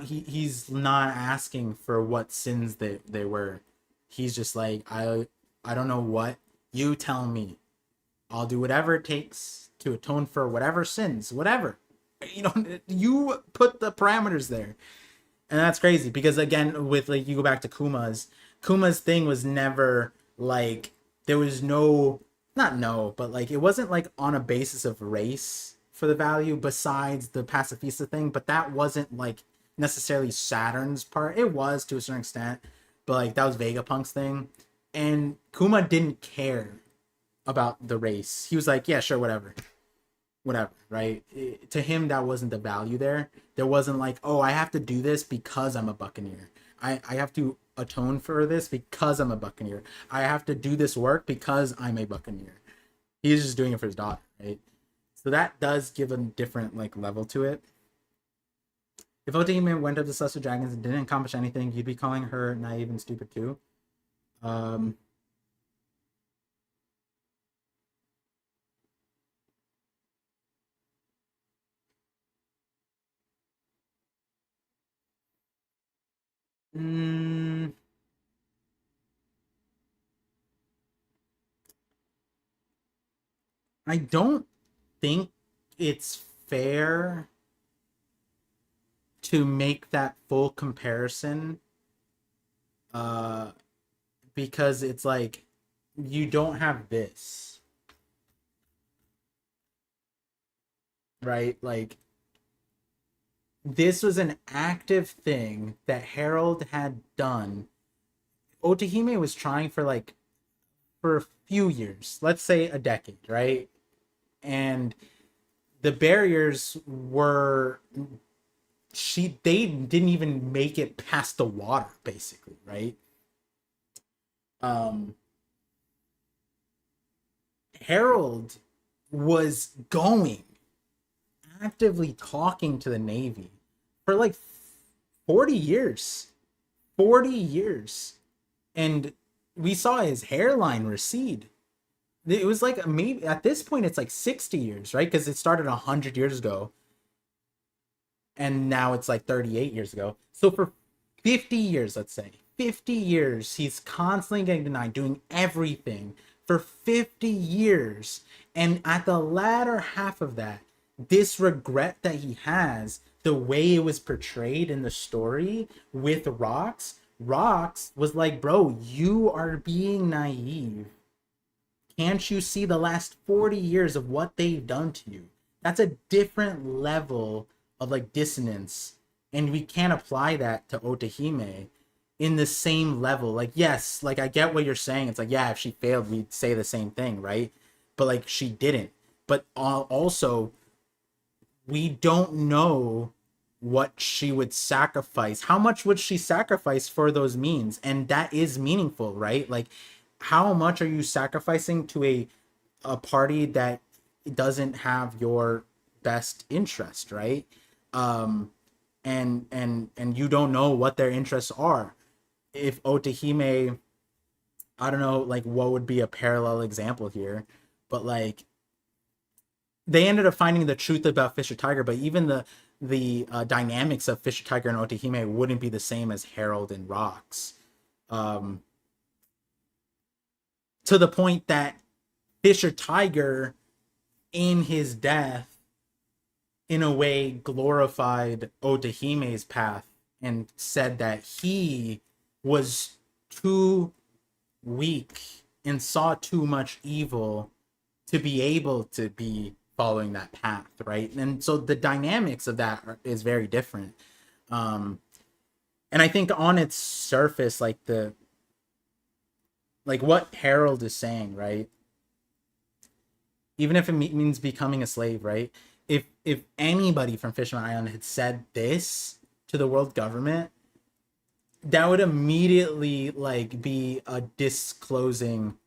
asking for what sins they were. He's just like, I don't know what, you tell me. I'll do whatever it takes to atone for whatever sins, whatever. You put the parameters there. And that's crazy because again, with like you go back to Kuma's thing was never like, there was no, not no, but like it wasn't like on a basis of race for the value besides the pacifista thing, but that wasn't like necessarily Saturn's part. It was to a certain extent, but like that was Vegapunk's thing. And Kuma didn't care about the race. He was like, yeah, sure, whatever, right? To him, that wasn't the value there. There wasn't like, oh, I have to do this because I'm a Buccaneer. I have to atone for this because I'm a Buccaneer. I have to do this work because I'm a Buccaneer. He's just doing it for his daughter, right? So that does give a different like level to it. If Otime went up to Celestial Dragons and didn't accomplish anything, you'd be calling her naive and stupid too. Mm, I don't think it's fair to make that full comparison uh because it's like you don't have this, right? Like this was an active thing that Harold had done. Otahime was trying for a few years, let's say a decade, right? And the barriers were, they didn't even make it past the water, basically, right? Harold was going actively talking to the Navy for like 40 years. 40 years. And we saw his hairline recede. It was like, maybe at this point it's like 60 years, right? Because it started 100 years ago. And now it's like 38 years ago. So for 50 years, let's say, 50 years, he's constantly getting denied, doing everything for 50 years. And at the latter half of that, this regret that he has, the way it was portrayed in the story with Rox was like, bro, you are being naive. Can't you see the last 40 years of what they've done to you? That's a different level of like dissonance. And we can't apply that to Otahime in the same level. Like, yes, like I get what you're saying. It's like, yeah, if she failed, we'd say the same thing, right? But like she didn't. But also, we don't know what she would sacrifice. How much would she sacrifice for those means? And that is meaningful, right? Like, how much are you sacrificing to a party that doesn't have your best interest, right? And you don't know what their interests are. If Otahime, I don't know, like what would be a parallel example here, but like they ended up finding the truth about Fisher Tiger, but even the dynamics of Fisher Tiger and Otahime wouldn't be the same as Harold and Rox. To the point that Fisher Tiger, in his death, in a way glorified Otahime's path and said that he was too weak and saw too much evil to be able to be following that path, right? And so the dynamics of that is very different. And I think on its surface, like what Harold is saying, right? Even if it means becoming a slave, right? If anybody from Fishman Island had said this to the world government, that would immediately like be a disclosing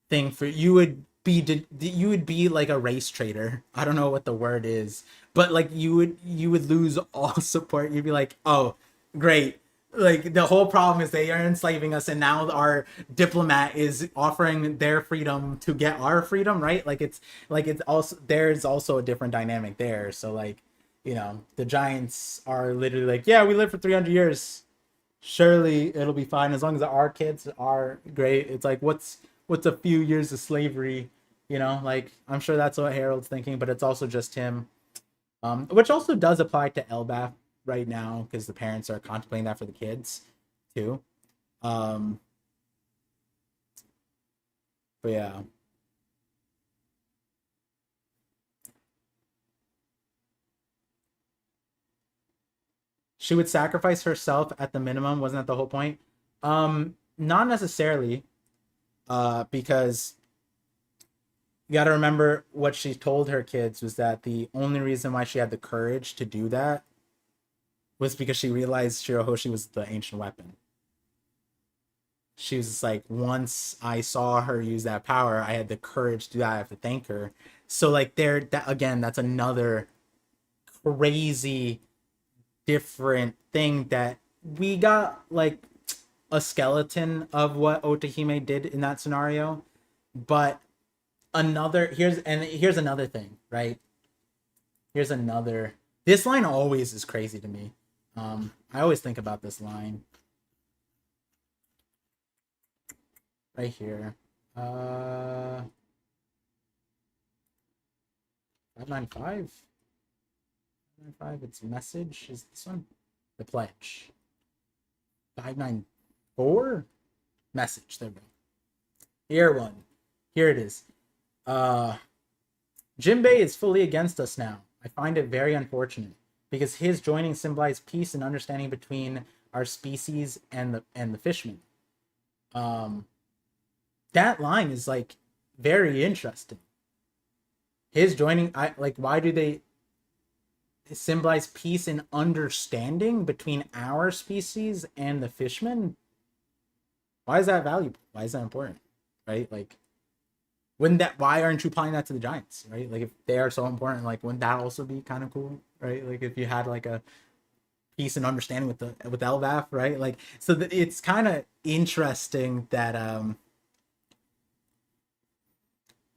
thing for you. Would be like a race traitor. I don't know what the word is, but like you would lose all support. You'd be like, oh, great. Like the whole problem is they are enslaving us, and now our diplomat is offering their freedom to get our freedom, right? Like it's also, there's also a different dynamic there. So like, the Giants are literally like, yeah, we lived for 300 years. Surely it'll be fine as long as our kids are great. It's like, what's a few years of slavery, like I'm sure that's what Harold's thinking, but it's also just him, which also does apply to Elbath right now because the parents are contemplating that for the kids too. But yeah, she would sacrifice herself at the minimum. Wasn't that the whole point? Not necessarily, because you got to remember what she told her kids was that the only reason why she had the courage to do that was because she realized Shirahoshi was the ancient weapon. She was just like, once I saw her use that power, I had the courage to do that. I have to thank her. So like that's another crazy different thing that we got like a skeleton of what Otahime did in that scenario. But here's another thing, right? This line always is crazy to me. I always think about this line right here. 595. Its message is this one. The pledge. 594 message. There we go. Here it is. Jinbei is fully against us now. I find it very unfortunate because his joining symbolized peace and understanding between our species and the fishmen. That line is like very interesting. His joining, why do they symbolize peace and understanding between our species and the fishmen? Why is that valuable? Why is that important? Right? Like, why aren't you applying that to the Giants, right? Like if they are so important, like wouldn't that also be kind of cool, right? Like if you had like a peace and understanding with LVAF, right? Like so that it's kind of interesting that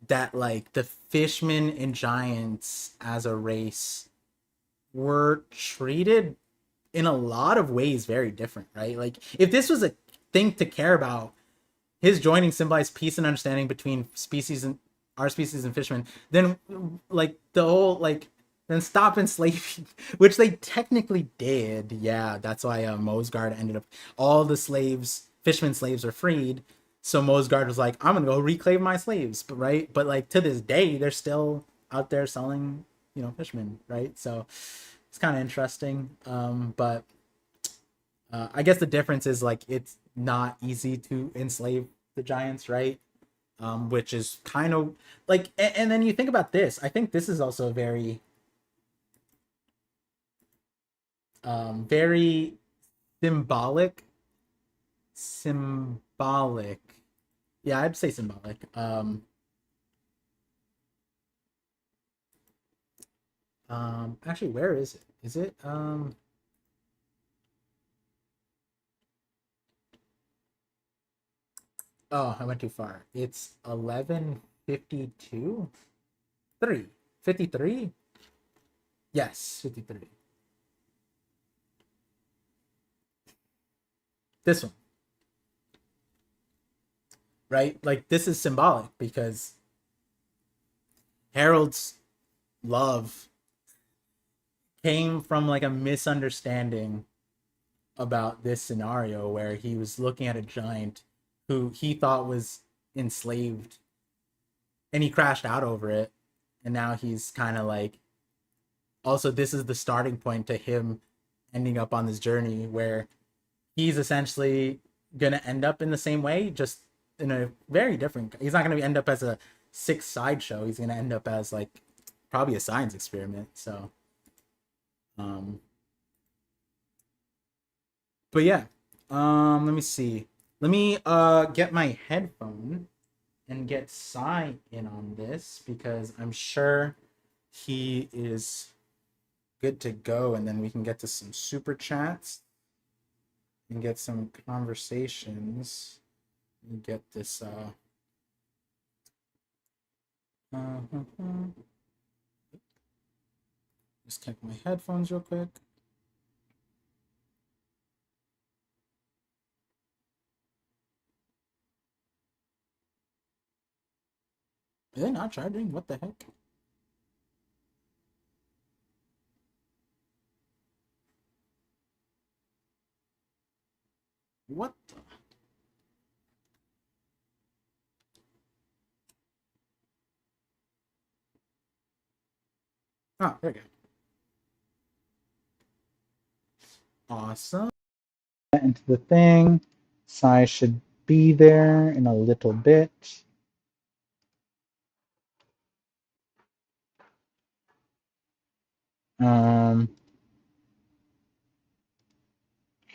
that like the Fishmen and Giants as a race were treated in a lot of ways very different, right? Like if this was a thing to care about, his joining symbolized peace and understanding between species and our species and fishmen, then like the whole like then stop enslaving, which they technically did. Yeah, that's why Mosgard ended up all the slaves, fishermen slaves, are freed. So Mosgard was like, I'm gonna go reclaim my slaves, but right, but like to this day, they're still out there selling, fishermen, right? So it's kind of interesting. But I guess the difference is like it's not easy to enslave the Giants, right? Which is kind of like, and then you think about this. I think this is also very, very symbolic. Symbolic. Yeah, I'd say symbolic. Actually, where is it? Is it, oh, I went too far. It's 11:52. 53. Yes, 53. This one, right? Like this is symbolic because Harold's love came from like a misunderstanding about this scenario where he was looking at a giant who he thought was enslaved and he crashed out over it, and now he's kind of like, also this is the starting point to him ending up on this journey where he's essentially gonna end up in the same way, just in a very different, he's not gonna end up as a six sideshow, he's gonna end up as like probably a science experiment. So um but yeah, let me see, let me get my headphone and get Sai in on this because I'm sure he is good to go, and then we can get to some super chats and get some conversations and get this just check my headphones real quick. Are they not charging? What the heck? What the? Oh, there we go. Awesome. Into the thing. Sai should be there in a little bit.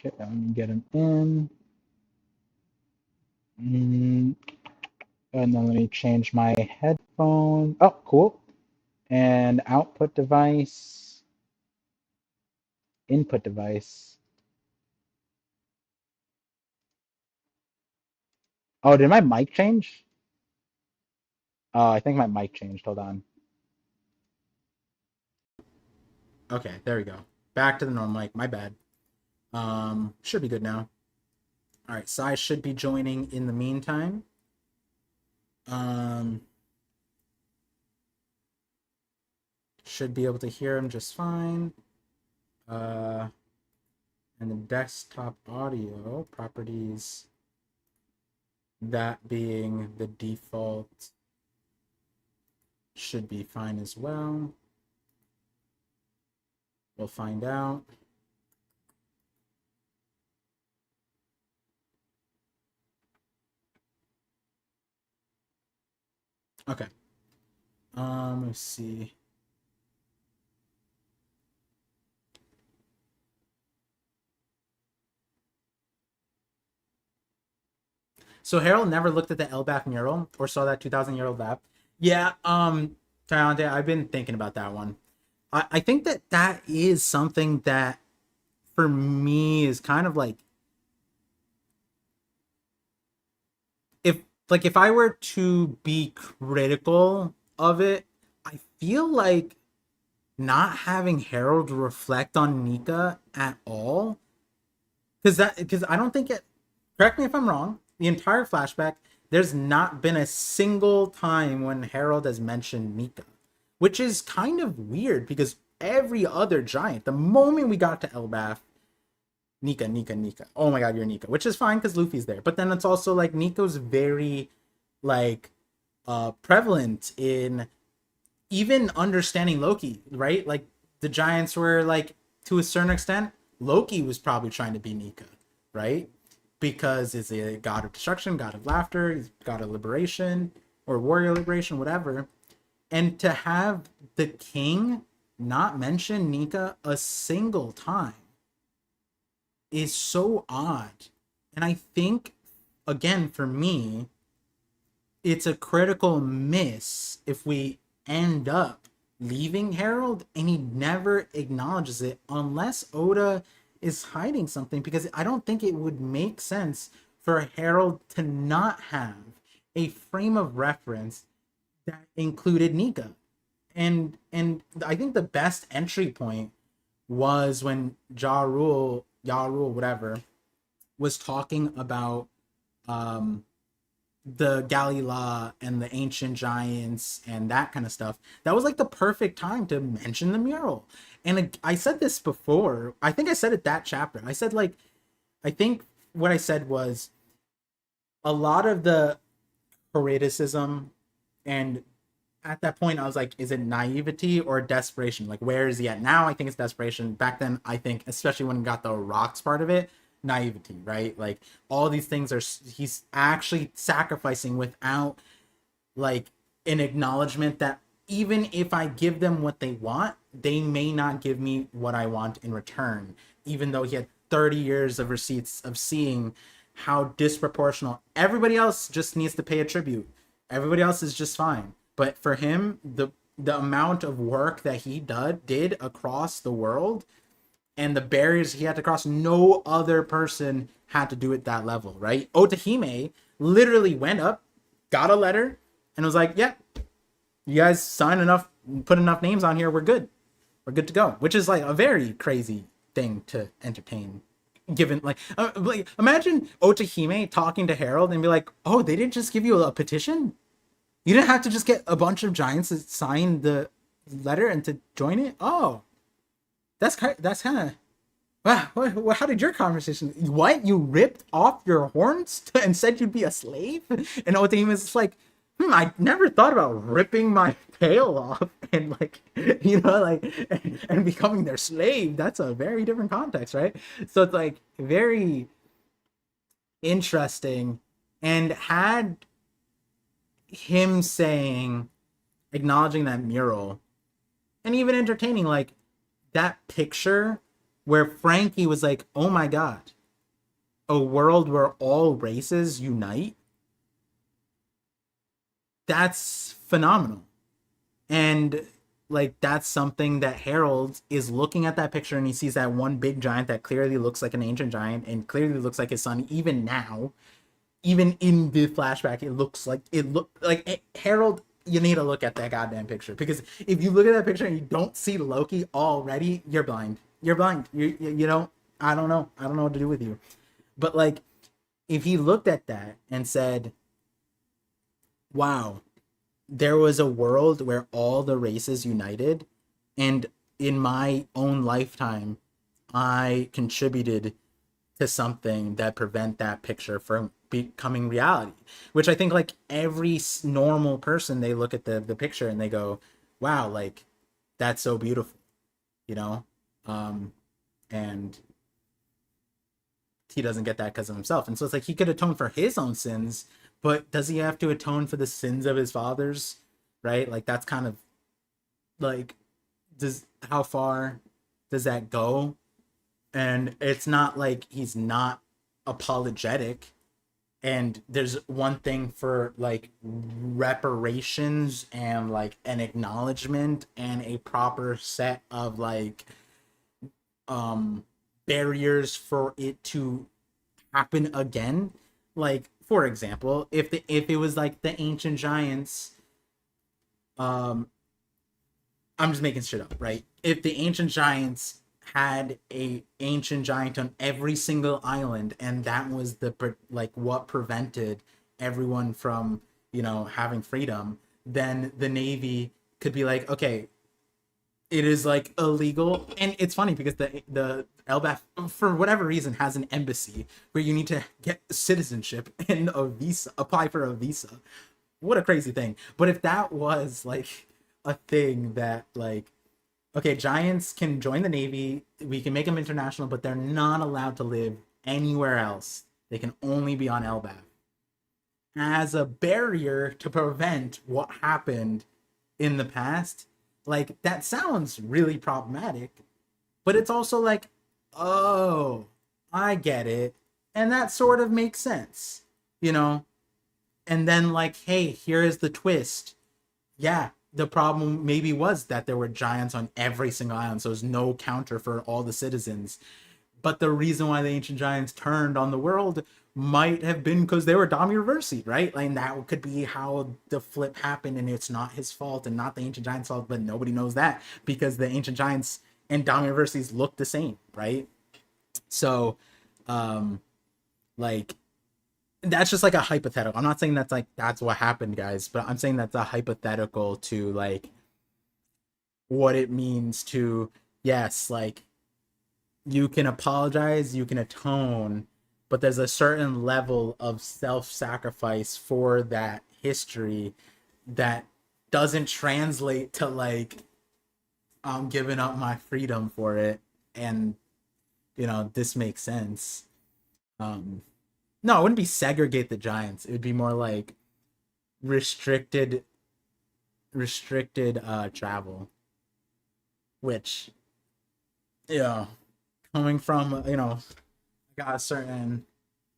Okay, let me get him in. And then let me change my headphone. Oh, cool. And output device, input device. Oh, did my mic change? Oh, I think my mic changed. Hold on. Okay, there we go. Back to the normal mic. My bad. Should be good now. All right, Sai should be joining in the meantime. Should be able to hear him just fine. And the desktop audio properties, that being the default, should be fine as well. We'll find out. Okay. Let's see. So Harold never looked at the Elbaf mural or saw that 2,000-year-old map. Yeah, Tyrande, I've been thinking about that one. I think that that is something that for me is kind of like, if if I were to be critical of it, I feel like not having Harold reflect on Nika at all, because I don't think it. Correct me if I'm wrong. The entire flashback, there's not been a single time when Harold has mentioned Nika, which is kind of weird because every other giant, the moment we got to Elbaf, Nika, Nika, Nika. Oh my god, you're Nika, which is fine because Luffy's there. But then it's also like Nico's very like prevalent in even understanding Loki, right? Like the giants were like, to a certain extent, Loki was probably trying to be Nika, right? Because it's a god of destruction, god of laughter, he's god of liberation or warrior liberation, whatever. And to have the king not mention Nika a single time is so odd. And I think, again, for me, it's a critical miss if we end up leaving Harold and he never acknowledges it unless Oda is hiding something, because I don't think it would make sense for Harold to not have a frame of reference that included Nika. And I think the best entry point was when Ja Rule, whatever, was talking about um the Galila and the ancient giants and that kind of stuff. That was like the perfect time to mention the mural. And I said this before. I think I said it that chapter. I said like, I think what I said was a lot of the criticism, and at that point I was like, is it naivety or desperation? Like, where is he at now? I think it's desperation. Back then, I think, especially when we got the rocks part of it, naivety, right? Like all these things are, he's actually sacrificing without like an acknowledgement that even if I give them what they want, they may not give me what I want in return, even though he had 30 years of receipts of seeing how disproportional everybody else just needs to pay a tribute. Everybody else is just fine. But for him, the amount of work that he did across the world and the barriers he had to cross, no other person had to do it that level, right? Otahime literally went up, got a letter, and was like, yeah, you guys sign enough, put enough names on here, we're good. We're good to go. Which is like a very crazy thing to entertain. Given like imagine Otahime talking to Harold and be like, oh, they didn't just give you a petition? You didn't have to just get a bunch of giants to sign the letter and to join it? Oh, that's kind of, wow. How did your conversation? What, you ripped off your horns and said you'd be a slave? And Otim is like, I never thought about ripping my tail off and like, and becoming their slave. That's a very different context, right? So it's like very interesting, and had him saying, acknowledging that mural, and even entertaining like that picture where Frankie was like, oh my god, a world where all races unite. That's phenomenal. And like that's something that Harold is looking at that picture and he sees that one big giant that clearly looks like an ancient giant and clearly looks like his son even now. Even in the flashback, Harold, you need to look at that goddamn picture, because if you look at that picture and you don't see Loki already, you're blind. You're blind. You don't. I don't know. I don't know what to do with you. But like, if he looked at that and said, "Wow, there was a world where all the races united, and in my own lifetime, I contributed to something that prevent that picture from becoming reality," which I think like every normal person, they look at the picture and they go, wow, like that's so beautiful, you know. And he doesn't get that because of himself, and so it's like he could atone for his own sins, but does he have to atone for the sins of his fathers, right? Like that's kind of like, how far does that go? And it's not like he's not apologetic. And there's one thing for like reparations and like an acknowledgement and a proper set of like um barriers for it to happen again. Like for example, if it was like the ancient giants, um I'm just making shit up, right? If the ancient giants had a ancient giant on every single island, and that was the like what prevented everyone from having freedom, then the navy could be like, okay, it is like illegal. And it's funny because the Elbaf, for whatever reason, has an embassy where you need to get citizenship and a visa, apply for a visa. What a crazy thing. But if that was like a thing that like, okay, giants can join the navy, we can make them international, but they're not allowed to live anywhere else. They can only be on Elbaf as a barrier to prevent what happened in the past. Like that sounds really problematic, but it's also like, oh, I get it. And that sort of makes sense, you know? And then like, hey, here is the twist. Yeah, the problem maybe was that there were giants on every single island, so there's no counter for all the citizens. But the reason why the ancient giants turned on the world might have been because they were Dami right? Like that could be how the flip happened, and it's not his fault and not the ancient giants' fault, but nobody knows that because the ancient giants and Dami look the same, right? So, um, like that's just like a hypothetical. I'm not saying that's like that's what happened, guys, but I'm saying that's a hypothetical to like what it means to, yes, like you can apologize, you can atone, but there's a certain level of self-sacrifice for that history that doesn't translate to like I'm giving up my freedom for it. And this makes sense. um no, it wouldn't be segregate the giants, it would be more like restricted travel, which, yeah, coming from, got a certain,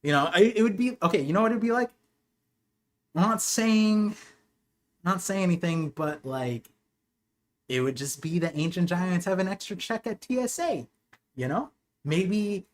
it would be okay. You know what it'd be like? I'm not saying anything, but like it would just be the ancient giants have an extra check at TSA. You know, maybe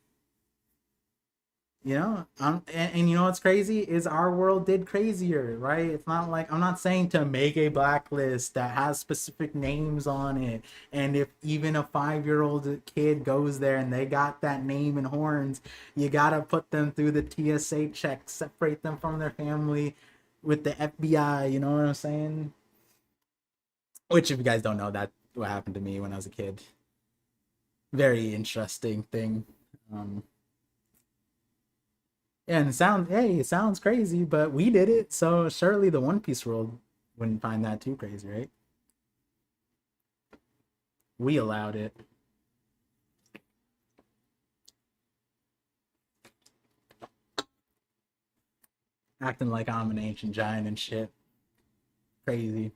and you know what's crazy is our world did crazier, right? It's not like I'm not saying to make a blacklist that has specific names on it, and if even a 5-year-old kid goes there and they got that name and horns, you gotta put them through the TSA check, separate them from their family with the FBI. You know what I'm saying? Which, if you guys don't know, that what happened to me when I was a kid. Very interesting thing. um And it sounds crazy, but we did it, so surely the One Piece world wouldn't find that too crazy, right? We allowed it. Acting like I'm an ancient giant and shit. Crazy.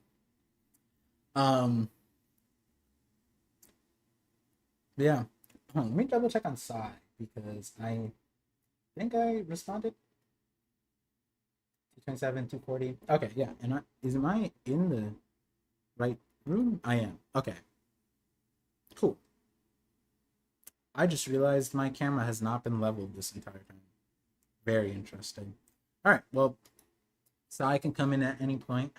Um, yeah. Let me double check on Psy because I think I responded. 227, 240. Okay, yeah. And am I in the right room? I am. Okay. Cool. I just realized my camera has not been leveled this entire time. Very interesting. All right. Well, so I can come in at any point.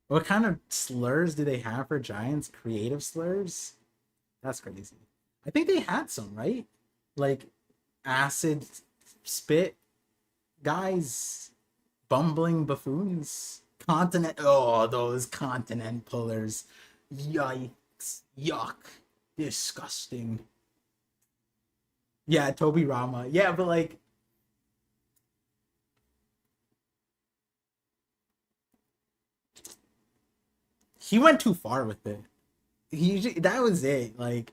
What kind of slurs do they have for giants? Creative slurs? That's crazy. I think they had some, right? Like acid spit guys, bumbling buffoons, continent. Oh, those continent pullers. Yikes. Yuck. Disgusting. Yeah, Toby Rama. Yeah, but like he went too far with it. That was it. Like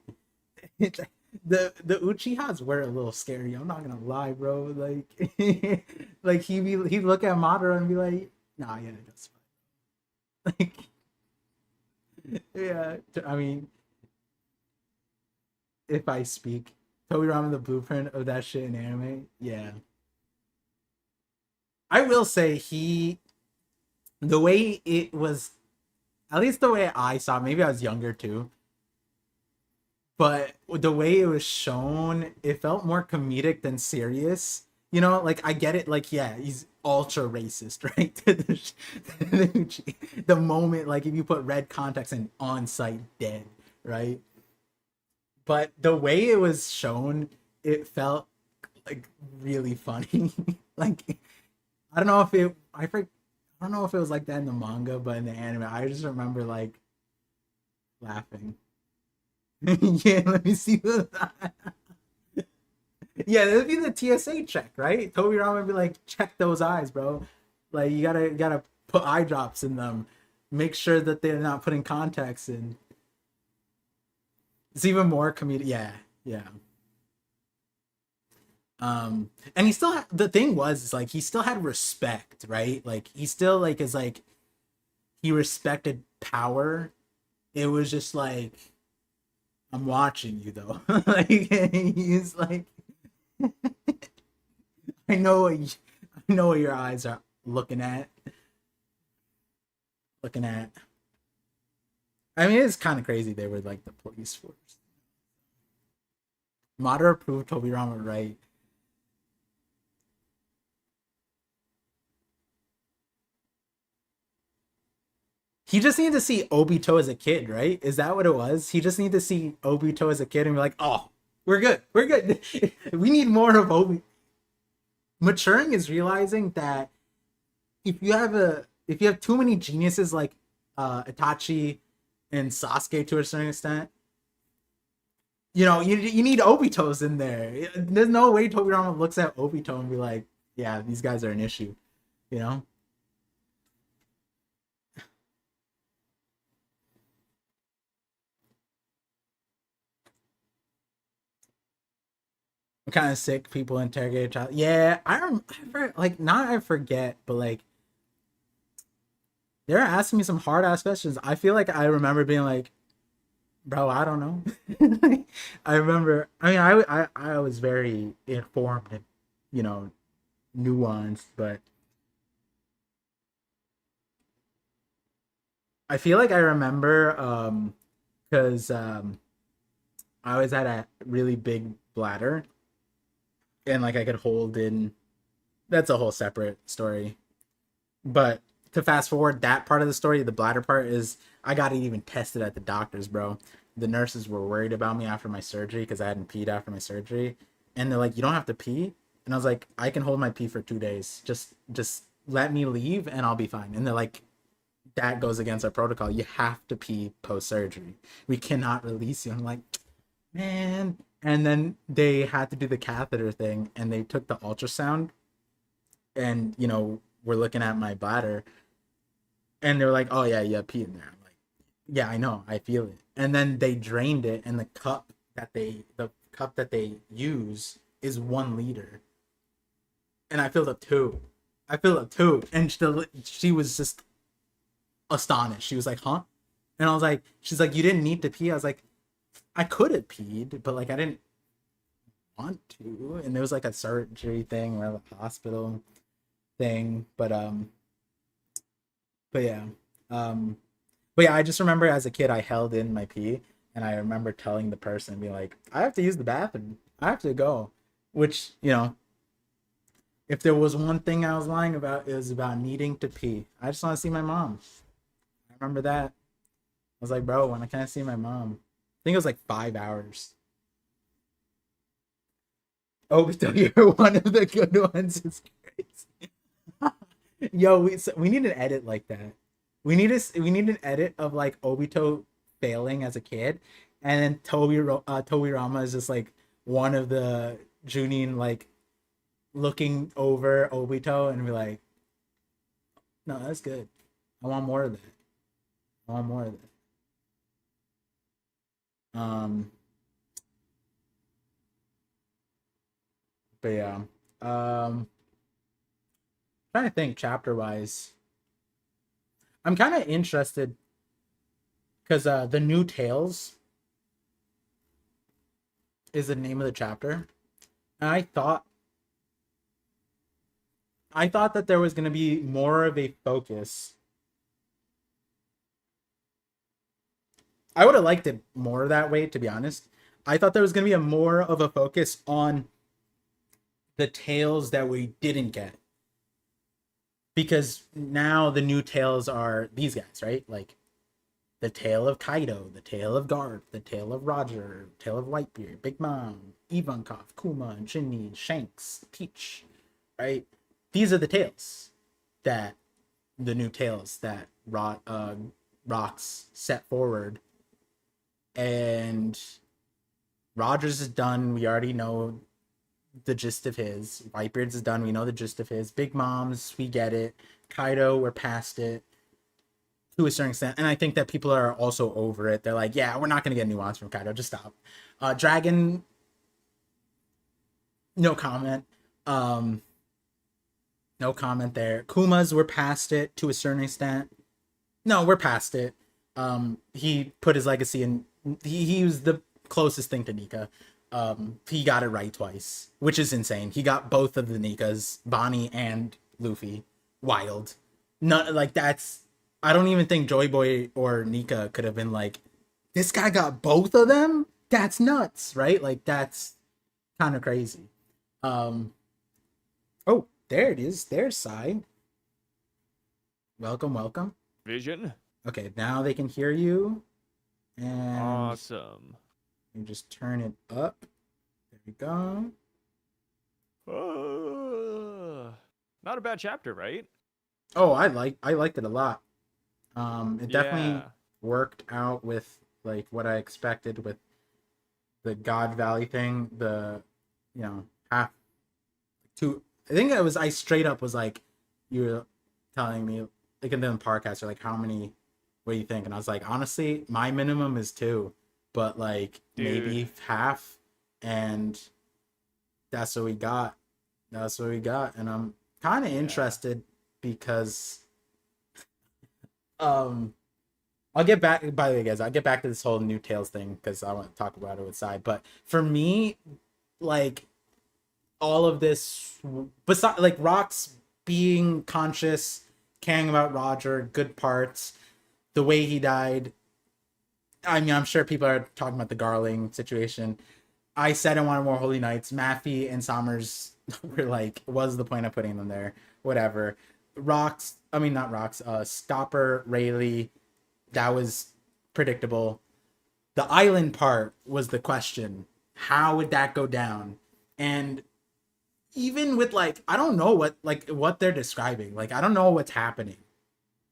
the Uchihas were a little scary. I'm not gonna lie, bro. Like like he'd look at Madara and be like, nah, yeah, that's fine. Like yeah, I mean, if I speak, Toby Rama the blueprint of that shit in anime, yeah. I will say the way it was, at least the way I saw it, maybe I was younger too, but the way it was shown, it felt more comedic than serious. You know, like I get it, like yeah, he's ultra racist, right? The moment, like if you put red contacts in on site, dead, right? But the way it was shown, it felt like really funny. Like I don't know if it, I don't know if it was like that in the manga, but in the anime, I just remember like laughing. Yeah, let me see the. Yeah, that'd be the TSA check, right? Toby Rama would be like, check those eyes, bro. Like you gotta put eye drops in them. Make sure that they're not putting contacts in. It's even more comedic. Yeah, yeah. And he still the thing was is like he still had respect, right? Like he still like is like he respected power. It was just like I'm watching you though. Like he's like I know what I know what your eyes are looking at. I mean, it's kind of crazy. They were like the police force. Madara proved Tobirama right. He just needed to see Obito as a kid, right? Is that what it was? He just needed to see Obito as a kid and be like, oh, we're good. We're good. We need more of Obi. Maturing is realizing that if you have too many geniuses like Itachi and Sasuke to a certain extent, you know, you need Obito's in there. There's no way Tobirama looks at Obito and be like, yeah, these guys are an issue, you know? I'm kind of sick. People interrogate a child. Yeah, like not I forget, but like they're asking me some hard ass questions. I feel like I remember being like, bro, I don't know. I remember. I mean, I was very informed and you know nuanced, but I feel like I remember because I always had a really big bladder and like I could hold in. That's a whole separate story. But to fast forward that part of the story, the bladder part is I got it even tested at the doctors, bro. The nurses were worried about me after my surgery because I hadn't peed after my surgery, and they're like, "You don't have to pee," and I was like, "I can hold my pee for 2 days. Just let me leave and I'll be fine." And they're like, "That goes against our protocol. You have to pee post surgery. We cannot release you." I'm like, man. And then they had to do the catheter thing, and they took the ultrasound, and we're looking at my bladder, and they're like, "Oh yeah, you have pee in there." I'm like, "Yeah, I know, I feel it." And then they drained it, and the cup that they use is 1 liter, and I filled up two. I filled up two, and she was just astonished. She was like, "Huh?" And I was like, "She's like, you didn't need to pee." I was like, "I could have peed, but like I didn't want to." And there was like a surgery thing or a hospital thing, but yeah, um, but yeah, I just remember as a kid I held in my pee, and I remember telling the person, being like, "I have to use the bathroom. I have to go," which if there was one thing I was lying about, it was about needing to pee. I just want to see my mom. I remember that. I was like, "Bro, when I can't see my mom," I think it was like 5 hours. Oh, you're one of the good ones. It's crazy. Yo, we need an edit like that. We need an edit of like Obito failing as a kid, and then Toby Rama is just like one of the Junin like looking over Obito and be like, "No, that's good. I want more of that. I want more of that." But yeah, trying to think chapter wise. I'm kind of interested because the new tales is the name of the chapter. And I thought I thought that there was going to be more of a focus. I would have liked it more that way, to be honest. I thought there was going to be a more of a focus on the tales that we didn't get, because now the new tales are these guys, right? Like the tale of Kaido, the tale of Garp, the tale of Roger, tale of Whitebeard, Big Mom, Ivankov, Kuma, Jinny, Shanks, Peach, right? These are the tales that the new tales that Rocks set forward. And Rogers is done. We already know the gist of his. Whitebeard's is done. We know the gist of his. Big Mom's, we get it. Kaido, we're past it to a certain extent. And I think that people are also over it. They're like, yeah, we're not going to get nuance from Kaido. Just stop. Dragon, no comment. No comment there. Kuma's, we're past it to a certain extent. No, we're past it. He put his legacy in. He was the closest thing to Nika. He got it right twice, which is insane. He got both of the Nikas, Bonnie and Luffy. Wild. Not like that's. I don't even think Joy Boy or Nika could have been like, this guy got both of them. That's nuts, right? Like that's kind of crazy. Oh, there it is. There's Sai. Welcome, welcome. Vision. Okay, now they can hear you. And awesome. You just turn it up. There we go. Not a bad chapter, right? Oh, I liked it a lot. It definitely worked out with like what I expected with the God Valley thing. The half two. I think I straight up was like, you were telling me like in the podcast, like how many. What do you think? And I was like, honestly, my minimum is 2, but like maybe half, and that's what we got. That's what we got, and I'm kind of interested because, I'll get back. By the way, guys, I'll get back to this whole new Tales thing because I want to talk about it with Side. But for me, like all of this, besides like Rock's being conscious, caring about Roger, good parts. The way he died, I mean, I'm sure people are talking about the Garling situation. I said I wanted more Holy Knights. Maffey and Sommers were like, what's the point of putting them there? Whatever. Stopper, Rayleigh, that was predictable. The island part was the question. How would that go down? And even with like, I don't know what they're describing. Like, I don't know what's happening.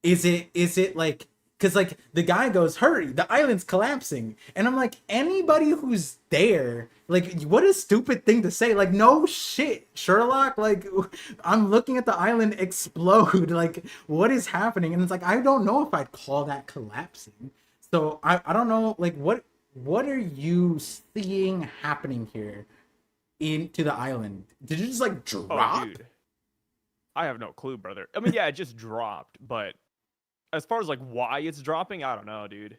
Is it like, because like the guy goes, hurry, the island's collapsing, and I'm like, anybody who's there, like, what a stupid thing to say. Like, no shit, Sherlock, like, I'm looking at the island explode. Like, what is happening? And it's like, I don't know if I'd call that collapsing. So I don't know, like, what are you seeing happening here into the island? Did you just like drop? Oh, dude. I have no clue, brother. I mean, yeah, it just dropped, but as far as like why it's dropping, I don't know, dude.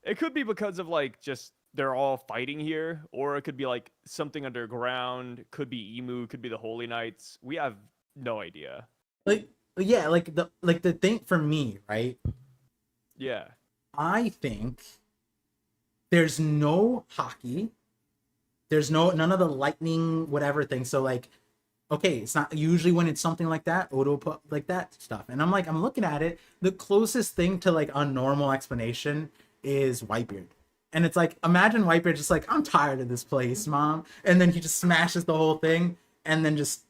It could be because of like just they're all fighting here, or it could be like something underground, could be Emu, could be the Holy Knights. We have no idea. Like, yeah, like the thing for me, right? Yeah. I think there's no hockey. There's none of the lightning whatever thing. So like, okay, it's not usually when it's something like that, Odo put like that stuff. And I'm looking at it, the closest thing to like a normal explanation is Whitebeard. And it's like, imagine Whitebeard just like, I'm tired of this place, Mom. And then he just smashes the whole thing and then he's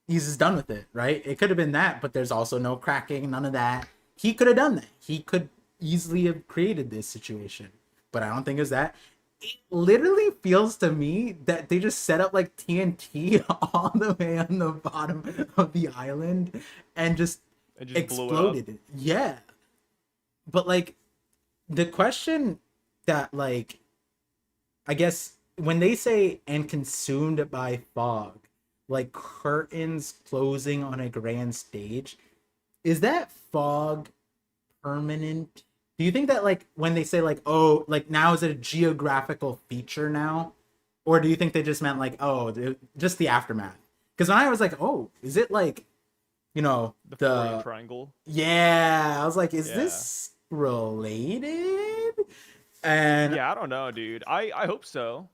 just done with it, right? It could have been that, but there's also no cracking, none of that. He could have done that. He could easily have created this situation, but I don't think it's that. It literally feels to me that they just set up like TNT all the way on the bottom of the island and just exploded it. Yeah. But like the question that like, I guess when they say and consumed by fog, like curtains closing on a grand stage, is that fog permanent? Do you think that like when they say like, oh, like now is it a geographical feature now? Or do you think they just meant like, oh, just the aftermath? Because when I was like, oh, is it like you know, The Florian the Triangle. yeah, I was like, is Yeah. this related? And Yeah, I don't know, dude. I hope so.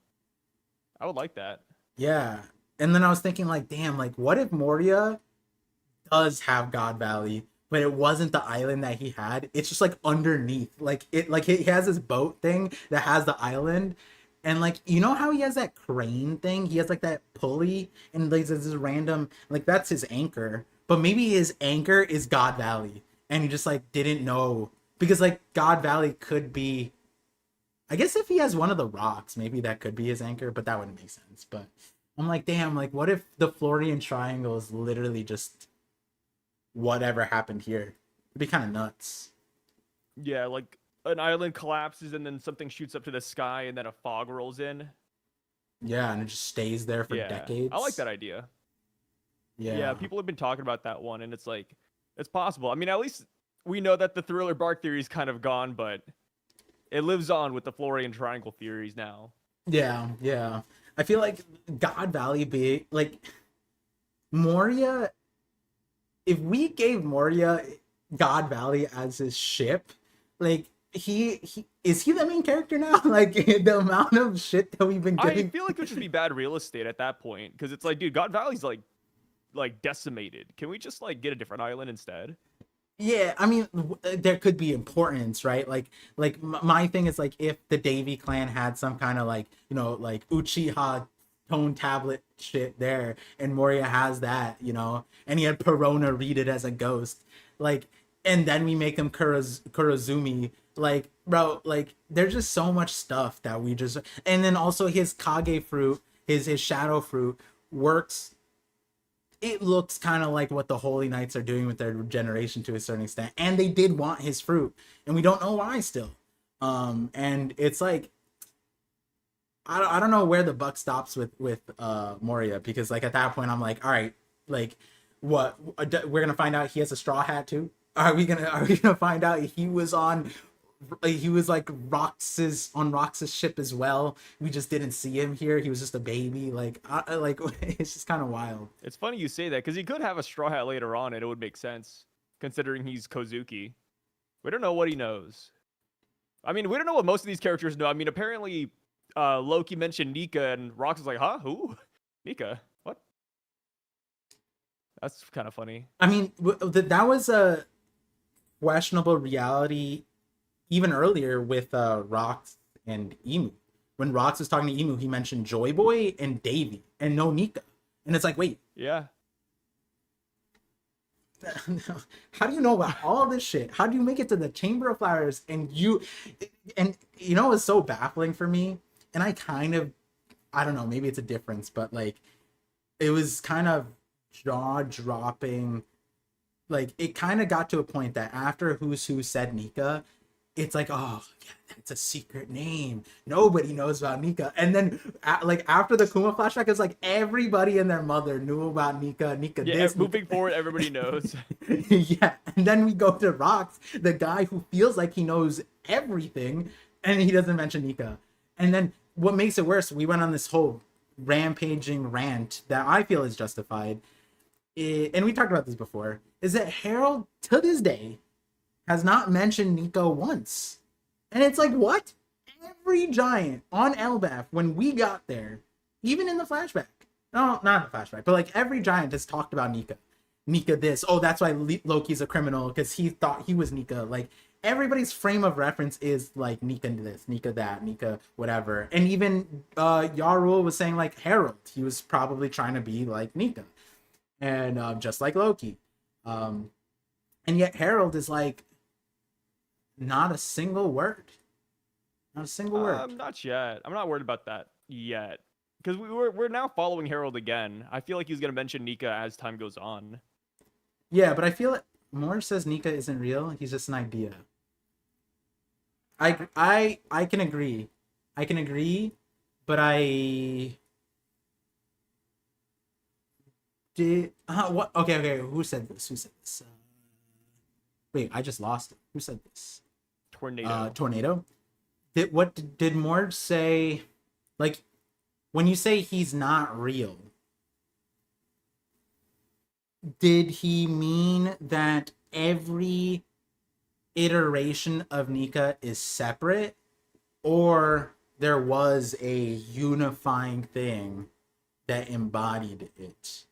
I would like that. yeah, and then I was thinking like, damn, like what if Moria does have God Valley, but it wasn't the island that he had. It's just like underneath. Like he has this boat thing that has the island. And like you know how he has that crane thing? He has like that pulley and like there's this random like that's his anchor. But maybe his anchor is God Valley. And he just like didn't know. Because like God Valley could be I guess if he has one of the rocks, maybe that could be his anchor, but that wouldn't make sense. But I'm like, damn, like what if the Florian Triangle is literally just whatever happened here? It'd be kind of nuts. Yeah, like an island collapses and then something shoots up to the sky and then a fog rolls in. Yeah, and it just stays there for Yeah, I like decades. that idea. Yeah, Yeah. people have been talking about that one, and it's like it's possible. I mean, at least we know that the thriller bark theory is kind of gone, but it lives on with the Florian Triangle theories now. Yeah, yeah. I feel like God Valley be like Moria if we gave Moria God Valley as his ship, like he is he the main character now? Like the amount of shit that we've been I giving. feel like it would just be bad real estate at that point because it's like, dude, God Valley's like decimated. Can we just like get a different island instead? Yeah, I mean, there could be importance, right? Like my thing is like if the Davy clan had some kind of like like Uchiha tone tablet shit there, and Moria has that, and he had Perona read it as a ghost, like, and then we make him Kurozumi, like, bro, like, there's just so much stuff that we just, and then also his Kage fruit, his shadow fruit works it looks kind of like what the Holy Knights are doing with their regeneration to a certain extent, and they did want his fruit, and we don't know why still. And it's like I don't know where the buck stops with Moria because like at that point I'm like, all right, like what we're gonna find out he has a straw hat too. Are we gonna find out he was like Rox's ship as well. We just didn't see him here. He was just a baby. Like it's just kind of wild. It's funny you say that because he could have a straw hat later on and it would make sense considering he's Kozuki. We don't know what he knows. I mean, we don't know what most of these characters know. I mean, apparently Loki mentioned Nika and Rox was like, huh? Who? Nika? What? That's kind of funny. I mean, that was a questionable reality even earlier with Rox and Emu. When Rox was talking to Emu, he mentioned Joy Boy and Davy and no Nika. And it's like, wait, Yeah. how do you know about all this shit? How do you make it to the Chamber of Flowers and it's so baffling for me? And I don't know, maybe it's a difference, but like it was kind of jaw dropping. Like it kind of got to a point that after Who's Who said Nika, it's like, oh, yeah, that's a secret name. Nobody knows about Nika. And then, like, after the Kuma flashback, it's like everybody and their mother knew about Nika. Nika Yeah, this. moving forward, everybody knows. Yeah. And then we go to Rox, the guy who feels like he knows everything, and he doesn't mention Nika. And then what makes it worse, we went on this whole rampaging rant that I feel is justified. And we talked about this before, is that Harold, to this day, has not mentioned Nico once. And it's like, what? Every giant on Elbaf, when we got there, even in the flashback, no, not the flashback, but like every giant has talked about Nika. Nika this. Oh, that's why Loki's a criminal, because he thought he was Nika. Like, everybody's frame of reference is like Nika this, Nika that, Nika whatever. And even Yarul was saying like Harold. He was probably trying to be like Nika. And just like Loki. And yet Harold is like, not a single word. Not a single word. Not yet. I'm not worried about that yet. Because we're now following Harold again. I feel like he's gonna mention Nika as time goes on. Yeah, but I feel like Moore says Nika isn't real. He's just an idea. I can agree. I can agree, but I did what? Okay. Who said this? Who said this? Wait, I just lost it. Who said this? Tornado. Did Mord say? Like, when you say he's not real, did he mean that every iteration of Nika is separate, or there was a unifying thing that embodied it?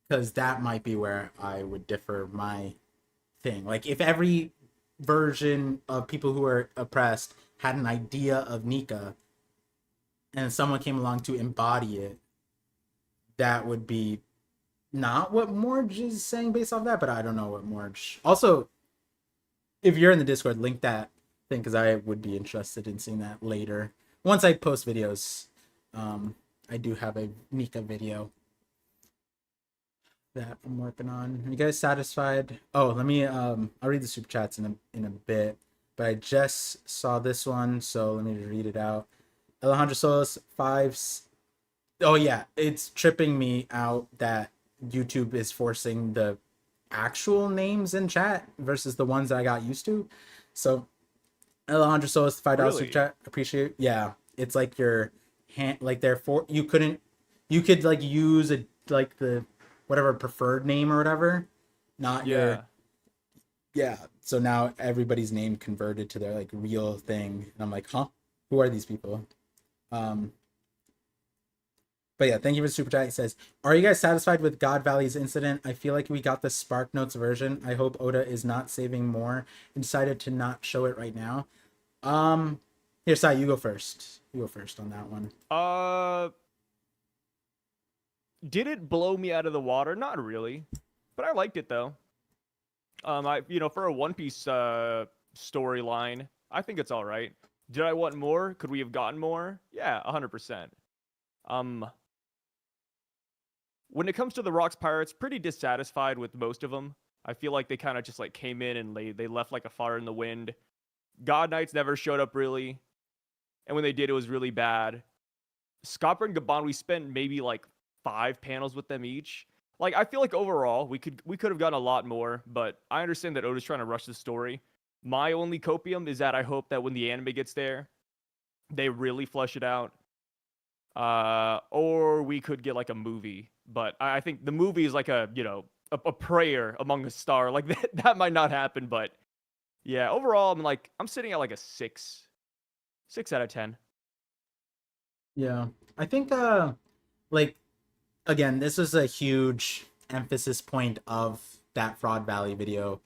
Because that might be where I would differ my thing. Like, if every version of people who are oppressed had an idea of Nika and someone came along to embody it, that would be not what Morge is saying based off that, but I don't know what Morge. Also, if you're in the Discord, link that thing because I would be interested in seeing that later. Once I post videos, I do have a Nika video that I'm working on. Are you guys satisfied? Oh, let me I'll read the super chats in a bit, but I just saw this one, so let me read it out. Alejandro Solis 5. Oh yeah, it's tripping me out that YouTube is forcing the actual names in chat versus the ones that I got used to. So Alejandro Solis $5 super Really? chat. Appreciate. Yeah, it's like your hand, like therefore you couldn't, you could like use a like the whatever preferred name or whatever, not your. Yeah. Yeah. So now everybody's name converted to their like real thing, and I'm like, huh, who are these people? Um, but yeah, thank you for the super chat. He says, "Are you guys satisfied with God Valley's incident? I feel like we got the Spark Notes version. I hope Oda is not saving more and decided to not show it right now." Um, Here, Sai, you go first. You go first on that one. Uh, did it blow me out of the water? Not really, but I liked it though. For a One Piece storyline, I think it's all right. Did I want more? Could we have gotten more? Yeah, 100%. Um, when it comes to the Rocks Pirates, pretty dissatisfied with most of them. I feel like they kind of just like came in and they left like a fire in the wind. God Knights never showed up really, and when they did, it was really bad. Scopper and Gabon, we spent maybe like 5 panels with them each. Like I feel like overall we could have gotten a lot more, but I understand that Oda's trying to rush the story. My only copium is that I hope that when the anime gets there, they really flesh it out. Or we could get like a movie, but I think the movie is like a prayer among a star. Like that might not happen, but yeah, overall I'm sitting at like a 6 out of 10. Yeah. I think like again, this was a huge emphasis point of that Fraud Valley video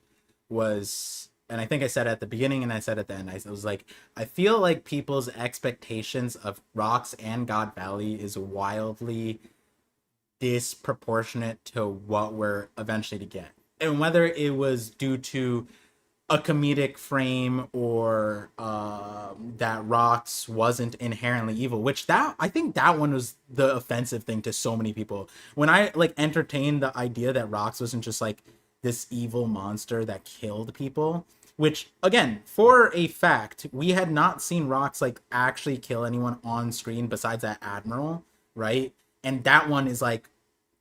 was, and I think I said at the beginning and I said at the end, I was like, I feel like people's expectations of Rocks and God Valley is wildly disproportionate to what we're eventually to get. And whether it was due to a comedic frame or that Rocks wasn't inherently evil, which that I think that one was the offensive thing to so many people. When I like entertained the idea that Rocks wasn't just like this evil monster that killed people, which again, for a fact, we had not seen Rocks like actually kill anyone on screen besides that admiral, right? And that one is like,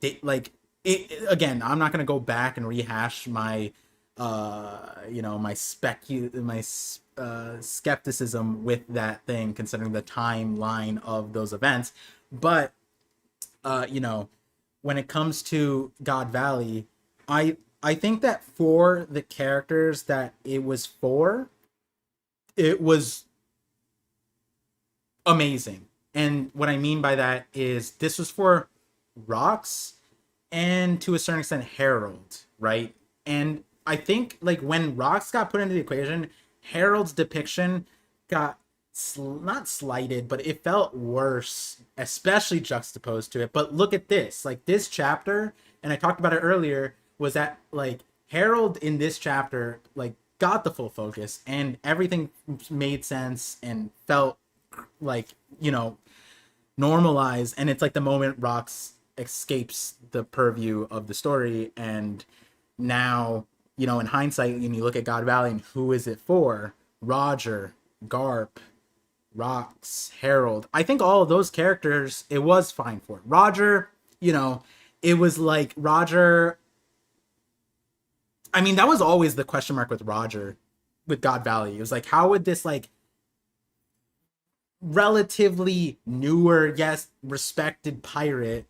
again, I'm not gonna go back and rehash my skepticism with that thing considering the timeline of those events, but when it comes to God Valley, I think that for the characters that it was amazing. And what I mean by that is this was for Rocks and to a certain extent Harold, right? And I think like when Rocks got put into the equation, Harold's depiction got not slighted, but it felt worse, especially juxtaposed to it. But look at this, like this chapter, and I talked about it earlier, was that like Harold in this chapter like got the full focus and everything made sense and felt like normalized, and it's like the moment Rocks escapes the purview of the story, and now in hindsight, when you look at God Valley and who is it for, Roger, Garp, Rocks, Harold, I think all of those characters it was fine for. Roger, it was like Roger, I mean, that was always the question mark with Roger with God Valley. It was like, how would this like relatively newer, yes, respected pirate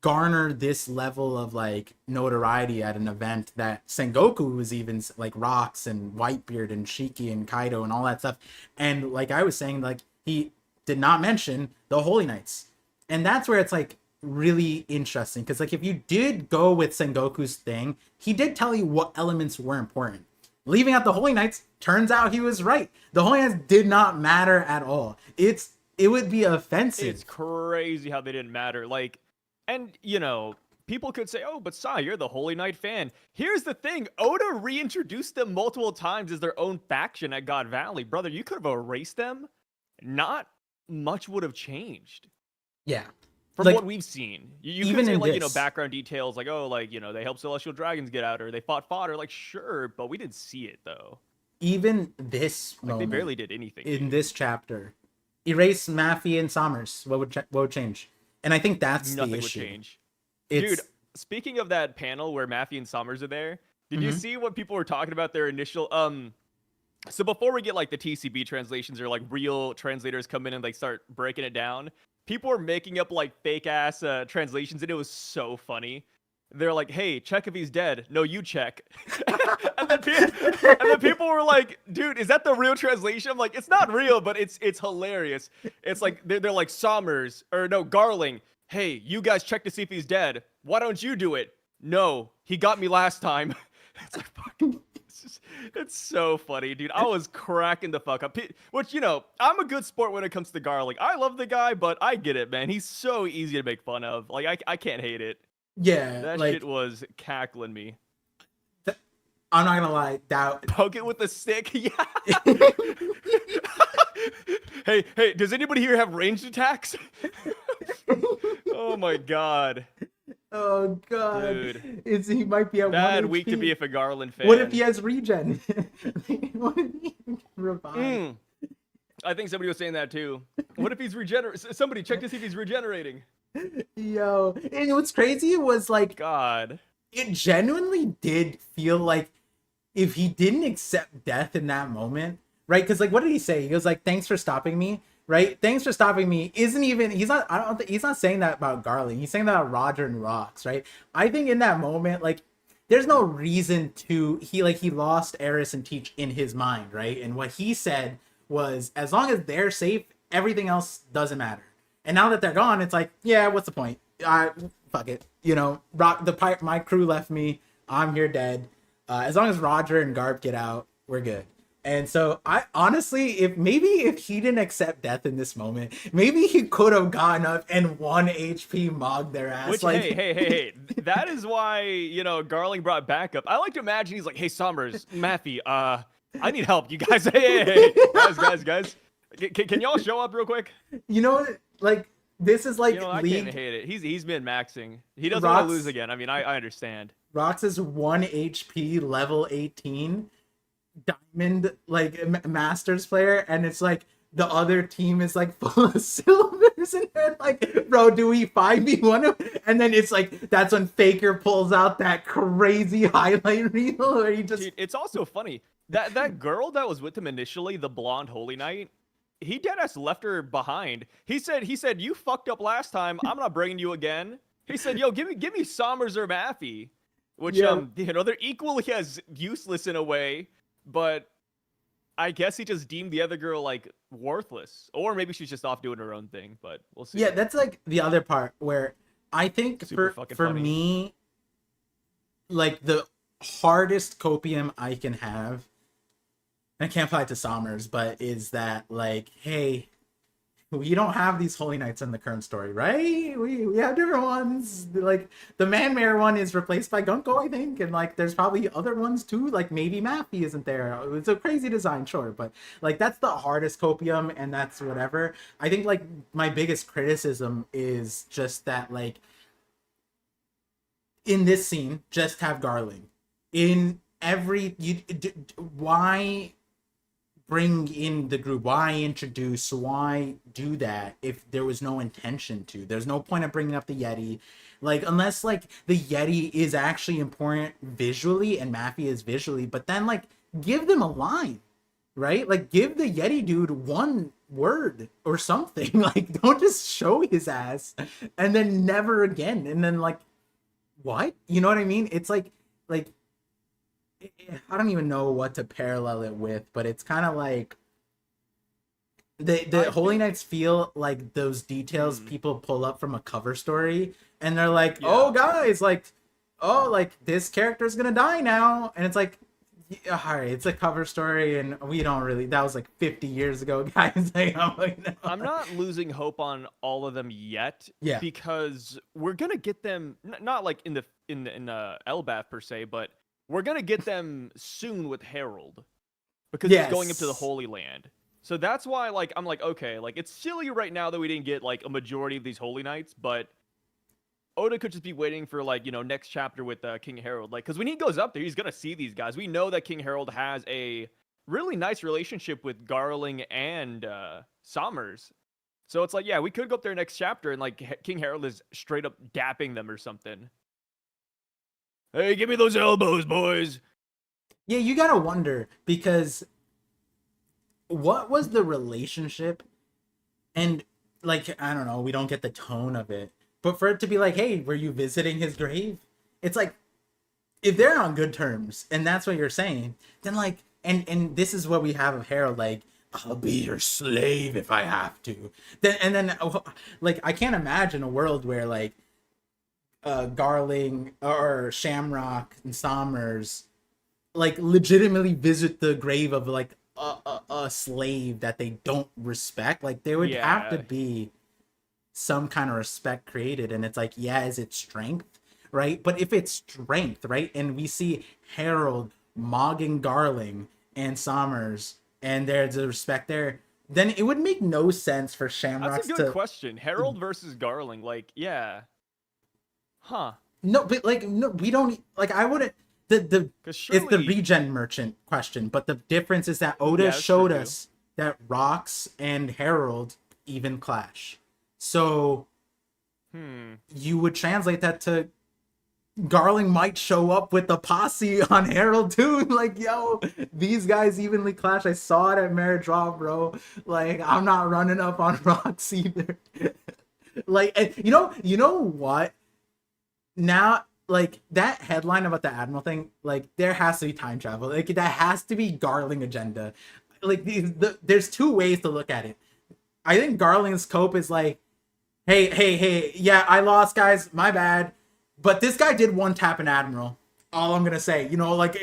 garner this level of like notoriety at an event that Sengoku was even like rocks and Whitebeard and Shiki and Kaido and all that stuff. And like I was saying, like he did not mention the Holy Knights. And that's where it's like really interesting. Cause like if you did go with Sengoku's thing, he did tell you what elements were important. Leaving out the Holy Knights, turns out he was right. The Holy Knights did not matter at all. It would be offensive. It's crazy how they didn't matter. Like, and you know, people could say, "Oh, but Sai, you're the Holy Knight fan." Here's the thing: Oda reintroduced them multiple times as their own faction at God Valley. Brother, you could have erased them. Not much would have changed. Yeah. From like, what we've seen, you even could say in like, this, you know, background details like, oh, like, you know, they helped Celestial Dragons get out or they fought fodder. Like, sure, but we didn't see it though. Even this like, they barely did anything in this chapter. Erase Maffey and Sommers. What would change? And I think that's nothing the issue. Would change. Dude, speaking of that panel where Maffey and Sommers are there, did you see what people were talking about their initial so before we get like the TCB translations or like real translators come in and like start breaking it down, people were making up like fake ass translations and it was so funny. They're like, "Hey, check if he's dead." "No, you check." and then people were like, "Dude, is that the real translation?" I'm like, "It's not real, but it's hilarious." It's like they're like Sommers or no Garling. "Hey, you guys check to see if he's dead. Why don't you do it?" "No, he got me last time." It's like fucking. It's so funny, dude. I was cracking the fuck up. Which, you know, I'm a good sport when it comes to Garling. I love the guy, but I get it, man. He's so easy to make fun of. Like, I can't hate it. Yeah, that like, shit was cackling me. I'm not gonna lie. Poke it with the stick. Yeah. hey, does anybody here have ranged attacks? Oh my god. Oh god, dude, he might be at bad 1 week HP. to be a Garland fan. What if he has regen? What if he revive? I think somebody was saying that too. What if he's regenerating? Somebody check to see if he's regenerating. Yo, and what's crazy was like, God, it genuinely did feel like if he didn't accept death in that moment, right? Because like, what did he say? He was like, "Thanks for stopping me." Right? "Thanks for stopping me." Isn't even, he's not, I don't think he's not saying that about Garling. He's saying that about Roger and Rocks, right? I think in that moment, like, there's no reason to, he lost Eris and Teach in his mind, right? And what he said was, as long as they're safe, everything else doesn't matter. And now that they're gone, it's like, yeah, what's the point? Fuck it. You know, my crew left me. I'm here dead. As long as Roger and Garp get out, we're good. And so I honestly, if he didn't accept death in this moment, maybe he could have gotten up and 1 HP mogged their ass. Which, like, hey, that is why, you know, Garling brought backup. I like to imagine he's like, "Hey, Sommers, Maffey, I need help. You guys, hey, guys. Can y'all show up real quick?" You know, like, this is like, you know, I can't hate it. He's been maxing. He doesn't want to lose again. I mean, I understand. Rox is 1 HP, level 18. Diamond, like, masters player, and it's like the other team is like full of silvers, and they're like, "Bro, do we 5v1 him?" And then it's like, that's when Faker pulls out that crazy highlight reel where he just... Dude, it's also funny that girl that was with him initially, the blonde Holy Knight, he deadass left her behind. He said, "You fucked up last time. I'm not bringing you again." He said, "Yo, give me Sommers or Maffey," which you know, they're equally as useless in a way. But I guess he just deemed the other girl like worthless, or maybe she's just off doing her own thing. But we'll see. Yeah, that's like the other part where I think for me, like, the hardest copium I can have, and I can't apply it to Sommers, but is that, like, hey, we don't have these Holy Knights in the current story, right? We have different ones. Like, the Man-Mare one is replaced by Gunko, I think, and like, there's probably other ones too. Like, maybe Maffey isn't there. It's a crazy design, sure, but like, that's the hardest copium, and that's whatever. I think like my biggest criticism is just that, like, in this scene, just have Garling. In every why bring in the group? Why introduce? Why do that if there was no intention to? There's no point of bringing up the Yeti, like, unless like the Yeti is actually important visually and Maffey is visually, but then like, give them a line, right? Like, give the Yeti dude one word or something. Like, don't just show his ass and then never again. And then like, what? You know what I mean? It's like I don't even know what to parallel it with, but it's kind of like the Holy Knights feel like those details people pull up from a cover story, and they're like, "Oh, guys, like, oh, like this character's gonna die now," and it's like, yeah, all right, it's a cover story, and we don't really. That was like 50 years ago, guys. Like, I'm like, no. I'm not losing hope on all of them yet, Yeah, because we're gonna get them not like in Elbath per se, but we're gonna get them soon with Harold, because he's going up to the Holy Land. So that's why, like, I'm like, okay, like, it's silly right now that we didn't get like a majority of these Holy Knights, but Oda could just be waiting for, like, you know, next chapter with King Harold. Like, because when he goes up there, he's going to see these guys. We know that King Harold has a really nice relationship with Garling and Sommers. So it's like, yeah, we could go up there next chapter and, like, King Harold is straight up dapping them or something. Hey, give me those elbows, boys. Yeah, you got to wonder, because what was the relationship? And, like, I don't know, we don't get the tone of it. But for it to be like, hey, were you visiting his grave? It's like, if they're on good terms, and that's what you're saying, then like, and this is what we have of Harold, like, I'll be your slave if I have to. Then like, I can't imagine a world where like, Garling or Shamrock and Sommers, like, legitimately visit the grave of like a slave that they don't respect. Like, there would have to be some kind of respect created, and it's like, yeah, is it strength, right? But if it's strength, right, and we see Harold mogging Garling and Sommers, and there's a respect there, then it would make no sense for Shamrock. That's a good question. Harold versus Garling, like, yeah, huh? No, but like, no, we don't, like, I wouldn't. It's the regen merchant question, but the difference is that Oda showed us that Rox and Harold even clash. So you would translate that to Garling might show up with the posse on Harold too. Like, yo, these guys evenly clash. I saw it at Marriage Raw, bro. Like, I'm not running up on Rox either. Like, and you know what? Now, like, that headline about the Admiral thing, like, there has to be time travel. Like, that has to be Garling agenda. Like, there's two ways to look at it. I think Garling's cope is like, hey, yeah, I lost, guys, my bad. But this guy did one tap an Admiral. All I'm gonna say, you know, like,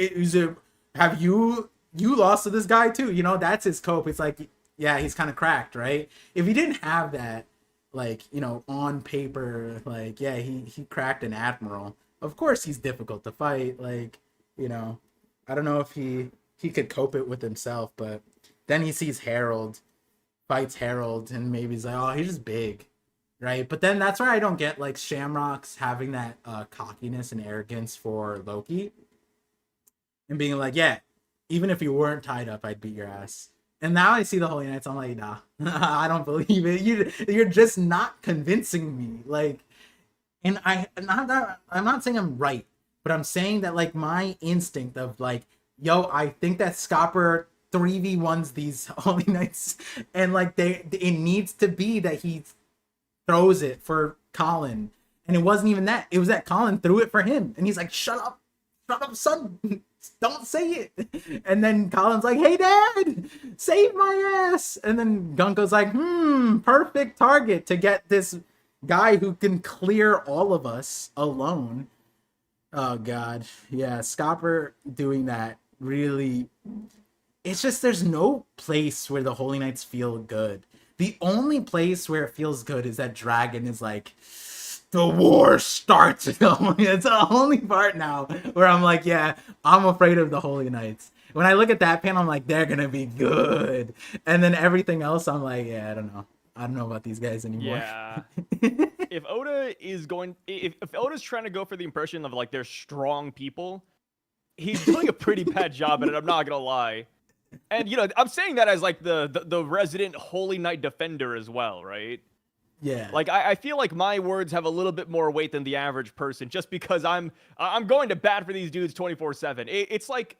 have you lost to this guy too? You know, that's his cope. It's like, yeah, he's kind of cracked, right? If he didn't have that, like, you know, on paper, like, yeah, he cracked an Admiral. Of course, he's difficult to fight. Like, you know, I don't know if he could cope it with himself, but then he sees Harold, fights Harold, and maybe he's like, oh, he's just big. Right, but then that's where I don't get, like, Shamrock's having that cockiness and arrogance for Loki, and being like, yeah, even if you weren't tied up, I'd beat your ass. And now I see the Holy Knights, I'm like, nah, I don't believe it. You're just not convincing me. Like, and I'm not saying I'm right, but I'm saying that, like, my instinct of like, yo, I think that Scopper 3v1s these Holy Knights, and like, it needs to be that he throws it for Colin, and it wasn't even that. It was that Colin threw it for him, and he's like, shut up, son, don't say it. And then Colin's like, hey, Dad, save my ass. And then Gunko's like, perfect target to get this guy who can clear all of us alone. Oh god, yeah, Scopper doing that really, it's just, there's no place where the Holy Knights feel good. The only place where it feels good is that Dragon is like, the war starts. It's the only part now where I'm like, yeah, I'm afraid of the Holy Knights. When I look at that panel, I'm like, they're gonna be good. And then everything else, I'm like, yeah, I don't know about these guys anymore. Yeah. If Oda's trying to go for the impression of, like, they're strong people, he's doing a pretty bad job at it, I'm not gonna lie. And, you know, I'm saying that as, like, the resident Holy Knight defender as well, right? Yeah. Like, I feel like my words have a little bit more weight than the average person, just because I'm going to bat for these dudes 24/7. It's like,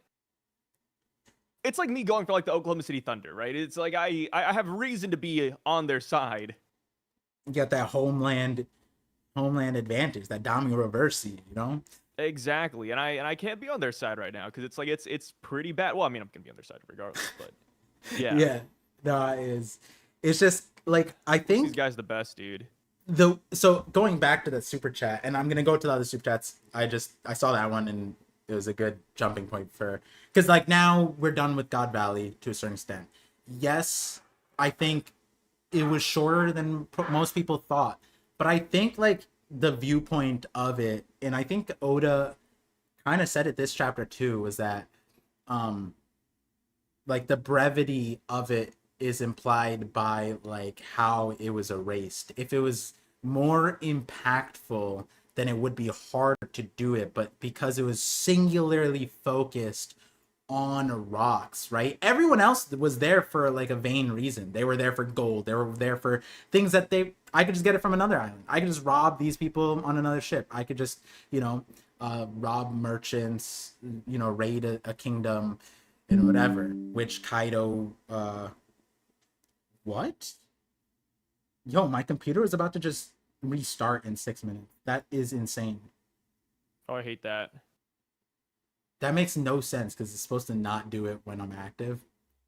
it's like me going for like the Oklahoma City Thunder, right? It's like I have reason to be on their side. You got that homeland advantage, that Dami Reversi, you know? Exactly, and I can't be on their side right now because it's like it's pretty bad. Well, I mean, I'm gonna be on their side regardless, but yeah, Yeah. No, it's just like I these think guys the best, dude. so going back to the super chat, and I'm gonna go to the other super chats. I saw that one and it was a good jumping point for because like now we're done with God Valley to a certain extent. Yes, I think it was shorter than most people thought, but I think like the viewpoint of it, and I think Oda kind of said it this chapter too, was that um like the brevity of it is implied by like how it was erased. If it was more impactful, then it would be harder to do it, but because it was singularly focused on rocks, right? Everyone else was there for like a vain reason. They were there for gold. They were there for things that I could just get it from another island. I could just rob these people on another ship. I could just, rob merchants, raid a kingdom and whatever, which Kaido, what? Yo, my computer is about to just restart in 6 minutes. That is insane. Oh, I hate that. That makes no sense because it's supposed to not do it when I'm active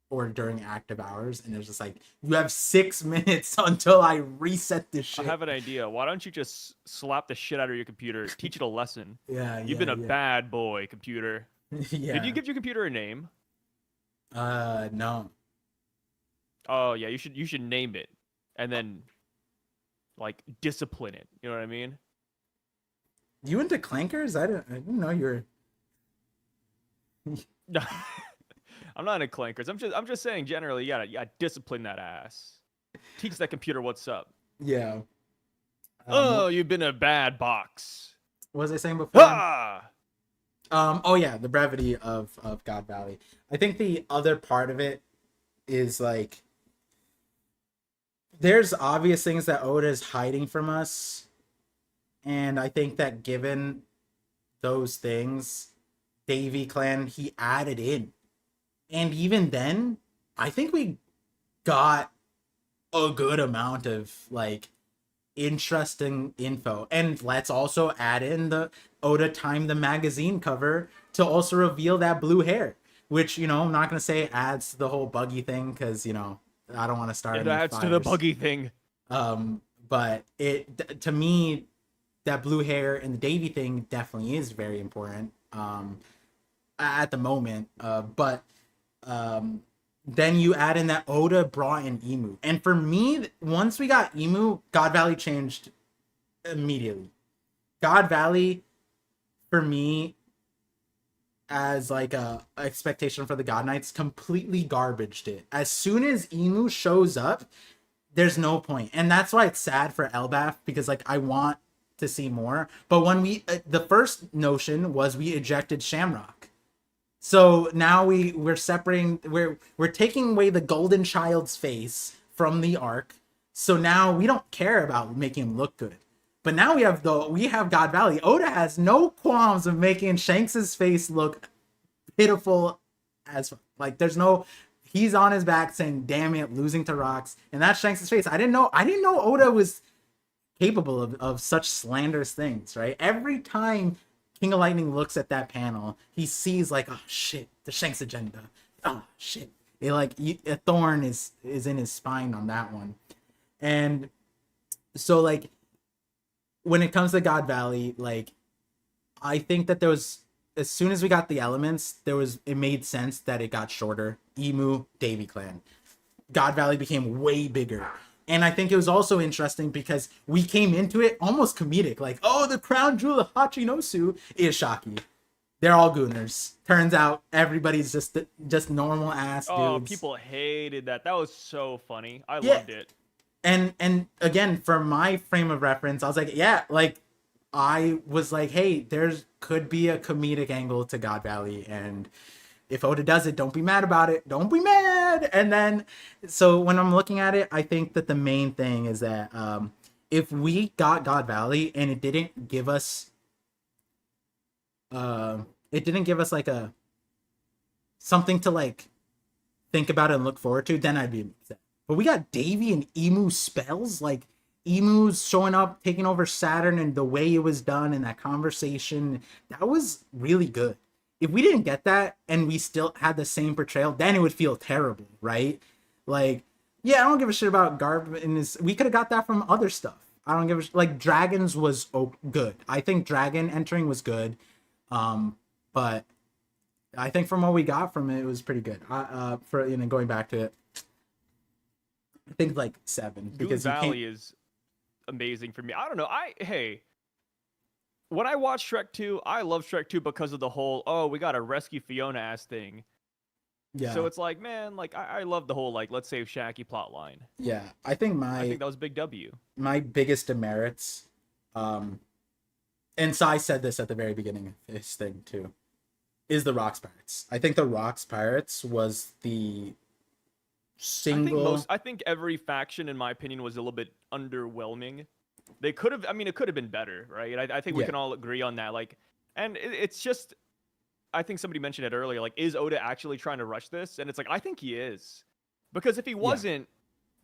or during active hours. And it's just like, you have 6 minutes until I reset this shit. I have an idea. Why don't you just slap the shit out of your computer, teach it a lesson? Yeah, You've been a bad boy, computer. Yeah. Did you give your computer a name? No. Oh yeah, you should name it, and then like discipline it. You know what I mean? You into clankers? I didn't know you're. No, I'm not into clankers. I'm just saying generally, you gotta discipline that ass. Teach that computer what's up. Yeah. Oh, you've been a bad box. What was I saying before? Ah! Oh yeah, the brevity of God Valley. I think the other part of it is like there's obvious things that Oda is hiding from us. And I think that given those things, Davy Clan, he added in. And even then, I think we got a good amount of like interesting info. And let's also add in the Oda timed the magazine cover to also reveal that blue hair, which, I'm not going to say adds to the whole buggy thing because, I don't want to start. It adds to the buggy thing. But to me, that blue hair and the Davy thing definitely is very important at the moment. But then you add in that Oda brought in Emu. And for me, once we got Emu, God Valley changed immediately. God Valley, for me, as like a expectation for the God Knights, completely garbaged it. As soon as Emu shows up, there's no point. And that's why it's sad for Elbaf, because like I want to see more. But when the first notion was we ejected Shamrock. So now we're separating, we're taking away the golden child's face from the arc. So now we don't care about making him look good. But now we have God Valley. Oda has no qualms of making Shanks's face look pitiful as like there's no, he's on his back saying damn it, losing to rocks, and that's Shanks's face. I didn't know Oda was capable of such slanderous things, right? Every time King of Lightning looks at that panel, he sees like, oh shit, the Shanks agenda. Oh shit. It like a thorn is in his spine on that one. And so like when it comes to God Valley, like I think that there was, as soon as we got the elements, it made sense that it got shorter. Emu, Davy Clan. God Valley became way bigger. And I think it was also interesting because we came into it almost comedic. Like, oh, the crown jewel of Hachinosu is Shaki. They're all gooners. Turns out everybody's just normal ass dudes. Oh, people hated that. That was so funny. I loved it. And again, from my frame of reference, I was like, yeah, like I was like, hey, there's could be a comedic angle to God Valley, and if Oda does it, don't be mad about it. Don't be mad. And then, so when I'm looking at it, I think that the main thing is that if we got God Valley and it didn't give us like a something to like think about it and look forward to, then I'd be upset. But we got Davy and Emu spells, like Emu's showing up, taking over Saturn, and the way it was done in that conversation, that was really good. If we didn't get that and we still had the same portrayal, then it would feel terrible, right? Like, yeah, I don't give a shit about Garb in this. We could have got that from other stuff. I don't give a like Dragons was good. I think Dragon entering was good, but I think from what we got from it, it was pretty good. For going back to it, I think like 7 because Goon Valley is amazing for me. I don't know. When I watch Shrek 2, I love Shrek 2 because of the whole, oh, we got to rescue Fiona ass thing. Yeah. So it's like, man, like I love the whole like let's save Shaggy plot line. Yeah, I think that was a big W. My biggest demerits, and Sai said this at the very beginning of his thing too, is the Rocks Pirates. I think the Rocks Pirates was the single. I think every faction, in my opinion, was a little bit underwhelming. They could have. I mean, it could have been better, right? I think we can all agree on that. Like, and it's just. I think somebody mentioned it earlier. Like, is Oda actually trying to rush this? And it's like, I think he is, because if he wasn't,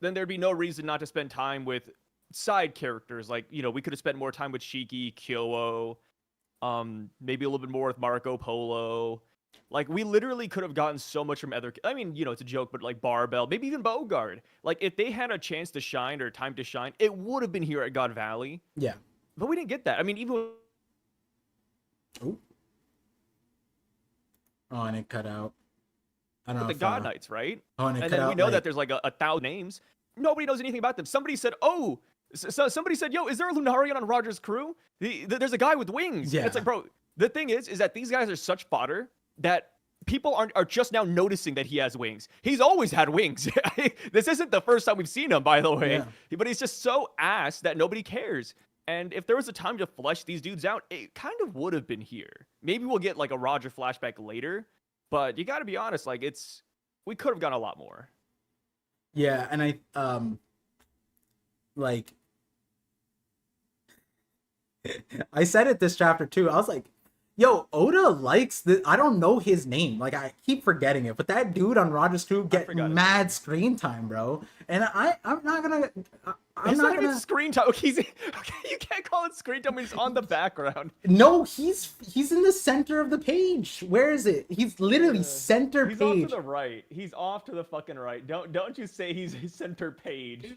then there'd be no reason not to spend time with side characters. Like, we could have spent more time with Shiki, Kyowo, maybe a little bit more with Marco Polo. Like, we literally could have gotten so much from other. I mean, it's a joke, but like Barbell, maybe even Bogard. Like, if they had a chance to shine or time to shine, it would have been here at God Valley. Yeah, but we didn't get that. I mean, even. Ooh. Oh, and it cut out. I don't know. The God Knights, right? Oh, and it and cut then out, we know like... that there's like a 1,000 names. Nobody knows anything about them. Somebody said, "Oh, somebody said, yo, is there a Lunarian on Roger's crew? There's a guy with wings." Yeah. And it's like, bro, the thing is that these guys are such fodder that people are just now noticing that he has wings. He's always had wings. This isn't the first time we've seen him, by the way. Yeah. But he's just so ass that nobody cares. And if there was a time to flesh these dudes out, it kind of would have been here. Maybe we'll get like a Roger flashback later, but you got to be honest, like we could have gotten a lot more. Yeah, and I like I said it this chapter too. I was like, yo, Oda likes the. I don't know his name. Like, I keep forgetting it. But that dude on Roger's crew get mad screen time, bro. And I'm not gonna. I'm not gonna screen time. Okay, you can't call it screen time when he's on the background. No, he's in the center of the page. Where is it? He's literally center page. He's off to the right. He's off to the fucking right. Don't you say he's center page.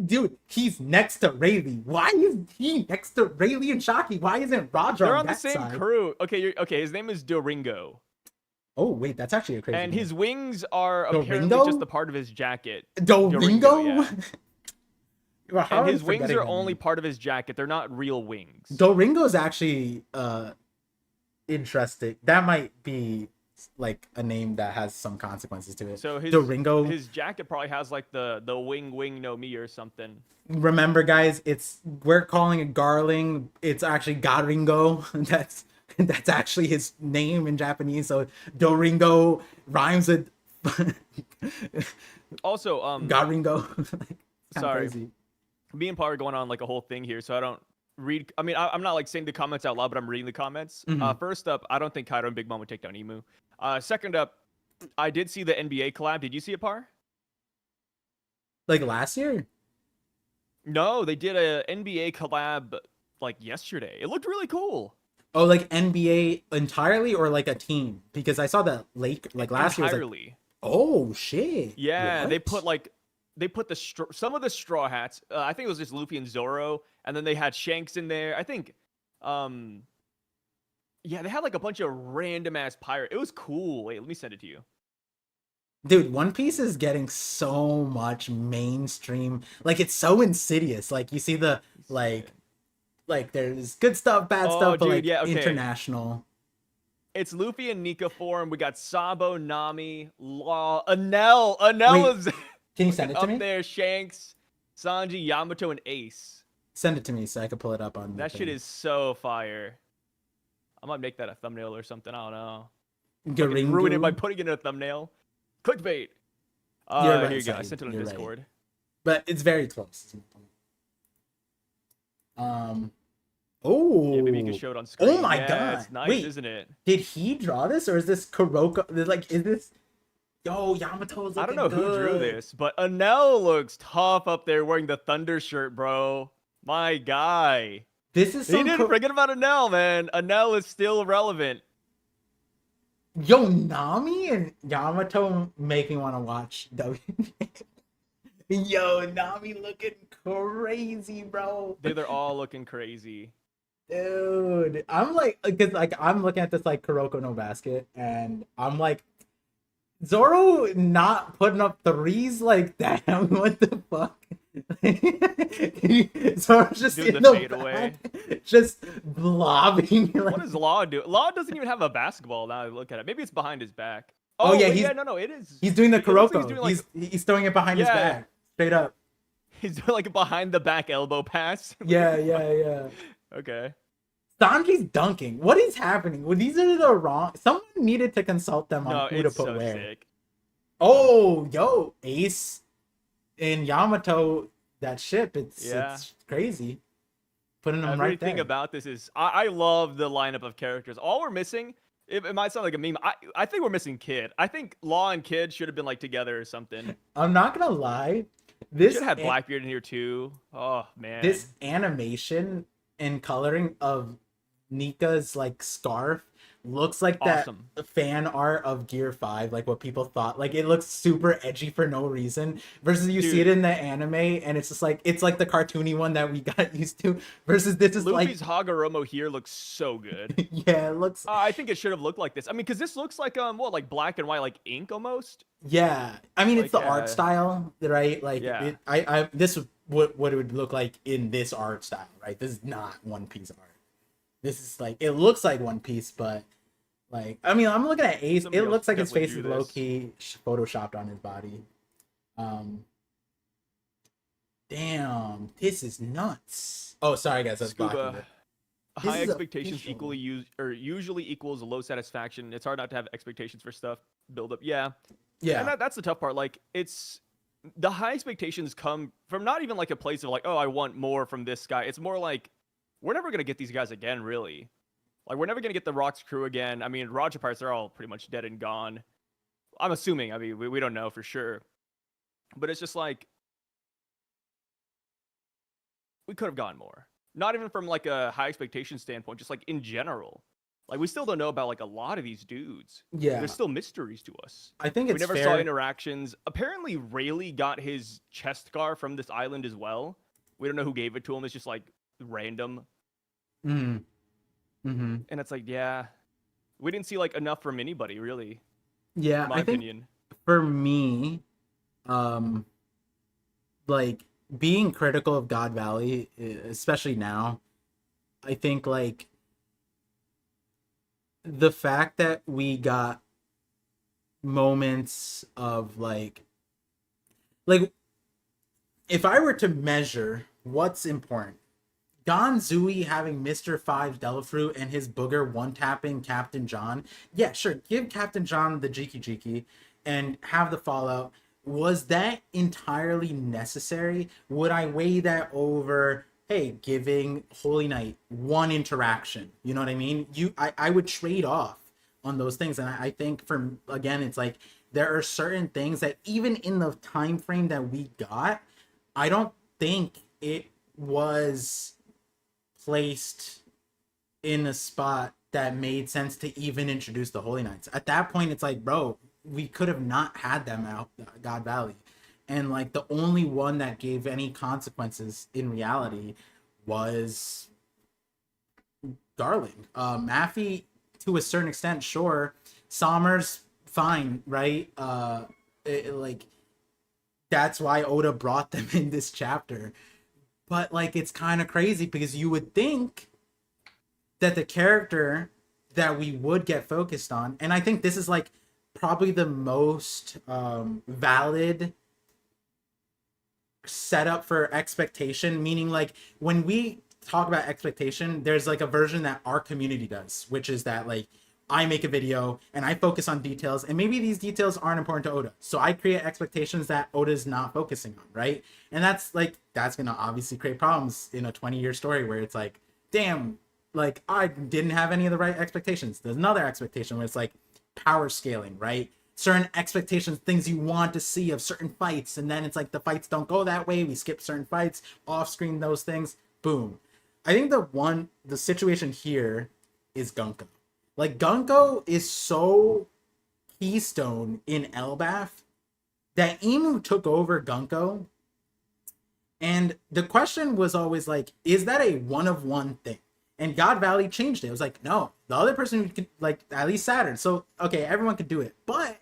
Dude, he's next to Rayleigh. Why is he next to Rayleigh and Shockey? Why isn't Roger They're on on the that same side? crew. Okay, his name is Doringo. Oh, wait, that's actually a crazy And name. his wings are apparently Doringo? just the part of his jacket. Doringo? Yeah. Well, and his wings are only part of his jacket. They're not real wings. Doringo's actually interesting. That might be like a name that has some consequences to it. So Doringo, his jacket probably has like the wing no me or something. Remember, guys, we're calling it Garling. It's actually Garingo. That's actually his name in Japanese. So Doringo rhymes with also Garingo. Sorry. Crazy. Me and Par are going on like a whole thing here, so I don't read. I mean, I'm not like saying the comments out loud, but I'm reading the comments. Mm-hmm. First up, I don't think Kaido and Big Mom would take down Emu. Second up, I did see the NBA collab. Did you see it, Par? Like last year? No, they did a NBA collab like yesterday. It looked really cool. Oh, like NBA entirely or like a team? Because I saw that last year. Entirely. Like, oh shit! Yeah, what? they put some of the straw hats. I think it was just Luffy and Zoro, and then they had Shanks in there. I think, yeah, they had like a bunch of random ass pirate. It was cool. Wait, let me send it to you. Dude, One Piece is getting so much mainstream. Like, it's so insidious. Like, you see the like there's good stuff, bad stuff, but dude, like international. It's Luffy and Nika form. We got Sabo, Nami, Law, Anel is. Can you send it to me? Up there, Shanks, Sanji, Yamato, and Ace. Send it to me so I can pull it up on. That shit is so fire. I might make that a thumbnail or something. I don't know. Ruin it by putting it in a thumbnail. Clickbait. Right, here you go. I sent it on Discord. Right. But it's very close. Oh. Yeah, maybe you can show it on screen. Oh my god. It's nice, wait, isn't it? Did he draw this or is this Kuroko? Like, is this? Yo, Yamato's I don't looking know who drew good. this, but Anel looks tough up there wearing the Thunder shirt, bro. My guy. This is He some didn't forget about Anel, man. Anel is still relevant. Yo, Nami and Yamato make me want to watch W. Yo, Nami looking crazy, bro. Dude, they're all looking crazy. Dude, I'm like, because like I'm looking at this like Kuroko no Basket, and I'm like, Zoro not putting up threes like that. What the fuck? Zoro's just Doing in the the fadeaway. back, just lobbing. Like, What does Law do? Law doesn't even have a basketball now that I look at it. Maybe it's behind his back. oh Oh, yeah, wait, yeah, no, it is. he's doing the It looks like Kuroko. he's doing like, He's throwing it behind his yeah, back, straight up. he's doing like a behind the back elbow pass. Yeah. Okay. Sanji's dunking. What is happening? Well, these are the wrong. Someone needed to consult them No, on who to it's put so where. sick. Oh, yo, Ace and Yamato, that ship. Yeah. It's crazy. Putting them right Everything there. about this is I love the lineup of characters. All we're missing, it might sound like a meme. I think we're missing Kid. I think Law and Kid should have been like together or something. I'm not gonna lie. Should have had Blackbeard in here too. Oh man. This animation and coloring of Nika's like scarf looks like Awesome. that fan art of Gear 5, like what people thought. Like it looks super edgy for no reason. Versus you see it Dude. in the anime and it's just like it's like the cartoony one that we got used to. Versus this is Luffy's like Hagoromo here looks so good. yeah, it looks I think it should have looked like this. I mean, because this looks like what, like black and white, like ink almost. yeah. I mean it's Like, the art style, right? Like Yeah. I this is what it would look like in this art style, right? This is not One Piece art. This is like it looks like One Piece, but like I mean I'm looking at Ace. Somebody It looks like his definitely face is drew low this. key photoshopped on his body. Damn, this is nuts. Oh, sorry guys, that's blocking Scuba. it. This High is expectations official. usually equals low satisfaction. It's hard not to have expectations for stuff build up. Yeah. Yeah, And that's the tough part. Like, it's the high expectations come from not even like a place of like, oh, I want more from this guy. It's more like we're never gonna get these guys again, really. Like, we're never gonna get the Rocks crew again. I mean, Roger Pirates are all pretty much dead and gone. I'm assuming. I mean, we don't know for sure, but it's just like we could have gotten more. Not even from like a high expectation standpoint, just like in general. Like, we still don't know about like a lot of these dudes. yeah. There's still mysteries to us. I think We it's never fair. saw interactions. Apparently, Rayleigh got his chest scar from this island as well. We don't know who gave it to him. It's just like random. Mm. Mm-hmm. And it's like, yeah, we didn't see like enough from anybody, really, Yeah, in my I think opinion. for me, um, like being critical of God Valley, especially now, I think like the fact that we got moments of like if I were to measure what's important, Gonzui having Mr. Five Delafruit and his booger one tapping Captain John. Yeah, sure. Give Captain John the Jiki Jiki and have the fallout. Was that entirely necessary? Would I weigh that over, hey, giving Holy Knight one interaction? You know what I mean? I would trade off on those things. And I think for again, it's like there are certain things that even in the time frame that we got, I don't think it was placed in a spot that made sense to even introduce the Holy Knights. At that point, it's like, bro, we could have not had them out God Valley. And like the only one that gave any consequences in reality was Darling. Maffey, to a certain extent, sure. Sommers, fine, right? Like that's why Oda brought them in this chapter. But like it's kind of crazy because you would think that the character that we would get focused on, and I think this is like probably the most valid setup for expectation, meaning like when we talk about expectation, there's like a version that our community does, which is that like I make a video and I focus on details, and maybe these details aren't important to Oda, so I create expectations that Oda's not focusing on, right? And that's gonna obviously create problems in a 20-year story where it's like, damn, like I didn't have any of the right expectations. There's another expectation where it's like power scaling, right? certain expectations, things you want to see of certain fights, and then it's like the fights don't go that way. We skip certain fights, off screen those things. Boom. I think the situation here is Gunko. Like Gunko is so keystone in Elbath that Emu took over Gunko, and the question was always like, is that a one of one thing? And God Valley changed it. It was like, no, the other person could, like, at least Saturn. So okay, everyone could do it, but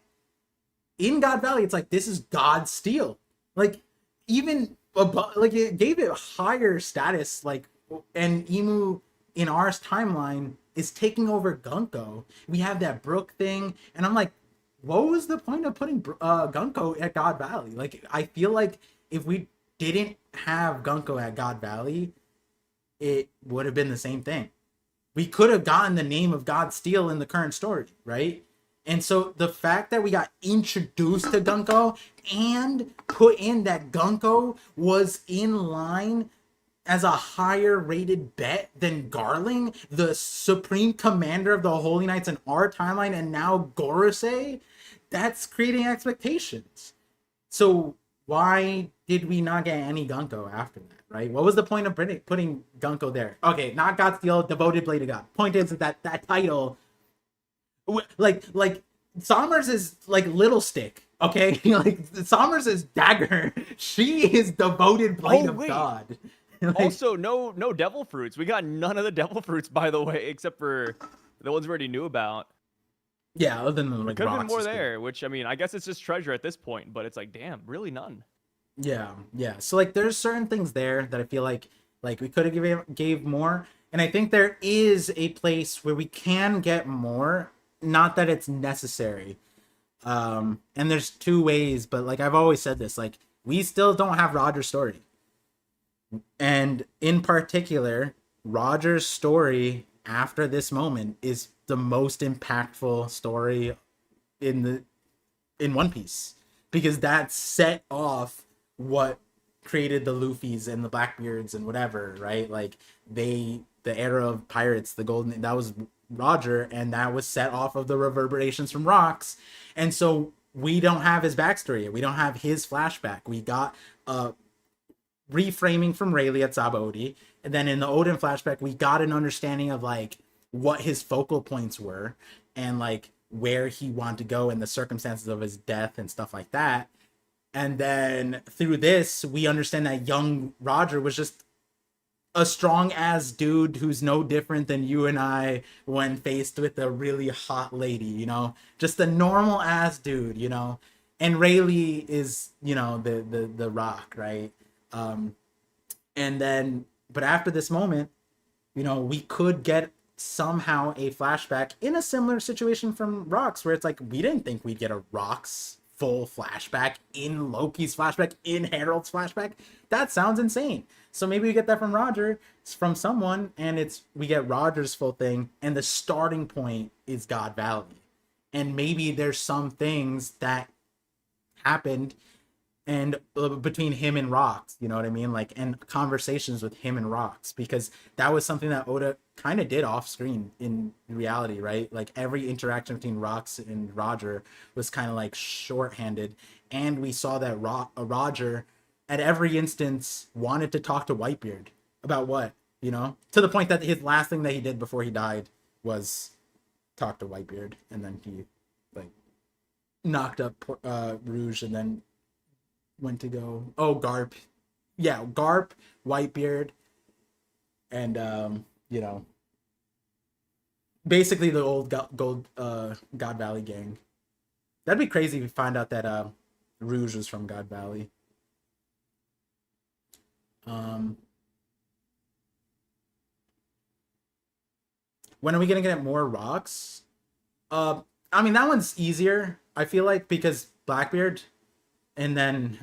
in God Valley, it's like this is God's steel. Like even above, like it gave it higher status. Like, and Emu in our timeline is taking over Gunko. We have that Brook thing, and I'm like, what was the point of putting Gunko at God Valley? Like, I feel like if we didn't have Gunko at God Valley, it would have been the same thing. We could have gotten the name of God Steel in the current story, right? And so the fact that we got introduced to Gunko and put in that Gunko was in line as a higher rated bet than Garling, the supreme commander of the Holy Knights in our timeline, and now Gorosei, that's creating expectations. So why did we not get any Gunko after that, right? What was the point of putting Gunko there? Okay, not God Steel, Devoted Blade of God. Point is that that title, like Somers is like Little Stick, okay? Like Somers is Dagger. She is Devoted Blade of God. Like, also, no devil fruits. We got none of the devil fruits, by the way, except for the ones we already knew about. Yeah, other than like could have been more there, which I mean, I guess it's just treasure at this point. But it's like, damn, really none. Yeah. So like, there's certain things there that I feel like we could have gave more, and I think there is a place where we can get more. Not that it's necessary. And there's two ways, but like I've always said this, like we still don't have Roger's story. And in particular, Roger's story after this moment is the most impactful story in One Piece, because that set off what created the Luffy's and the Blackbeards and whatever, right? Like the era of pirates, the golden, that was Roger, and that was set off of the reverberations from rocks. And so we don't have his backstory. We don't have his flashback. We got reframing from Rayleigh at Sabaody, and then in the Odin flashback we got an understanding of like what his focal points were and like where he wanted to go and the circumstances of his death and stuff like that. And then through this we understand that young Roger was just a strong ass dude who's no different than you and I when faced with a really hot lady, you know, just a normal ass dude, you know. And Rayleigh is, you know, the rock, right? And then, but after this moment, you know, we could get somehow a flashback in a similar situation from Rocks, where it's like, we didn't think we'd get a Rocks full flashback in Loki's flashback, in Harold's flashback. That sounds insane. So maybe we get that from Roger, from someone, and we get Roger's full thing, and the starting point is God Valley. And maybe there's some things that happened and between him and Rocks, you know what I mean? Like, and conversations with him and Rocks, because that was something that Oda kind of did off screen in reality, right? Like every interaction between Rocks and Roger was kind of like shorthanded. And we saw that Roger at every instance wanted to talk to Whitebeard about what, you know, to the point that his last thing that he did before he died was talk to Whitebeard. And then he like knocked up Rouge, and then went to go Garp, Whitebeard, and you know, basically the old God Valley gang. That'd be crazy if we find out that Rouge was from God Valley. When are we gonna get more Rocks? I mean, that one's easier, I feel like, because Blackbeard and then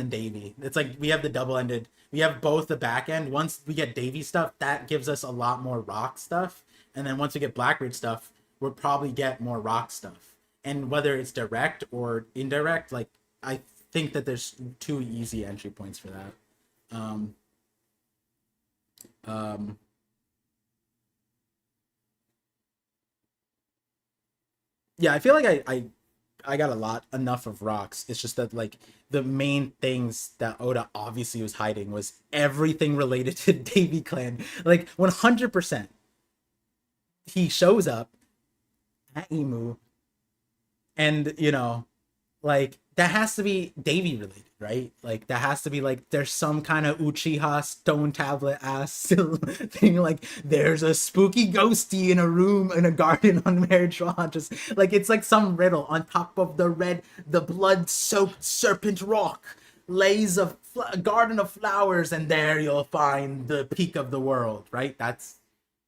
Davy. It's like we have the double-ended. We have both the back end. Once we get Davy stuff, that gives us a lot more Rock stuff. And then once we get Blackbeard stuff, we'll probably get more Rock stuff. And whether it's direct or indirect, like, I think that there's two easy entry points for that. Yeah, I feel like I got enough of rocks. It's just that like the main things that Oda obviously was hiding was everything related to Davy Clan. Like 100%. He shows up at Emu, and like that has to be Davy related, right? Like that has to be like there's some kind of Uchiha stone tablet ass thing. Like there's a spooky ghosty in a room in a garden on Meritron. Just like it's like some riddle on top of the blood-soaked serpent rock lays a garden of flowers, and there you'll find the peak of the world, right?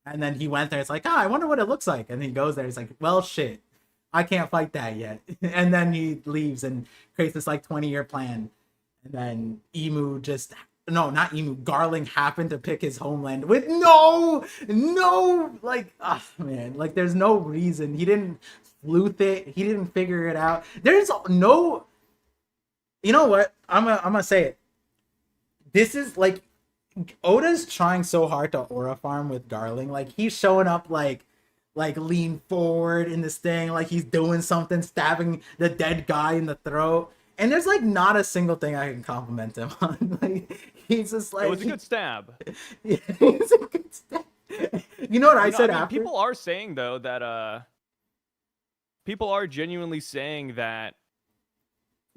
And then he went there. It's like, I wonder what it looks like. And he goes there. He's like, well, shit. I can't fight that yet. And then he leaves and creates this like 20-year plan. And then not Emu, Garling happened to pick his homeland with no, like, man, like there's no reason. He didn't sleuth it. He didn't figure it out. There's no, you know what? I'm gonna say it. This is like, Oda's trying so hard to aura farm with Garling. Like he's showing up like lean forward in this thing, like he's doing something, stabbing the dead guy in the throat. And there's like not a single thing I can compliment him on. Like he's just like, it was a good stab. Yeah, it's a good stab. You know what I said after? People are saying though that people are genuinely saying that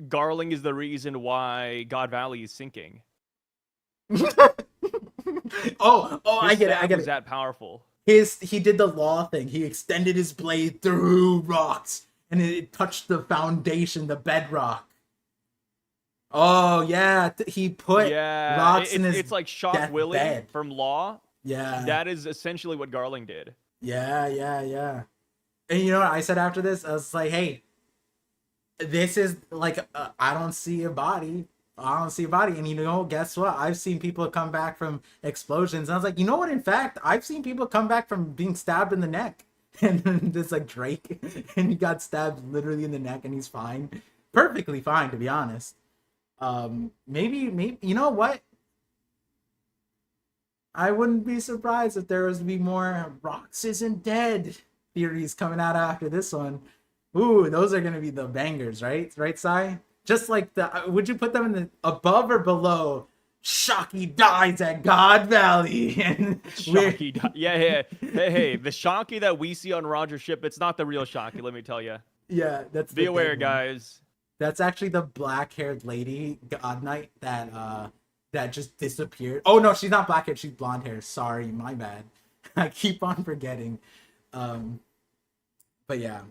Garling is the reason why God Valley is sinking. I get it. Was that powerful? He did the law thing. He extended his blade through rocks, and it touched the foundation, the bedrock. Oh yeah, he put rocks in his. It's like Shock Willie bed. From Law. Yeah, that is essentially what Garling did. Yeah. And you know what I said after this? I was like, hey, this is like I don't see a body. And guess what? I've seen people come back from explosions. And I was like, you know what? In fact, I've seen people come back from being stabbed in the neck. And then there's like Drake, and he got stabbed literally in the neck, and he's fine. Perfectly fine, to be honest. Maybe, you know what? I wouldn't be surprised if there was to be more Rocks isn't dead theories coming out after this one. Ooh, those are going to be the bangers, right? Right, Sai? Just like would you put them in the above or below? Shocky dies at God Valley. And Shocky yeah. Hey, the Shocky that we see on Roger's ship, it's not the real Shocky, let me tell you. Yeah, be aware, guys. That's actually the black-haired lady, God Knight, that just disappeared. Oh no, she's not black-haired, she's blonde-haired. Sorry, my bad. I keep on forgetting. But yeah,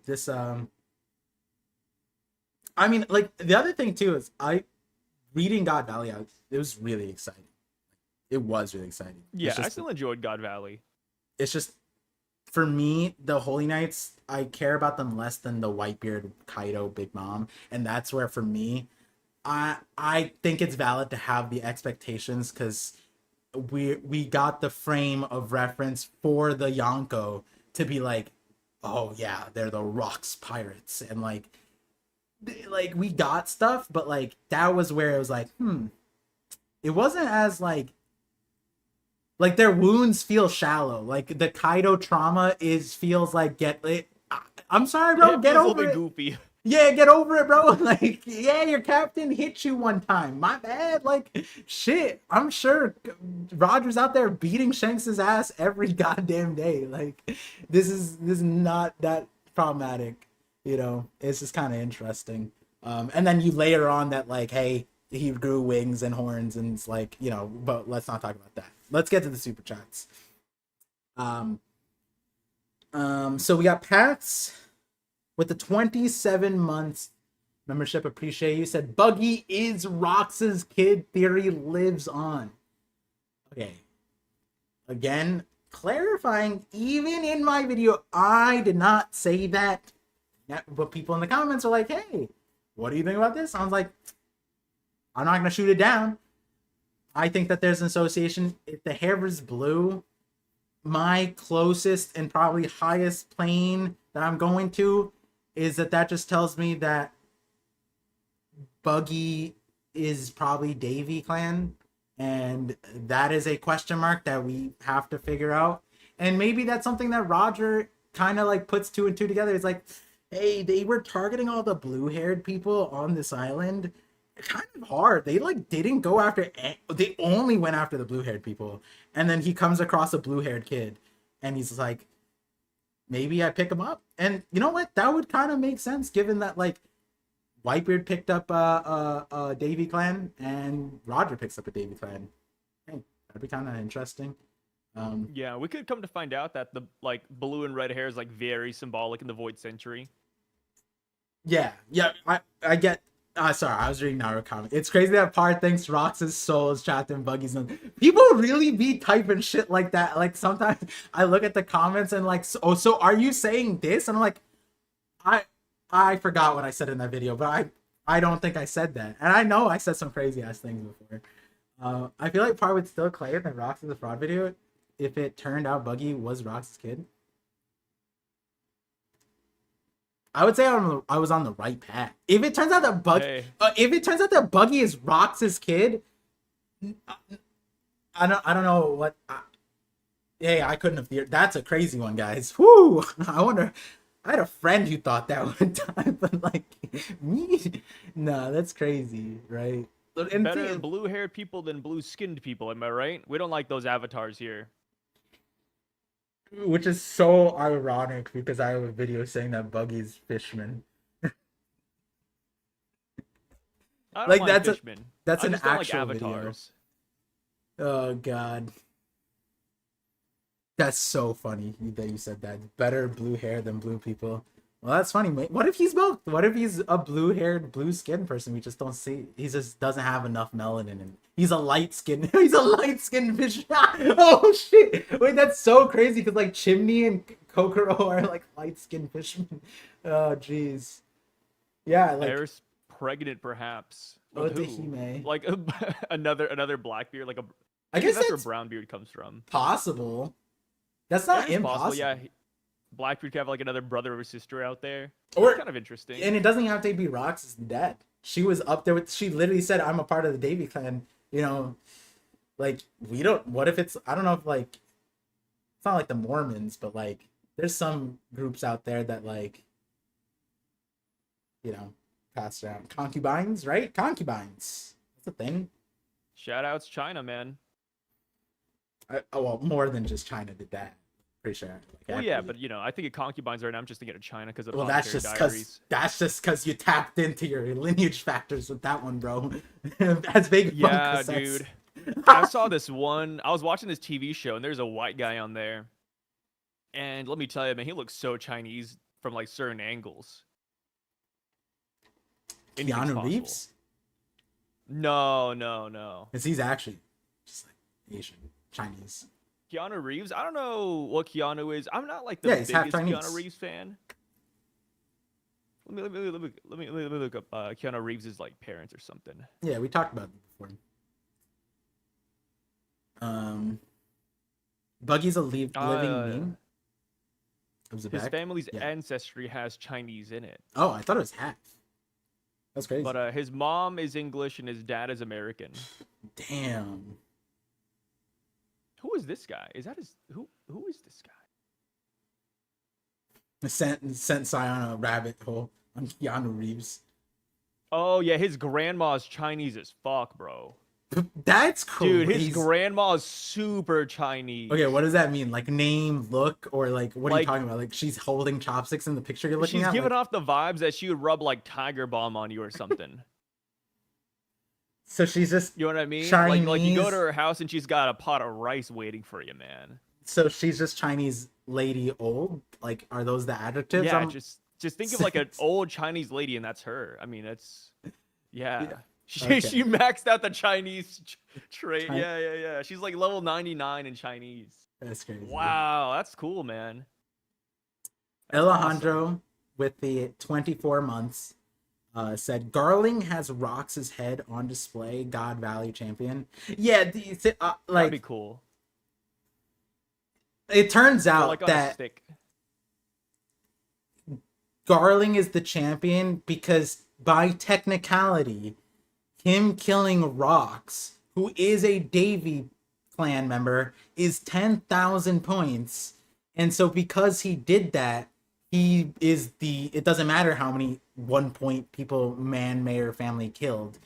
this I mean, like, the other thing, too, is reading God Valley out, it was really exciting. It was really exciting. Yeah, I still enjoyed God Valley. It's just, for me, the Holy Knights, I care about them less than the Whitebeard, Kaido, Big Mom. And that's where, for me, I think it's valid to have the expectations, because we got the frame of reference for the Yonko to be like, oh, yeah, they're the Rocks Pirates. And, like, we got stuff, but like that was where it was like, it wasn't as like their wounds feel shallow. Like the Kaido trauma feels like I'm sorry, bro, get over it. Goofy. Yeah, get over it, bro. Like, yeah, your captain hit you one time. My bad. Like, shit. I'm sure Roger's out there beating Shanks's ass every goddamn day. Like, this is not that problematic. It's just kind of interesting. And then you layer on that, like, hey, he grew wings and horns, and it's like, but let's not talk about that. Let's get to the super chats. So we got Pats with the 27 months membership. Appreciate you. Said Buggy is Rox's kid. Theory lives on. Okay. Again, clarifying, even in my video, I did not say that. But people in the comments are like, hey, what do you think about this? I was like, I'm not going to shoot it down. I think that there's an association. If the hair is blue, my closest and probably highest plane that I'm going to is that just tells me that Buggy is probably Davy Clan. And that is a question mark that we have to figure out. And maybe that's something that Roger kind of like puts 2 and 2 together. It's like, hey, they were targeting all the blue-haired people on this island kind of hard. They like didn't go after they only went after the blue-haired people. And then he comes across a blue-haired kid and he's like, maybe I pick him up. And you know what? That would kind of make sense given that like Whitebeard picked up a Davy clan and Roger picks up a Davy clan. Hey, that'd be kind of interesting. Yeah, we could come to find out that the like blue and red hair is like very symbolic in the Void Century. Yeah, I get. Sorry, I was reading Naruto comic. It's crazy that Par thinks Rox's soul is trapped in Buggy's. People really be typing shit like that. Like sometimes I look at the comments and like, so are you saying this? And I'm like, I forgot what I said in that video, but I don't think I said that. And I know I said some crazy ass things before. I feel like Par would still claim that Rox is a fraud video if it turned out Buggy was Rox's kid. I would say I was on the right path. If it turns out that Buggy is Rox's kid, I don't know what. I couldn't have feared. That's a crazy one, guys. Whoo! I wonder. I had a friend who thought that one time, but like me, no, that's crazy, right? And better blue-haired people than blue-skinned people. Am I right? We don't like those avatars here. Which is so ironic because I have a video saying that Buggy's Fishman. I don't Like mind that's Fishman. that's I an just don't actual like video. avatars. Oh god, that's so funny that you said that. Better blue hair than blue people. Well, that's funny, mate. What if he's both? What if he's a blue-haired, blue-skinned person? We just don't see. He just doesn't have enough melanin in him. He's a light-skinned. He's a light-skinned fish. Oh shit! Wait, that's so crazy because like Chimney and Kokoro are like light-skinned fishermen. Oh jeez. Yeah, like. Eris pregnant, perhaps. What With the who? Hime? Like another Blackbeard, like a. I guess that's that's where Brownbeard comes from. possible. That's not It's impossible. possible, yeah. Blackbeard could have like another brother or sister out there. Or- That's kind of interesting. And it doesn't have to be Rox's dad. She was up there with. She literally said, "I'm a part of the Davy clan." You know, like we don't. What if it's? I don't know if like. It's not like the Mormons, but like there's some groups out there that like. You know, pass around concubines, right? Concubines. That's a thing. Shout outs China, man. Well, more than just China did that. Pretty sure. Like, Well, yeah, actually. but you know, I think of concubines right now. I'm just thinking of China because of the Well, that's Apothecary just Diaries. because you tapped into your lineage factors with that one, bro. That's big. Yeah, dude. I saw this one. I was watching this TV show, and there's a white guy on there. And let me tell you, man, he looks so Chinese from like certain angles. Anything's Keanu possible. Reeves? No. Because he's actually just like Asian, Chinese. Keanu Reeves? I don't know what Keanu is. I'm not like the Yeah, he's half biggest Chinese. Keanu Reeves fan. Let me look up Keanu Reeves' like parents or something. Yeah, we talked about it before. Buggy's a living meme. Was it His back? family's Yeah. ancestry has Chinese in it. Oh, I thought it was half. That's crazy. But his mom is English and his dad is American. Damn. Who is this guy? Is that his who is this guy? Sent Sai on a rabbit hole on Keanu Reeves. Oh yeah, his grandma's Chinese as fuck, bro. That's crazy. Dude, his grandma is super Chinese. Okay, what does that mean? Like name, look, or like what are you Like- talking about? Like she's holding chopsticks in the picture you're looking She's at? giving Like, off the vibes that she would rub like Tiger Balm on you or something. so she's just You know what I mean? Like you go Chinese- to her house and she's got a pot of rice waiting for you, man. so she's just Chinese lady old. Like, are those the adjectives? Yeah, I'm- just think of like an old Chinese lady and that's her. I mean, that's yeah. Yeah. She Okay. she maxed out the Chinese trait. Chi- Yeah. She's like level 99 in Chinese. That's crazy. Wow, that's cool, man. That's Alejandro awesome. with the 24 months said Garling has Rox's head on display. God Valley champion. Yeah, That'd be like cool. it turns Or, out like on a that stick. Garling is the champion because by technicality, him killing Rox, who is a Davy clan member, is 10,000 points. And so because he did that, he is it doesn't matter how many 1 point people mayor family killed.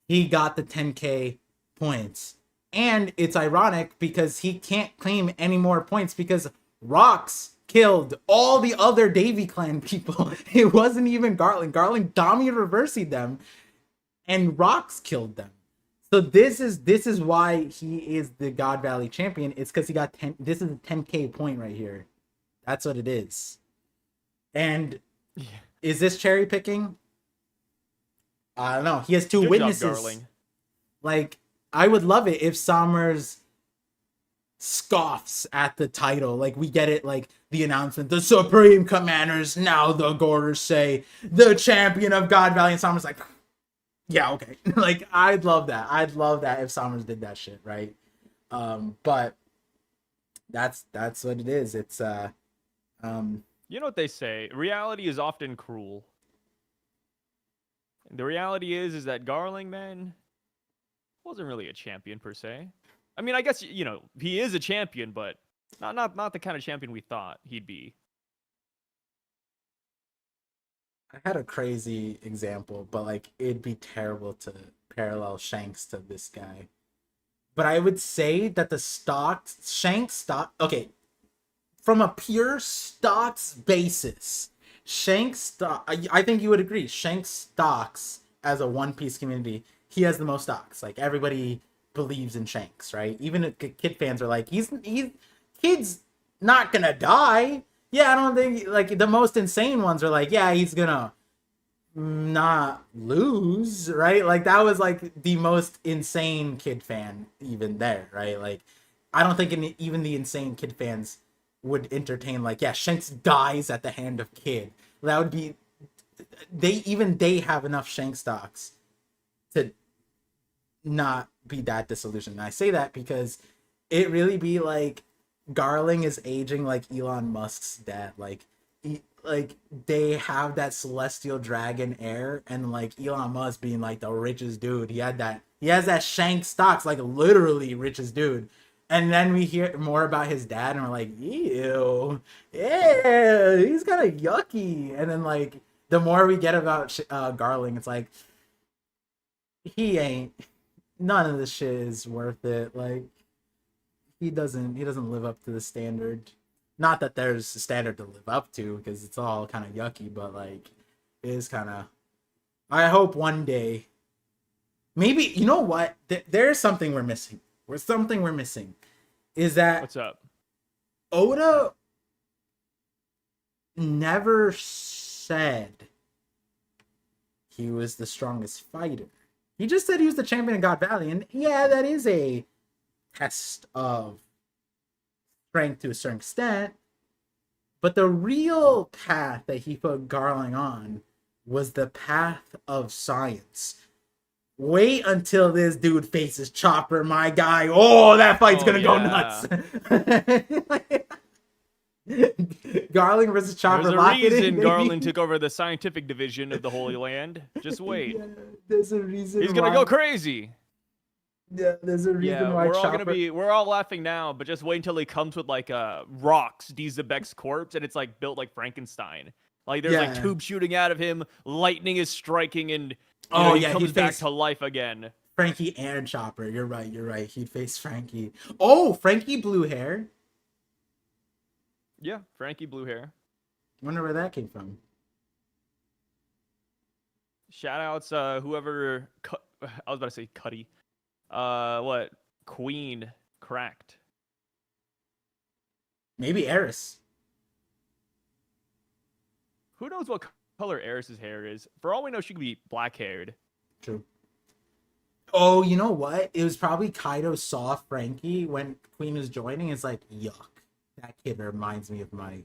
He got the 10K points. And it's ironic because he can't claim any more points because Rox killed all the other Davy clan people. It wasn't even Garland. Garland dominated reversing them, and Rox killed them. So this is why he is the God Valley champion. It's because he got 10. This is a 10K point right here. That's what it is. And is this cherry picking? I don't know. He has two Good witnesses. job, Garling. Like, I would love it if Summers scoffs at the title. Like, we get it, like, the announcement, the Supreme Commanders, now the Gorders say, the champion of God Valley, and Summers like, yeah, okay. Like, I'd love that. I'd love that if Summers did that shit, right? But that's what it is. It's, You know what they say? Reality is often cruel. The reality is that Garling, man, wasn't really a champion per se. I mean, I guess, you know, he is a champion, but not the kind of champion we thought he'd be. I had a crazy example, but like it'd be terrible to parallel Shanks to this guy. But I would say that the Shanks stock, okay, from a pure stocks basis, Shanks stock, I think you would agree, Shanks stocks as a One Piece community, he has the most stocks. Like everybody believes in Shanks, right? Even kid fans are like, he's kid's not gonna die. Yeah, I don't think like the most insane ones are like, yeah, he's gonna not lose, right? Like that was like the most insane kid fan even there, right? Like I don't think even the insane kid fans would entertain like, yeah, Shanks dies at the hand of Kid. That would be they have enough Shanks stocks to not be that disillusioned. And I say that because it really be like Garling is aging like Elon Musk's dad. Like they have that celestial dragon air, and like Elon Musk being like the richest dude. He has that Shank stocks, like literally richest dude. And then we hear more about his dad, and we're like, ew, yeah, he's kind of yucky. And then like the more we get about Garling, it's like he ain't. None of this shit is worth it. Like he doesn't live up to the standard. Not that there's a standard to live up to, because it's all kind of yucky, but like it is kind of. I hope one day, maybe, you know what? There's something we're missing. Something we're missing is that What's up? Oda never said he was the strongest fighter. He just said he was the champion of God Valley, and yeah, that is a test of strength to a certain extent. But the real path that he put Garling on was the path of science. Wait until this dude faces Chopper, my guy. Oh, that fight's gonna go nuts. Garling versus Chopper. There's a reason Garling took over the scientific division of the Holy Land. Just wait. Yeah, there's a reason. He's gonna go crazy. Yeah, there's a reason why we're all laughing now, but just wait until he comes with like rocks, Dizabek's corpse, and it's like built like Frankenstein. Like there's like tubes shooting out of him, lightning is striking, and he comes back to life again. Frankie and Chopper. You're right. He'd face Frankie. Oh, Frankie blue hair. Yeah, Frankie blue hair. Wonder where that came from. Shout outs, whoever. I was about to say Cuddy. What? Queen cracked. Maybe Eris. Who knows what color Eris's hair is? For all we know, she could be black haired. True. Oh, you know what? It was probably Kaido saw Frankie when Queen was joining. It's like, yuck. That kid reminds me of my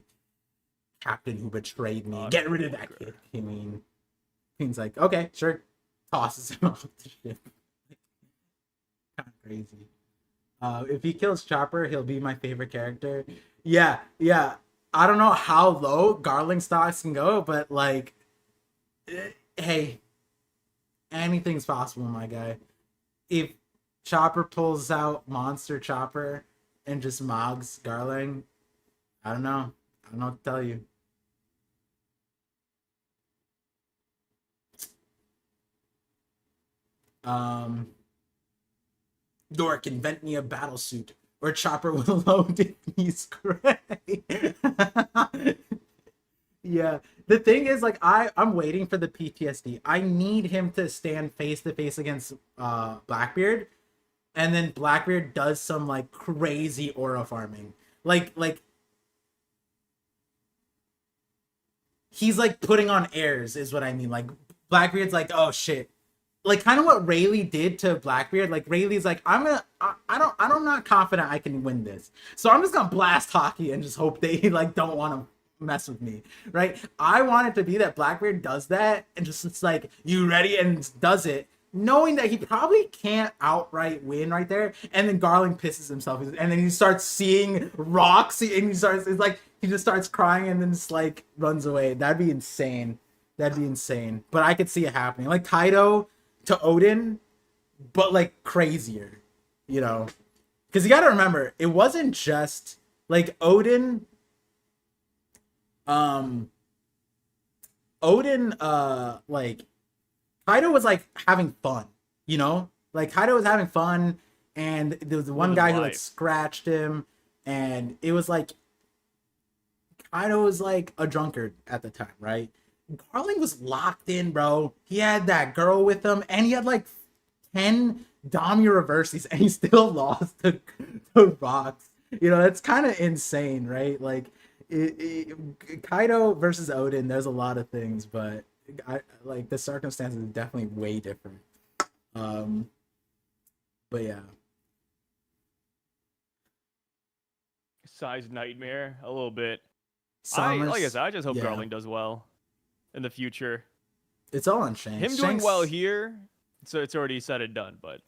captain who betrayed me. Get rid of that kid. I mean, Queen's like, okay, sure. Tosses him off the ship. Kind of crazy. If he kills Chopper, he'll be my favorite character. Yeah. I don't know how low Garling stocks can go, but like, hey, anything's possible, my guy. If Chopper pulls out Monster Chopper and just mogs Garling, I don't know what to tell you. Um, Dork, invent me a battle suit. Or Chopper will load if he's gray. Yeah. The thing is, like, I'm waiting for the PTSD. I need him to stand face to face against Blackbeard, and then Blackbeard does some like crazy aura farming. Like he's like putting on airs is what I mean. Like Blackbeard's like, oh shit. Like kind of what Rayleigh did to Blackbeard. Like Rayleigh's like, I'm not confident I can win this. So I'm just gonna blast hockey and just hope they like don't want to mess with me. Right? I want it to be that Blackbeard does that and just it's like, you ready? And does it. Knowing that he probably can't outright win right there, and then Garland pisses himself, and then he starts seeing rocks, and it's like he just starts crying, and then just like runs away. That'd be insane. That'd be insane. But I could see it happening, like Kaido to Odin, but like crazier, you know? Because you got to remember, it wasn't just like Odin. Like. Kaido was like having fun, you know? Like Kaido was having fun, and there was one guy who like scratched him, and it was like Kaido was like a drunkard at the time, right? Garland was locked in, bro. He had that girl with him, and he had like 10 Dami reverses, and he still lost to Vox. You know, that's kind of insane, right? Like Kaido versus Odin, there's a lot of things, but like the circumstances are definitely way different. But yeah. Size nightmare a little bit. Like I said, I just hope Garland does well in the future. It's all on Shanks. Him doing well here, so it's already said and done. But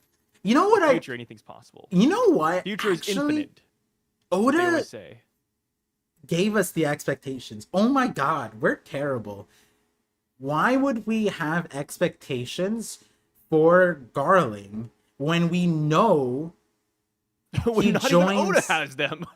you know what? In the future, anything's possible. You know what? Future is infinite. Oda gave us the expectations. Oh my god, we're terrible. Why would we have expectations for Garling when we know when not even Oda has them?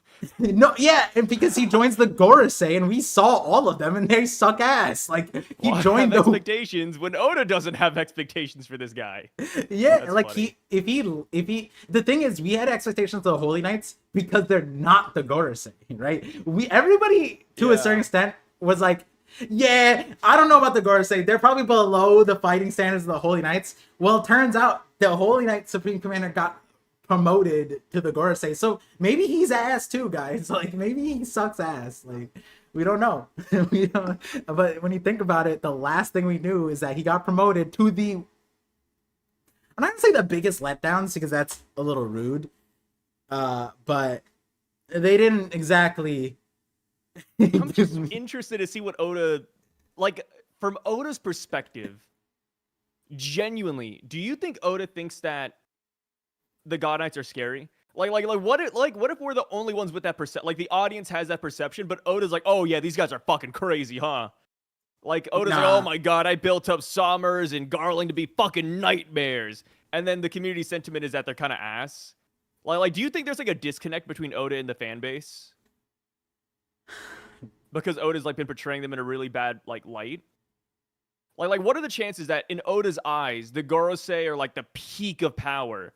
No, yeah, and because he joins the Gorosei, and we saw all of them, and they suck ass. Like he joined the expectations when Oda doesn't have expectations for this guy. Yeah, that's like funny. If he, the thing is, we had expectations of the Holy Knights because they're not the Gorosei, right? Everybody to a certain extent was like, yeah, I don't know about the Gorosei. They're probably below the fighting standards of the Holy Knights. Well, it turns out the Holy Knight Supreme Commander got promoted to the Gorosei, so maybe he's ass too, guys. Like maybe he sucks ass. Like we don't know. We don't. But when you think about it, the last thing we knew is that he got promoted to the. I'm not gonna say the biggest letdowns because that's a little rude. But they didn't exactly. I'm just interested to see what Oda, like from Oda's perspective. Genuinely, do you think Oda thinks that the God Knights are scary? Like what if we're the only ones with that perception? Like the audience has that perception, but Oda's like, oh yeah, these guys are fucking crazy, huh? Like Oda's like, oh my god, I built up Sommers and Garland to be fucking nightmares, and then the community sentiment is that they're kind of ass. Like, do you think there's like a disconnect between Oda and the fan base? Because Oda's like been portraying them in a really bad like light. Like what are the chances that in Oda's eyes, the Gorosei are like the peak of power,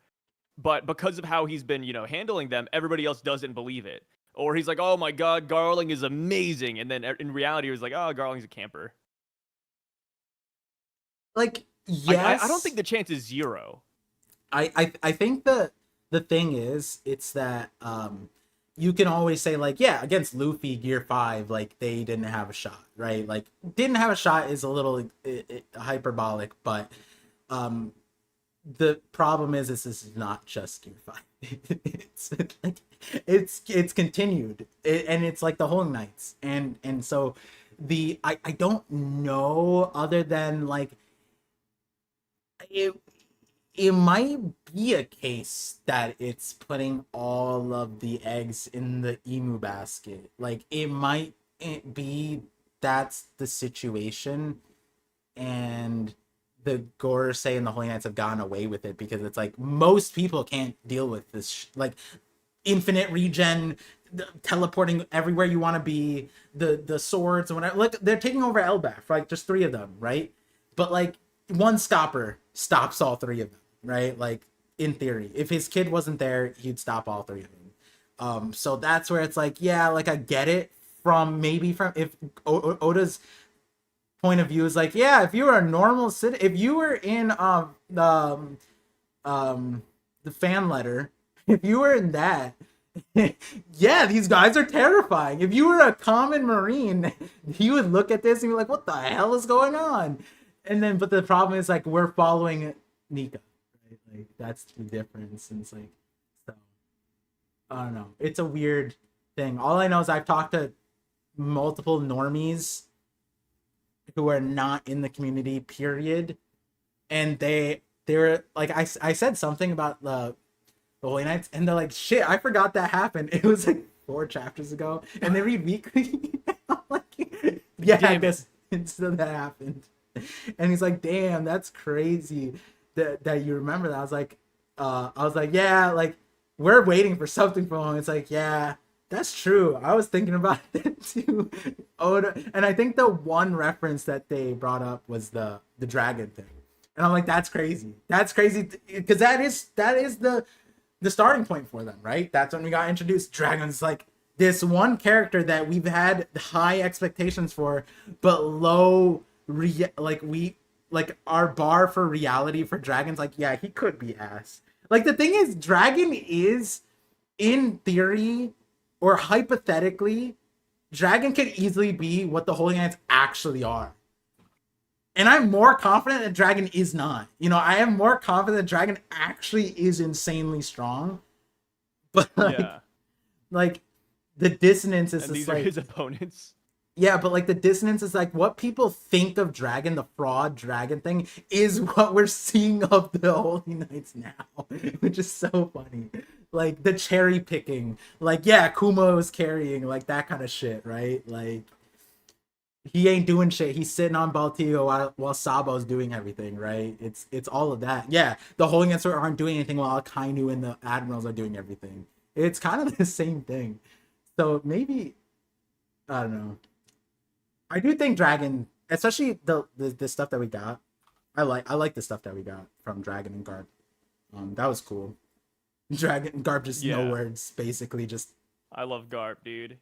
but because of how he's been, handling them, everybody else doesn't believe it? Or he's like, oh my god, Garling is amazing, and then in reality, he was like, oh, Garling's a camper. Like, yes. I don't think the chance is zero. I think the thing is, it's that you can always say like, yeah, against Luffy Gear 5, like they didn't have a shot, right? Like didn't have a shot is a little hyperbolic, but the problem is this is not just Gear 5. it's continued, and it's like the Holy Knights, and so I don't know, other than like it might be a case that it's putting all of the eggs in the emu basket. Like it might be that's the situation, and the Gorosei and the Holy Knights have gotten away with it because it's like most people can't deal with this like infinite regen, teleporting everywhere you want to be, the swords and whatever. Like they're taking over Elbaf, like just 3 of them, right? But like one stopper stops all 3 of them. right? Like in theory, if his kid wasn't there, he'd stop all three of them. So that's where it's like, yeah, like I get it from if Oda's point of view is like, yeah, if you were a normal citizen, if you were in the fan letter, if you were in that, yeah, these guys are terrifying. If you were a common marine, you would look at this and be like, what the hell is going on? And then, but the problem is like we're following Nika, right? Like that's the difference. And it's like, so I don't know. It's a weird thing. All I know is I've talked to multiple normies who are not in the community, period, and they're like, I said something about the Holy Knights, and they're like, shit, I forgot that happened. It was like 4 chapters ago, and they read weekly. I'm like, yeah, I guess that happened. And he's like, damn, that's crazy that you remember that. I was like, yeah, like we're waiting for something from him. It's like, yeah, that's true. I was thinking about it too. Oda, and I think the one reference that they brought up was the dragon thing, and I'm like, that's crazy. That's crazy because that is the starting point for them, right? That's when we got introduced. Dragon's like this one character that we've had high expectations for, but low like our bar for reality for dragons. Like, yeah, he could be ass. Like the thing is, Dragon is in theory or hypothetically, Dragon could easily be what the Holy Knights actually are. And I'm more confident that Dragon is not. You know, I am more confident that Dragon actually is insanely strong. But like the dissonance is and these like, are his opponents. Yeah, but like the dissonance is like what people think of Dragon, the fraud Dragon thing, is what we're seeing of the Holy Knights now, which is so funny. Like the cherry picking, like yeah, Kuma was carrying, like that kind of shit, right? Like he ain't doing shit. He's sitting on Baltigo while Sabo's doing everything, right? It's all of that. Yeah, the Holy Knights aren't doing anything while Akainu and the Admirals are doing everything. It's kind of the same thing. So maybe I don't know. I do think Dragon, especially the stuff that we got. I like the stuff that we got from Dragon and Garb. That was cool. Dragon and Garb just no words, basically just. I love Garb, dude.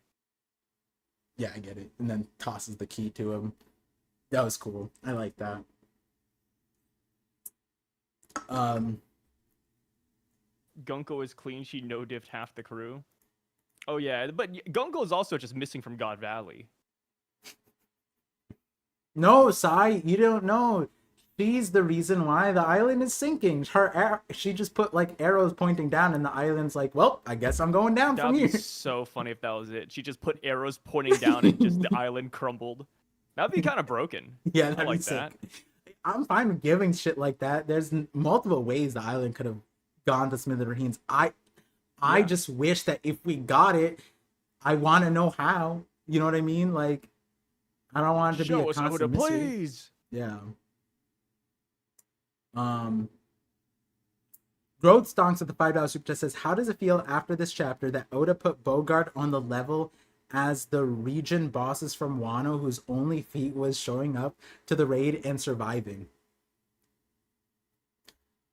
Yeah, I get it. And then tosses the key to him. That was cool. I like that. Gunko is clean. She no-diffed half the crew. Oh yeah, but Gunko is also just missing from God Valley. No, Sai, you don't know. She's the reason why the island is sinking. She just put like arrows pointing down, and the island's like, well, I guess I'm going down from here. That'd be so funny if that was it. She just put arrows pointing down, and just the island crumbled. That'd be kind of broken. Yeah, I like that. I'm fine with giving shit like that. There's multiple ways the island could have gone to smithereens. I just wish that if we got it, I want to know how. You know what I mean? Like, I don't want it to Show be a constant mystery. Please. Yeah. Growth Stonks at the $5 super chat says, how does it feel after this chapter that Oda put Bogart on the level as the region bosses from Wano, whose only feat was showing up to the raid and surviving?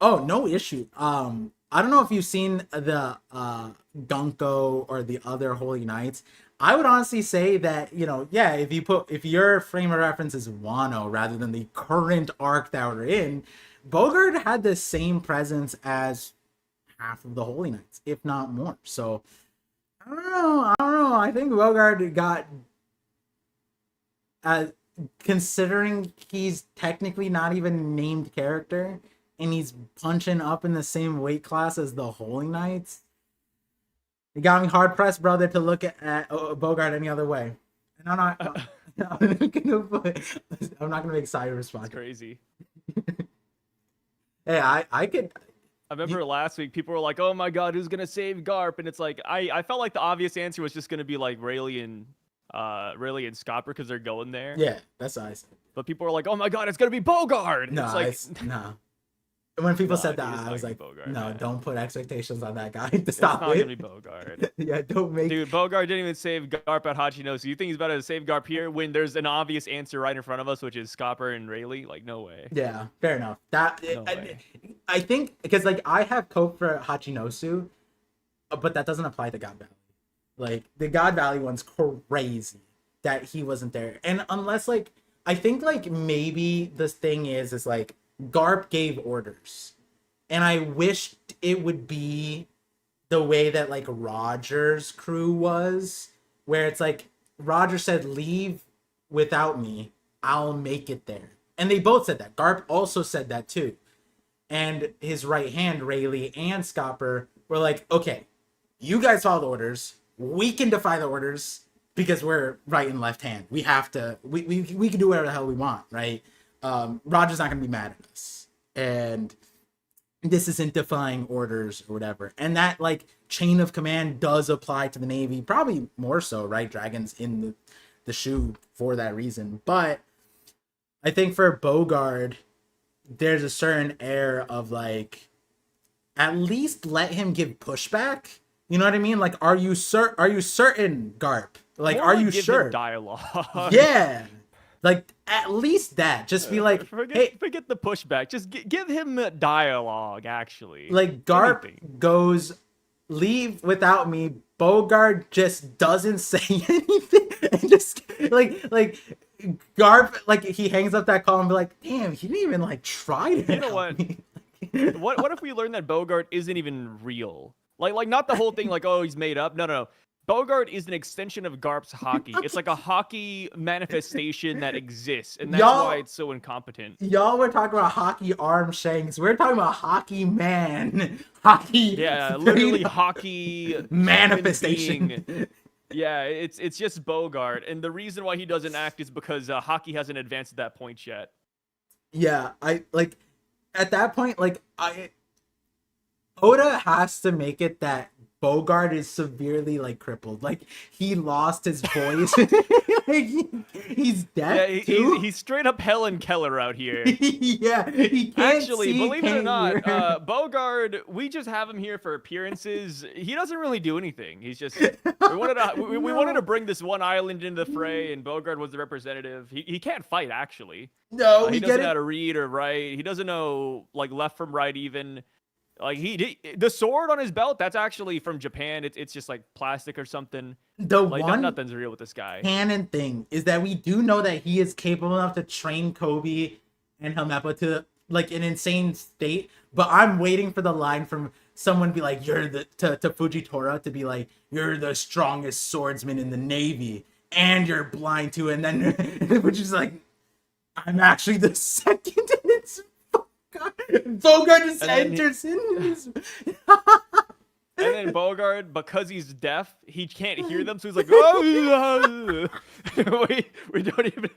Oh, no issue. I don't know if you've seen the Gunko or the other Holy Knights. I would honestly say that, you know, yeah, if your frame of reference is Wano rather than the current arc that we're in, Bogart had the same presence as half of the Holy Knights, if not more. So I don't know. I think Bogart got, considering he's technically not even a named character and he's punching up in the same weight class as the Holy Knights, it got me hard pressed, brother, to look at Bogart any other way. And I'm not gonna make Sai respond. That's crazy. Hey, I could. I remember last week people were like, "Oh my God, who's gonna save Garp?" And it's like I felt like the obvious answer was just gonna be like Rayleigh and Scopper because they're going there. Yeah, that's what I said. But people were like, "Oh my God, it's gonna be Bogart." No, it's like no. When people said that, I was like, Bogart, no, man. Don't put expectations on that guy to stop it's not it. gonna be Bogart. Yeah, don't make. Dude, Bogart didn't even save Garp at Hachino. So you think he's about to save Garp here when there's an obvious answer right in front of us, which is Scopper and Rayleigh? Like, no way. Yeah, fair enough. That No way. I think because like I have cope for Hachinosu, but that doesn't apply to God Valley. Like the God Valley one's crazy that he wasn't there, and unless like I think like maybe this thing is like Garp gave orders, and I wished it would be the way that like Roger's crew was, where it's like Roger said, "Leave without me, I'll make it there," and they both said that. Garp also said that too, and his right hand Rayleigh and Scopper were like, "Okay, you guys follow the orders. We can defy the orders because we're right and left hand. We have to. We can do whatever the hell we want, right? Roger's not gonna be mad at us, and this isn't defying orders or whatever." And that like chain of command does apply to the Navy, probably more so, right? Dragon's in the shoe for that reason, but I think for Bogard, there's a certain air of like, at least let him give pushback. You know what I mean? Like, are you certain, Garp? Like, More are like you give sure? him dialogue. Yeah. Like, at least that. Just be like, hey, forget the pushback. Just give him dialogue, actually. like Garp goes, "Leave without me." Bogard just doesn't say anything, and just like Garp, like he hangs up that call and be like, "Damn, he didn't even like try to." You know what? What if we learn that Bogart isn't even real? Like not the whole thing. Like, oh, he's made up. No. Bogart is an extension of Garp's hockey. It's like a hockey manifestation that exists, and that's why it's so incompetent. Y'all were talking about hockey arm shanks. We're talking about hockey man. Hockey. Yeah, literally hockey manifestation. Yeah, it's just Bogart, and the reason why he doesn't act is because hockey hasn't advanced at that point yet. Yeah, I like at that point, like Oda has to make it that Bogart is severely like crippled. Like he lost his voice. Like, he's deaf. Yeah, he's straight up Helen Keller out here. Yeah, he can't Actually, see, believe it or not, hear. Bogard, we just have him here for appearances. He doesn't really do anything. He's just we wanted to bring this one island into the fray, and Bogard was the representative. He can't fight actually. No, he doesn't know how to read or write. He doesn't know like left from right even. Like the sword on his belt, that's actually from Japan. It's just like plastic or something. The like, one nothing's real with this guy. Canon thing is that we do know that he is capable enough to train Kobe and Helmeppa to like an insane state. But I'm waiting for the line from someone be like, "You're the to Fujitora to be like, you're the strongest swordsman in the Navy, and you're blind too." And then which is like, "I'm actually the second." And it's Bogart just enters in. And then Bogart, because he's deaf, he can't hear them, so he's like, "Oh, we don't even."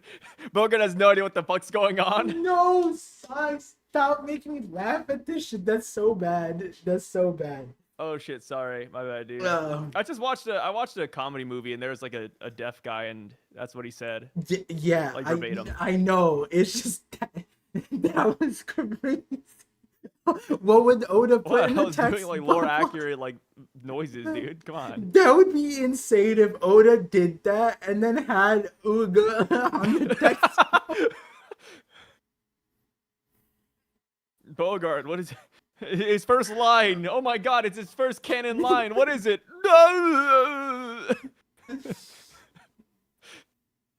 Bogart has no idea what the fuck's going on. No, stop making me laugh at this shit. That's so bad. That's so bad. Oh shit, sorry, my bad, dude. I watched a comedy movie, and there was like a deaf guy, and that's what he said. Yeah, like verbatim. I know. It's just that was crazy. What would Oda put in the text? Doing like lore accurate like noises, dude. Come on. That would be insane if Oda did that and then had Uga on the text. Bogart, what is his first line? Oh my god, it's his first canon line. What is it?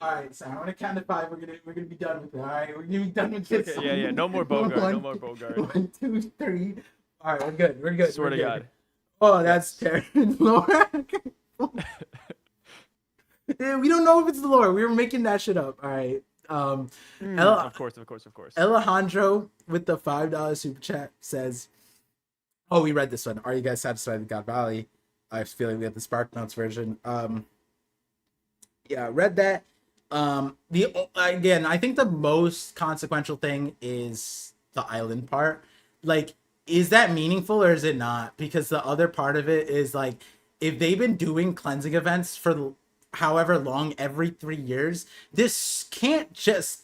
All right, so I'm gonna count to 5. We're gonna be done with it. All right, we're gonna be done with this. Okay, yeah. No more Bogart. No more Bogart. 1, 2, 3. All right, we're good. We're good. Swear to God. Oh, that's terrible. Lore. Yeah, we don't know if it's the lore. We were making that shit up. All right. Of course. Alejandro with the $5 super chat says, "Oh, we read this one. Are you guys satisfied with God Valley? I have a feeling we have the Spark Notes version." Yeah, read that. Again, I think the most consequential thing is the island part. Like, is that meaningful or is it not? Because the other part of it is like, if they've been doing cleansing events for however long every 3 years, you can't just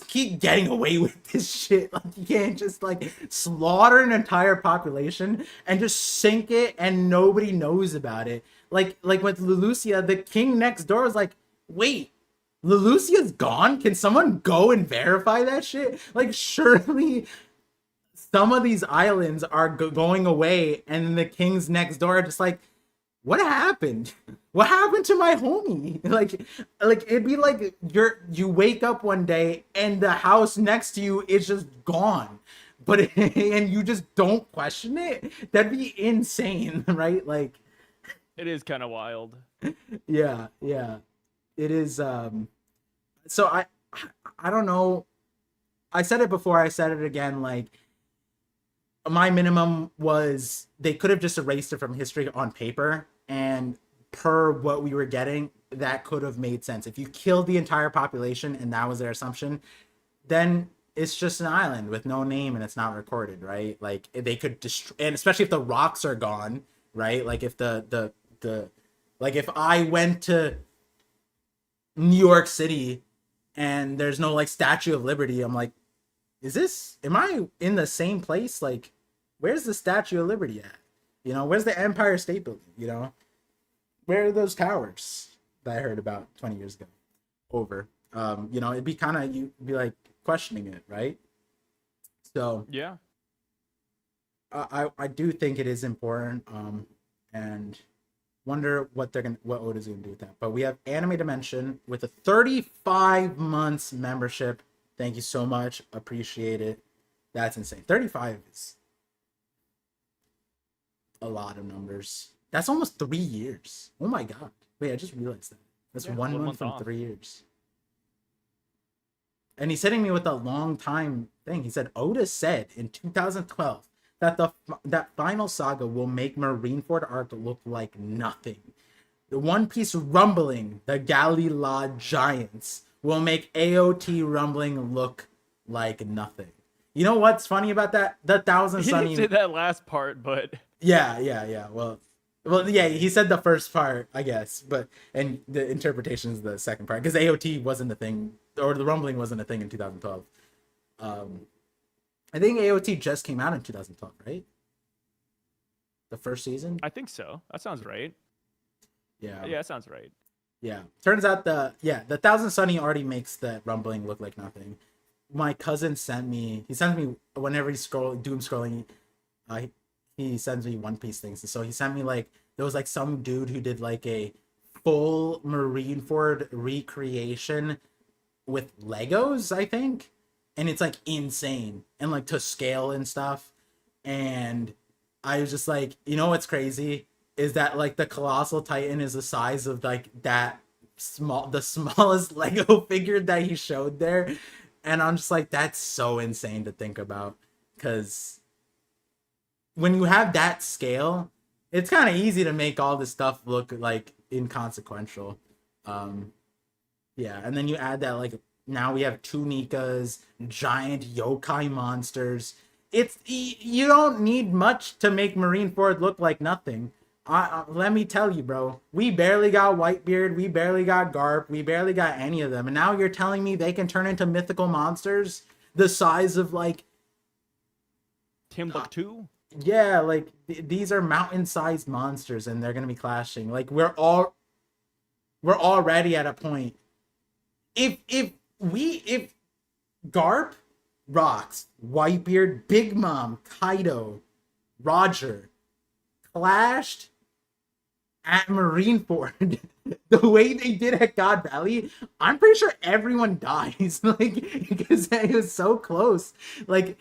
keep getting away with this shit. Like, you can't just like slaughter an entire population and just sink it and nobody knows about it. Like with Lelucia, the king next door was like, "Wait, Lelucia's gone? Can someone go and verify that shit?" Like, surely some of these islands are going away, and the kings next door are just like, what happened? What happened to my homie? Like it'd be like you wake up one day and the house next to you is just gone, but and you just don't question it. That'd be insane, right? Like, It is kind of wild. yeah, yeah, it is. So I don't know. I said it before. I said it again. Like, my minimum was they could have just erased it from history on paper, and per what we were getting, that could have made sense. If you killed the entire population and that was their assumption, then it's just an island with no name and it's not recorded, right? Like, they could destroy, and especially if the rocks are gone, right? Like, if the like, if I went to New York City and there's no like Statue of Liberty, I'm like, am I in the same place? Like, where's the Statue of Liberty at? You know, where's the Empire State Building? You know, where are those towers that I heard about 20 years ago? Over. You know, it'd be kind of, you'd be like questioning it, right? So Yeah. I do think it is important, and wonder what Oda's gonna do with that. But we have Anime Dimension with a 35 months membership. Thank you so much. Appreciate it. That's insane. 35 is a lot of numbers. That's almost 3 years. Oh my god. Wait, I just realized that. That's 1 month from off. 3 years. And he's hitting me with a long time thing. He said Oda said in 2012 that that final saga will make Marineford arc look like nothing. The One Piece rumbling, the Galila giants, will make AOT rumbling look like nothing. You know what's funny about that? The Thousand He Sunny. didn't say that last part, but Yeah. Well, yeah. He said the first part, I guess, and the interpretation is the second part, because AOT wasn't a thing, or the rumbling wasn't a thing in 2012. I think AOT just came out in 2012, right? The first season. I think so. That sounds right. Yeah. Yeah, that sounds right. Yeah. Turns out the Thousand Sunny already makes the rumbling look like nothing. My cousin sent me. He sends me whenever he's doom scrolling. He sends me One Piece things. And so he sent me, like, there was like some dude who did like a full Marineford recreation with Legos, I think, and it's like insane and like to scale and stuff. And I was just like, you know what's crazy is that like the Colossal Titan is the size of like the smallest Lego figure that he showed there. And I'm just like, that's so insane to think about, because when you have that scale, it's kind of easy to make all this stuff look like inconsequential. Yeah, and then you add that, like, now we have two Nikas, giant yokai monsters. You don't need much to make Marineford look like nothing. Let me tell you, bro. We barely got Whitebeard, we barely got Garp, we barely got any of them, and now you're telling me they can turn into mythical monsters the size of, like, Timbuktu? Yeah, like, these are mountain-sized monsters, and they're gonna be clashing. Like, we're already at a point. If Garp, Rocks, Whitebeard, Big Mom, Kaido, Roger clashed at Marineford the way they did at God Valley, I'm pretty sure everyone dies. Like, because it was so close. Like,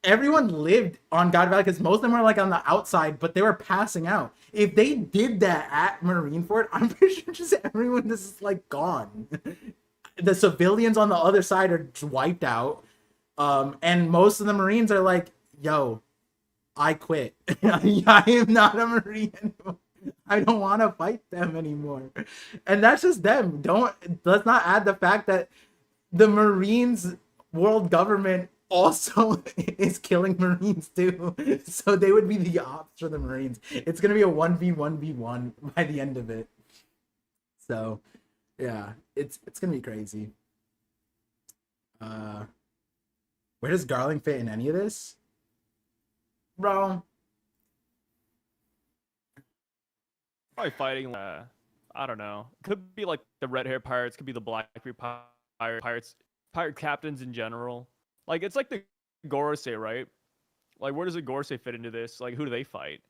everyone lived on God Valley because most of them were like on the outside, but they were passing out. If they did that at Marineford, I'm pretty sure just everyone just is like gone. The civilians on the other side are wiped out. And most of the Marines are like, yo, I quit. I am not a Marine anymore. I don't want to fight them anymore. And that's just them. Let's not add the fact that the Marines world government also is killing Marines too. So they would be the ops for the Marines. It's going to be a 1v1v1 by the end of it. So, yeah, it's going to be crazy. Where does Garling fit in any of this? Bro. Probably fighting, I don't know. Could be like the red hair pirates, could be the black hair pirates, pirate captains in general. Like, it's like the Gorosei, right? Like, where does a Gorsei fit into this? Like, who do they fight?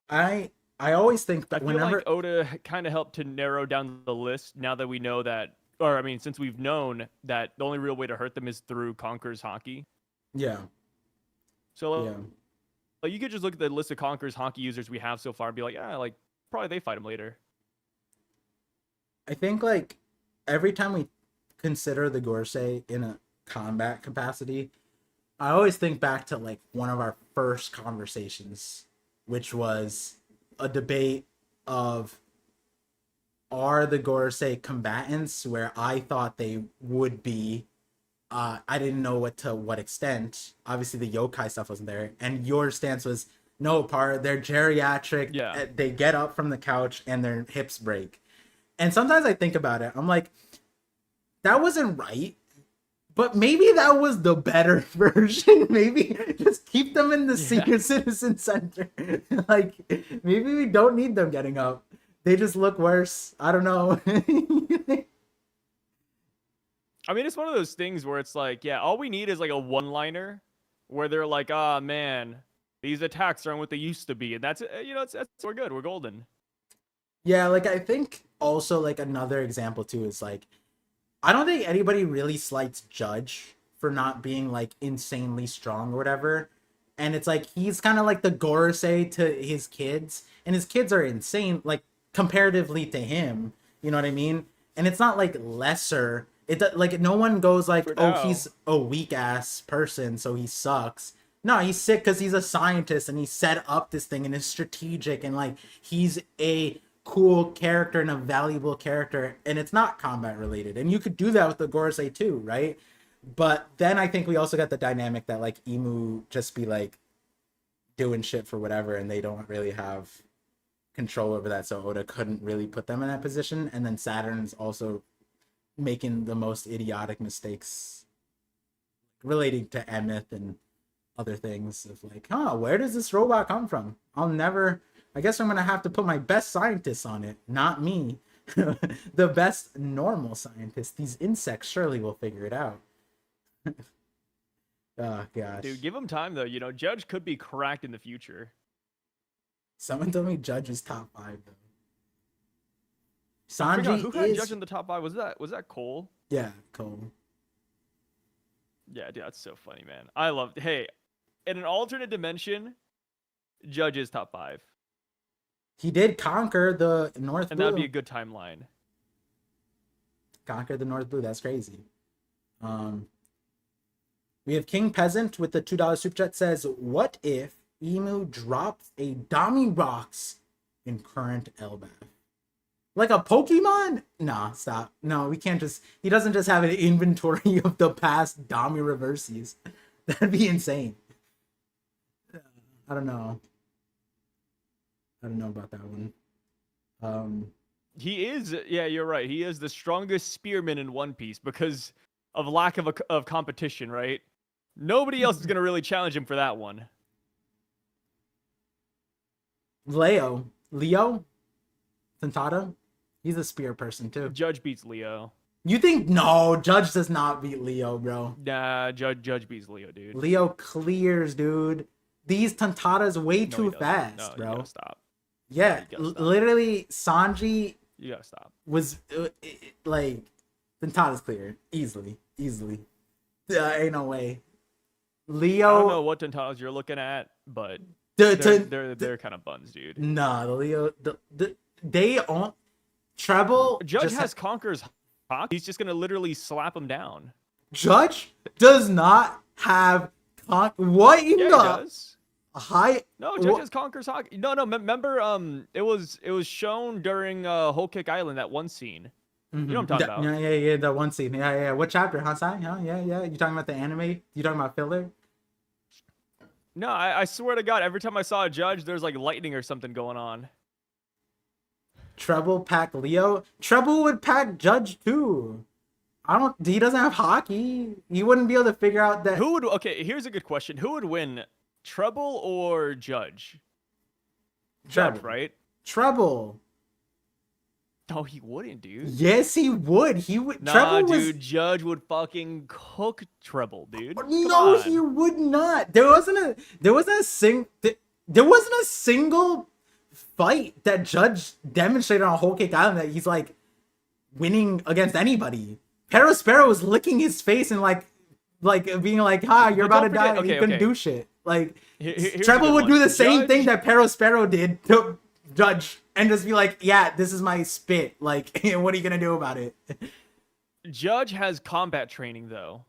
I always think I that feel whenever like Oda kind of helped to narrow down the list now that we know that, or I mean, since we've known that the only real way to hurt them is through Conqueror's Haki. yeah, So yeah. like, you could just look at the list of Conqueror's Haki users we have so far and be like, yeah, like probably they fight him later. I think like every time we consider the Gorsei in a combat capacity, I always think back to like one of our first conversations, which was a debate of are the Gorsei combatants, where I thought they would be. I didn't know what extent. Obviously, the yokai stuff wasn't there, and your stance was no. They're geriatric. Yeah. They get up from the couch and their hips break. And sometimes I think about it. I'm like, that wasn't right. But maybe that was the better version. Maybe just keep them in the senior citizen center. Like, maybe we don't need them getting up. They just look worse. I don't know. I mean, it's one of those things where it's like, yeah, all we need is like a one-liner where they're like, ah, man, these attacks aren't what they used to be. And that's, we're good. We're golden. Yeah, like, I think also, like, another example, too, is, like, I don't think anybody really slights Judge for not being, like, insanely strong or whatever. And it's like, he's kind of like the Gorosei to his kids. And his kids are insane, like, comparatively to him. You know what I mean? And it's not, like, lesser. Like, no one goes like, oh, he's a weak-ass person, so he sucks. No, he's sick because he's a scientist and he set up this thing and is strategic. And, like, he's a cool character and a valuable character, and it's not combat related, and you could do that with the Gorosei too, right? But then I think we also got the dynamic that like Imu just be like doing shit for whatever, and they don't really have control over that, so Oda couldn't really put them in that position. And then Saturn's also making the most idiotic mistakes relating to Emeth and other things of like, where does this robot come from? I guess I'm gonna have to put my best scientists on it, not me. The best normal scientists. These insects surely will figure it out. Oh gosh. Dude, give him time though. Judge could be cracked in the future. Someone told me Judge is top 5 though. Sanji who had Judge in the top 5? Was that Cole? Yeah, Cole. Yeah, dude, that's so funny, man. I love. Hey, in an alternate dimension, Judge is top 5. He did conquer the North Blue. And that'd be a good timeline. Conquer the North Blue. That's crazy. We have King Peasant with the $2 super chat says, what if Imu drops a Dami Rocks in current Elbaf? Like a Pokemon? Nah, stop. No, we can't just... He doesn't just have an inventory of the past Dami reverses. That'd be insane. I don't know. I don't know about that one. He is, yeah, you're right. He is the strongest spearman in One Piece because of lack of competition, right? Nobody else is going to really challenge him for that one. Leo? Tantata? He's a spear person, too. Judge beats Leo. You think? No, Judge does not beat Leo, bro. Nah, Judge beats Leo, dude. Leo clears, dude. These Tantata's way too fast, bro. You gotta stop. Yeah, literally, Sanji. You gotta stop. Was like, Tantata's clear easily. Ain't no way. Leo. I don't know what Tentatas you're looking at, but they're kind of buns, dude. Nah, the Leo. They aren't. Treble. Judge has Conqueror's Haki. He's just gonna literally slap him down. Judge does not have what in yeah, the he does. high? No, Judge has Conqueror's Haki. No. Remember, it was shown during Whole Cake Island, that one scene. Mm-hmm. You know what I'm talking about? Yeah. That one scene. Yeah. What chapter? Hansai? Yeah. You talking about the anime? You talking about filler? No, I swear to God, every time I saw a Judge, there's like lightning or something going on. Treble pack Leo. Treble would pack Judge too. He doesn't have hockey. He wouldn't be able to figure out that. Okay, here's a good question. Who would win, Treble or Judge? Treble. Judge, right? Treble. No, he wouldn't, dude. Yes, he would. He would. Nah, Treble was. dude, Judge would fucking cook Treble, dude. Come No, on. he would not. There wasn't a single fight that Judge demonstrated on Whole Cake Island that he's like winning against anybody. Perospero was licking his face and like being like, "Ha, you're about to die." Okay, he couldn't do shit. Like Here's a Treble good would one. do the same Judge- thing that Perospero did to Judge and just be like, "Yeah, this is my spit. Like, what are you gonna do about it?" Judge has combat training though.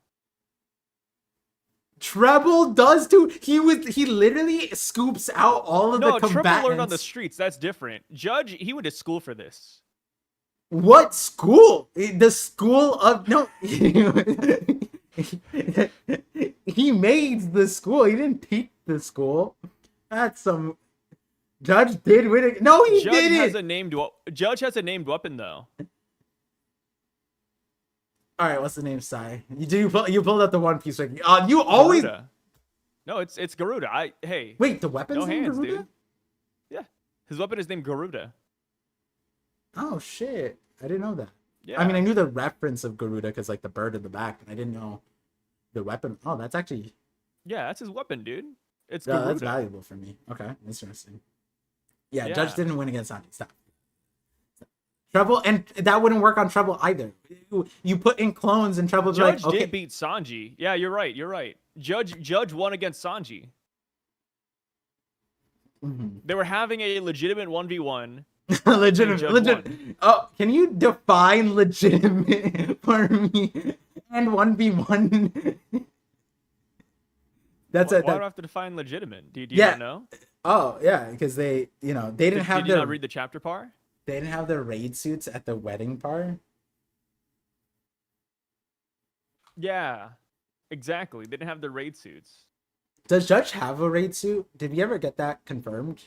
Treble does too. He literally scoops out all of the No, combatants. Treble learned on the streets. That's different. Judge, he went to school for this. What school? The school of no. He made the school. He didn't teach the school. That's some. Judge did win it. No, he Judge didn't. Judge has a named weapon though. All right, what's the name? Sai. You pulled up the One Piece wiki. You always Garuda. No, it's Garuda. wait. The weapon's no named hands, Garuda? dude. Yeah, his weapon is named Garuda. Oh shit! I didn't know that. Yeah. I mean, I knew the reference of Garuda because like the bird in the back, but I didn't know the weapon. Oh, that's actually Yeah, that's his weapon, dude. It's yeah, Garuda. that's valuable for me. Okay, interesting. Yeah, Yeah. Judge didn't win against Sanji. Stop. Treble, and that wouldn't work on Treble either. You put in clones and Treble Judge like, okay. did beat Sanji. Yeah, you're right. You're right. Judge won against Sanji. Mhm. They were having a legitimate 1v1. legitimate. Judge Legit. Oh, can you define legitimate for me? And 1v1. That's Why it. do I have to define legitimate? Do you Yeah. not know? Oh yeah, because they didn't have Did you their not read the chapter part? they didn't have their raid suits at the wedding part. Yeah, exactly. They didn't have the raid suits. Does Judge have a raid suit? Did we ever get that confirmed?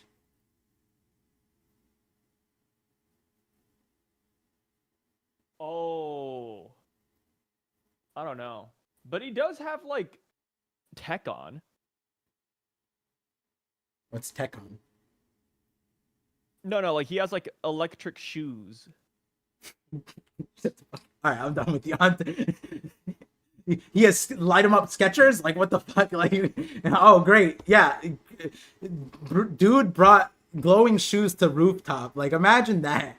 Oh, I don't know, but he does have like tech on. What's tech on? No, like he has like electric shoes. All right, I'm done with you. He has light 'em up Skechers. Like what the fuck? Like, oh great, yeah. Dude brought glowing shoes to rooftop. Like imagine that.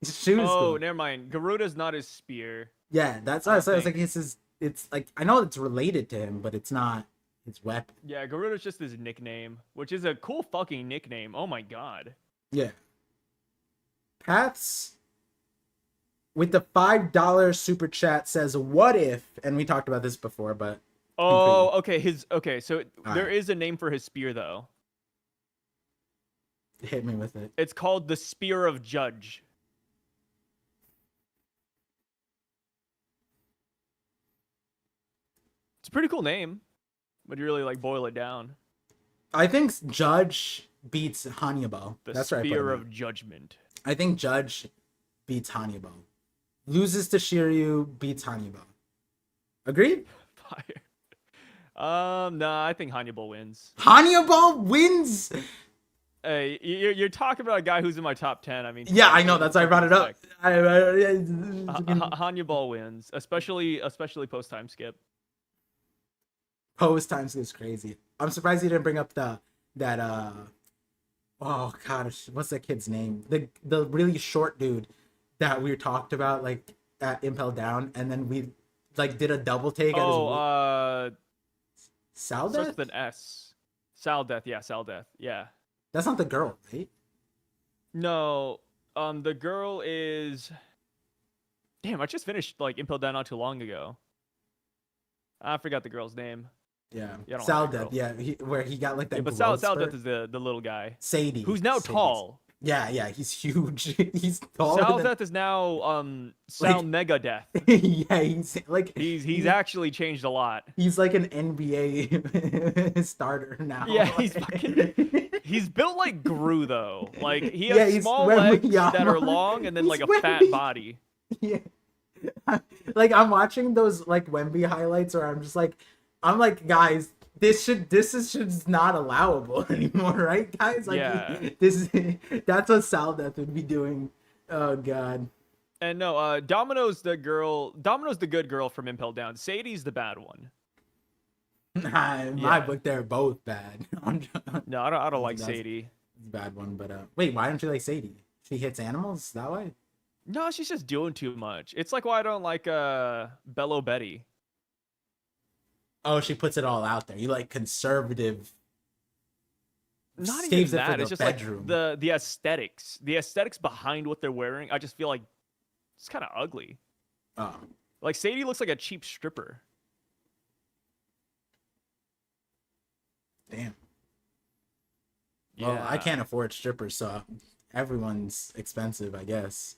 Shoes. Oh, glowing. never mind. Garuda's not his spear. Yeah, that's I what I was think. like. It's like I know it's related to him, but it's not his weapon. Yeah, Garuda's just his nickname, which is a cool fucking nickname. Oh my god. Yeah. Paths with the $5 super chat says, "What if?" And we talked about this before, but Oh, okay. So All there right. is a name for his spear though. hit me with it. It's called the Spear of Judge. It's a pretty cool name, but you really like boil it down. I think Judge beats Hannibal. The That's right. Spear of Judgment. I think Judge beats Hannibal. Loses to Shiryu, beats Hannibal. Agreed? Fire. Nah, I think Hannibal wins. Hannibal wins. Hey, you're talking about a guy who's in my top 10. I mean, Yeah, I know. That's why I brought it up. Hannibal wins, especially post time skip. Post times is crazy. I'm surprised you didn't bring up oh gosh, what's that kid's name? The really short dude that we talked about like at Impel Down, and then we like did a double take at his Starts Saldeath? with an S. Saldeath, yeah, Saldeath, yeah. That's not the girl, right? No, the girl is. Damn, I just finished like Impel Down not too long ago. I forgot the girl's name. Yeah. Yeah, I don't like that Saldeath, yeah, where he got like that. Yeah, but growth Saldeath spurt. is the little guy Sadie. who's now Sadie. tall. Yeah, he's huge. He's taller Saldeath is now Sal Mega Death. yeah, he's like He's actually changed a lot. he's like an NBA starter now. Yeah, he's built like Gru though. Like he Yeah, has he's small legs Wembanyama. that are long and then He's like a fat Wemby. body. Yeah. Like I'm watching those like Wemby highlights where I'm like, guys, this is just not allowable anymore, right, guys? Yeah. Like this, that's what Saldeath would be doing. Oh God. And no, Domino's the girl. Domino's the good girl from Impel Down. Sadie's the bad one. Nah, in my Yeah. book, they're both bad. No, I don't like That's Sadie. a bad one, but wait, why don't you like Sadie? She hits animals that way. No, she's just doing too much. It's like why I don't like Bello Betty. Oh, she puts it all out there. You like conservative, Not saves even it for that. the It's just like bedroom. the aesthetics. The aesthetics behind what they're wearing. I just feel like it's kind of ugly. Oh, Like Sadie looks like a cheap stripper. damn. Yeah. Well, I can't afford strippers, so everyone's expensive, I guess.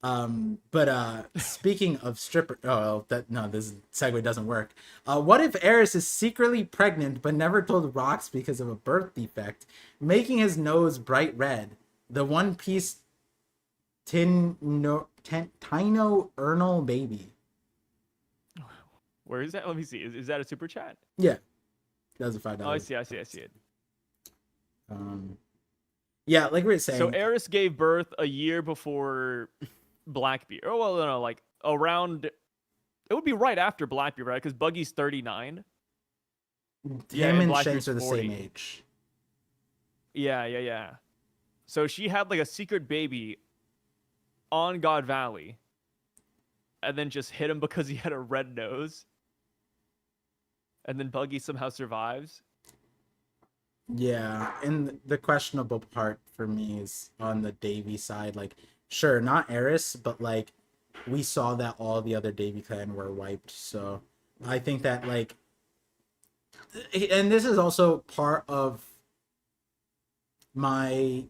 But speaking of stripper, oh, that no, this segue doesn't work. What if Eris is secretly pregnant but never told Rox because of a birth defect, making his nose bright red? The One Piece Tino Ernal baby. Where is that? Let me see. Is that a super chat? Yeah, that was a Oh, I $5. see. I see. I see it. Um, yeah, like we were saying. So Eris gave birth a year before Blackbeard. Oh well, no, like around. It would be right after Blackbeard, right? Because Buggy's 39. Yeah, Him and Blackbeard's Shanks are the 40. same age. Yeah. So she had like a secret baby on God Valley, and then just hit him because he had a red nose. And then Buggy somehow survives. Yeah, and the questionable part for me is on the Davy side. Like, sure, not Eris, but like we saw that all the other Davy clan were wiped. So I think that like, and this is also part of my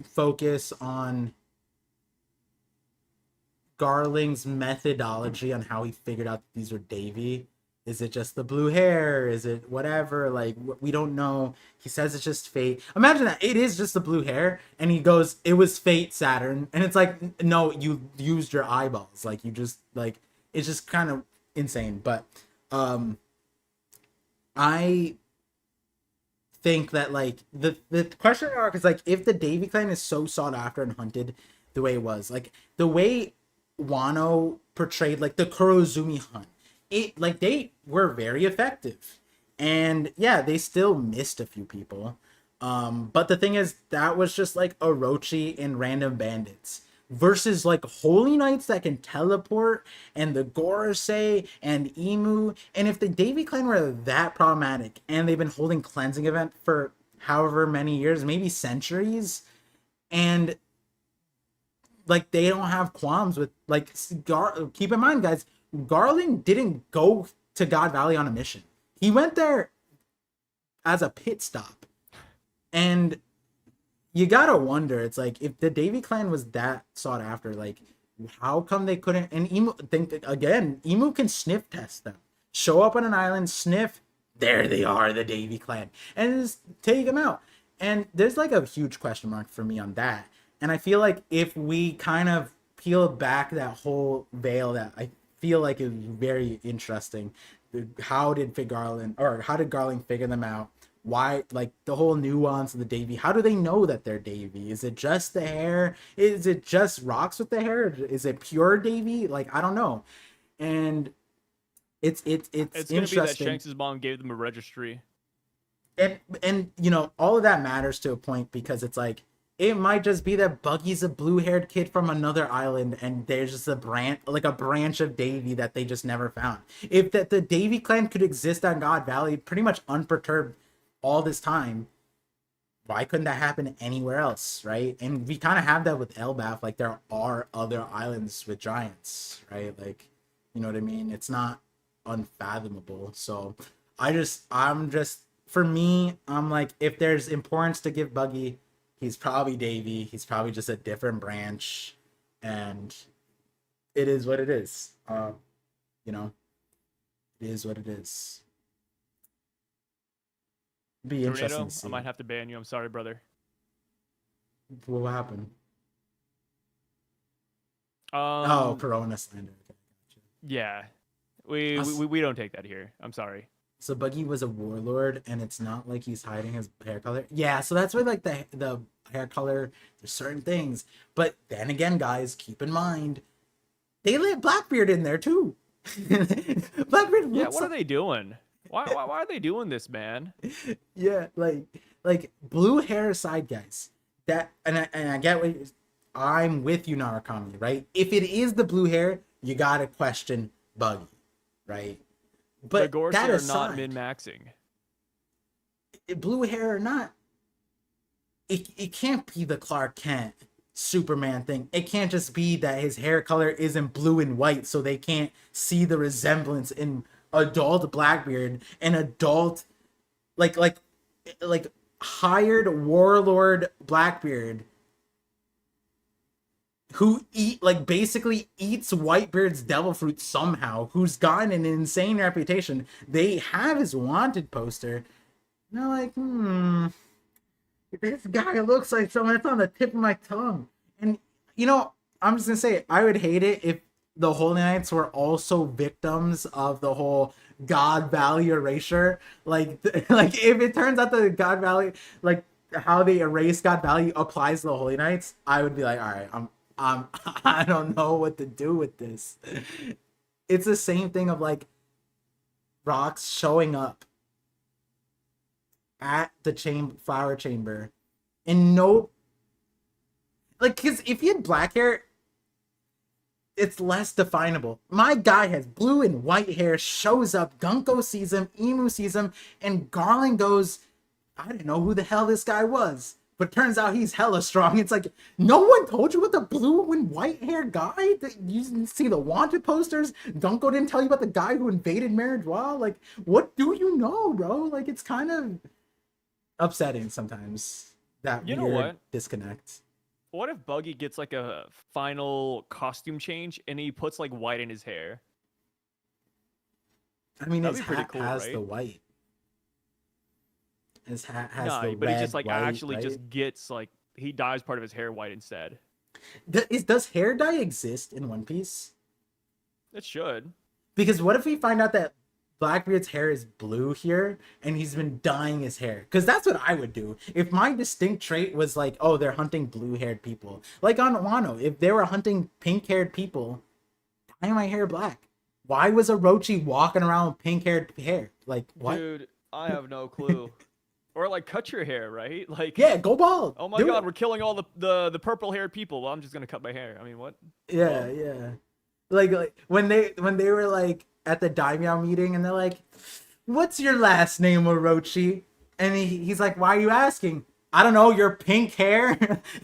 focus on Garling's methodology on how he figured out that these are Davy. Is it just the blue hair? Is it whatever? Like, we don't know. He says it's just fate. Imagine that it is just the blue hair, and he goes, "It was fate, Saturn," and it's like, no, you used your eyeballs. Like, you just like it's just kind of insane. But I think that like the question mark is like if the Davy clan is so sought after and hunted the way it was, like the way Wano portrayed like the Kurozumi hunt, it like they were very effective, and yeah, they still missed a few people. But the thing is, that was just like Orochi and random bandits versus like holy knights that can teleport and the Gorosei and Emu. And if the Davy clan were that problematic and they've been holding cleansing event for however many years, maybe centuries, and like they don't have qualms with like keep in mind, guys, Garland didn't go to God Valley on a mission. He went there as a pit stop. And you gotta wonder, it's like if the Davy clan was that sought after, like how come they couldn't? And Emu, think that, again, Emu can sniff test them, show up on an island, sniff, there they are, the Davy clan, and just take them out. And there's like a huge question mark for me on that. And I feel like if we kind of peel back that whole veil, that I feel like is very interesting. How did Garland figure them out? Why, like the whole nuance of the Davy? How do they know that they're Davy? Is it just the hair? Is it just rocks with the hair? Is it pure Davy? Like I don't know. And it's It's gonna be that interesting. Shanks' mom gave them a registry. And you know all of that matters to a point because it's like it might just be that Buggy's a blue-haired kid from another island, and there's just a branch of Davy that they just never found. If that the Davy clan could exist on God Valley pretty much unperturbed all this time, why couldn't that happen anywhere else, right? And we kind of have that with Elbaf. Like there are other islands with giants, right? Like, you know what I mean? It's not unfathomable. So I'm just for me, I'm like, if there's importance to give Buggy, he's probably Davy. He's probably just a different branch, and it is what it is. You know, it is what it is. Be interesting Tornado, to see. I might have to ban you. I'm sorry, brother. What happened? Oh, Um, Corona slander. Okay, gotcha. yeah, we don't take that here. I'm sorry. So Buggy was a warlord, and it's not like he's hiding his hair color. Yeah, so that's why like the hair color. There's certain things, but then again, guys, keep in mind they let Blackbeard in there too. Blackbeard Yeah, looks what are they doing? Why are they doing this, man? yeah, like blue hair aside, guys. That and I get what I'm with you, Narakami. Right? If it is the blue hair, you gotta question Buggy, right? The But Gorse that are not aside, min-maxing. blue hair or not, it can't be the Clark Kent Superman thing. It can't just be that his hair color isn't blue and white, so they can't see the resemblance in adult Blackbeard and adult like like hired warlord Blackbeard who basically eats Whitebeard's devil fruit somehow, who's gotten an insane reputation. They have his wanted poster. And they're like, this guy looks like someone that's on the tip of my tongue. And I'm just gonna say I would hate it if the Holy Knights were also victims of the whole God Valley erasure. Like like if it turns out the God Valley, like how they erase God Valley applies to the Holy Knights, I would be like, all right, I don't know what to do with this. It's the same thing of like Rox showing up at the flower chamber and no, like, because if you had black hair, it's less definable. My guy has blue and white hair, shows up, Gunko sees him, Emu sees him, and Garland goes, I didn't know who the hell this guy was, but turns out he's hella strong. It's like, no one told you about the blue and white hair guy? That you didn't see the wanted posters? Gunko didn't tell you about the guy who invaded Maridwa? Like, what do you know, bro? Like, it's kind of upsetting sometimes, that You know weird what? disconnect. What if Buggy gets like a final costume change and he puts like white in his hair? I mean, That'd his be pretty hat cool, has right? the white. His hat has No, the but he red, just like white, actually right? just gets like he dyes part of his hair white instead. Does hair dye exist in One Piece? It should. Because what if we find out that Blackbeard's hair is blue here and he's been dyeing his hair? Because that's what I would do. If my distinct trait was like, oh, they're hunting blue-haired people. Like on Wano, if they were hunting pink-haired people, dye my hair black. Why was Orochi walking around with pink-haired hair? Like, what? Dude, I have no clue. Or like cut your hair, right? Like Yeah, go bald. oh my Do god, it. we're killing all the purple haired people. Well, I'm just gonna cut my hair. I mean, what? Yeah, yeah. Like when they were like at the Daimyo meeting and they're like, "What's your last name, Orochi?" And he's like, "Why are you asking?" "I don't know, your pink hair."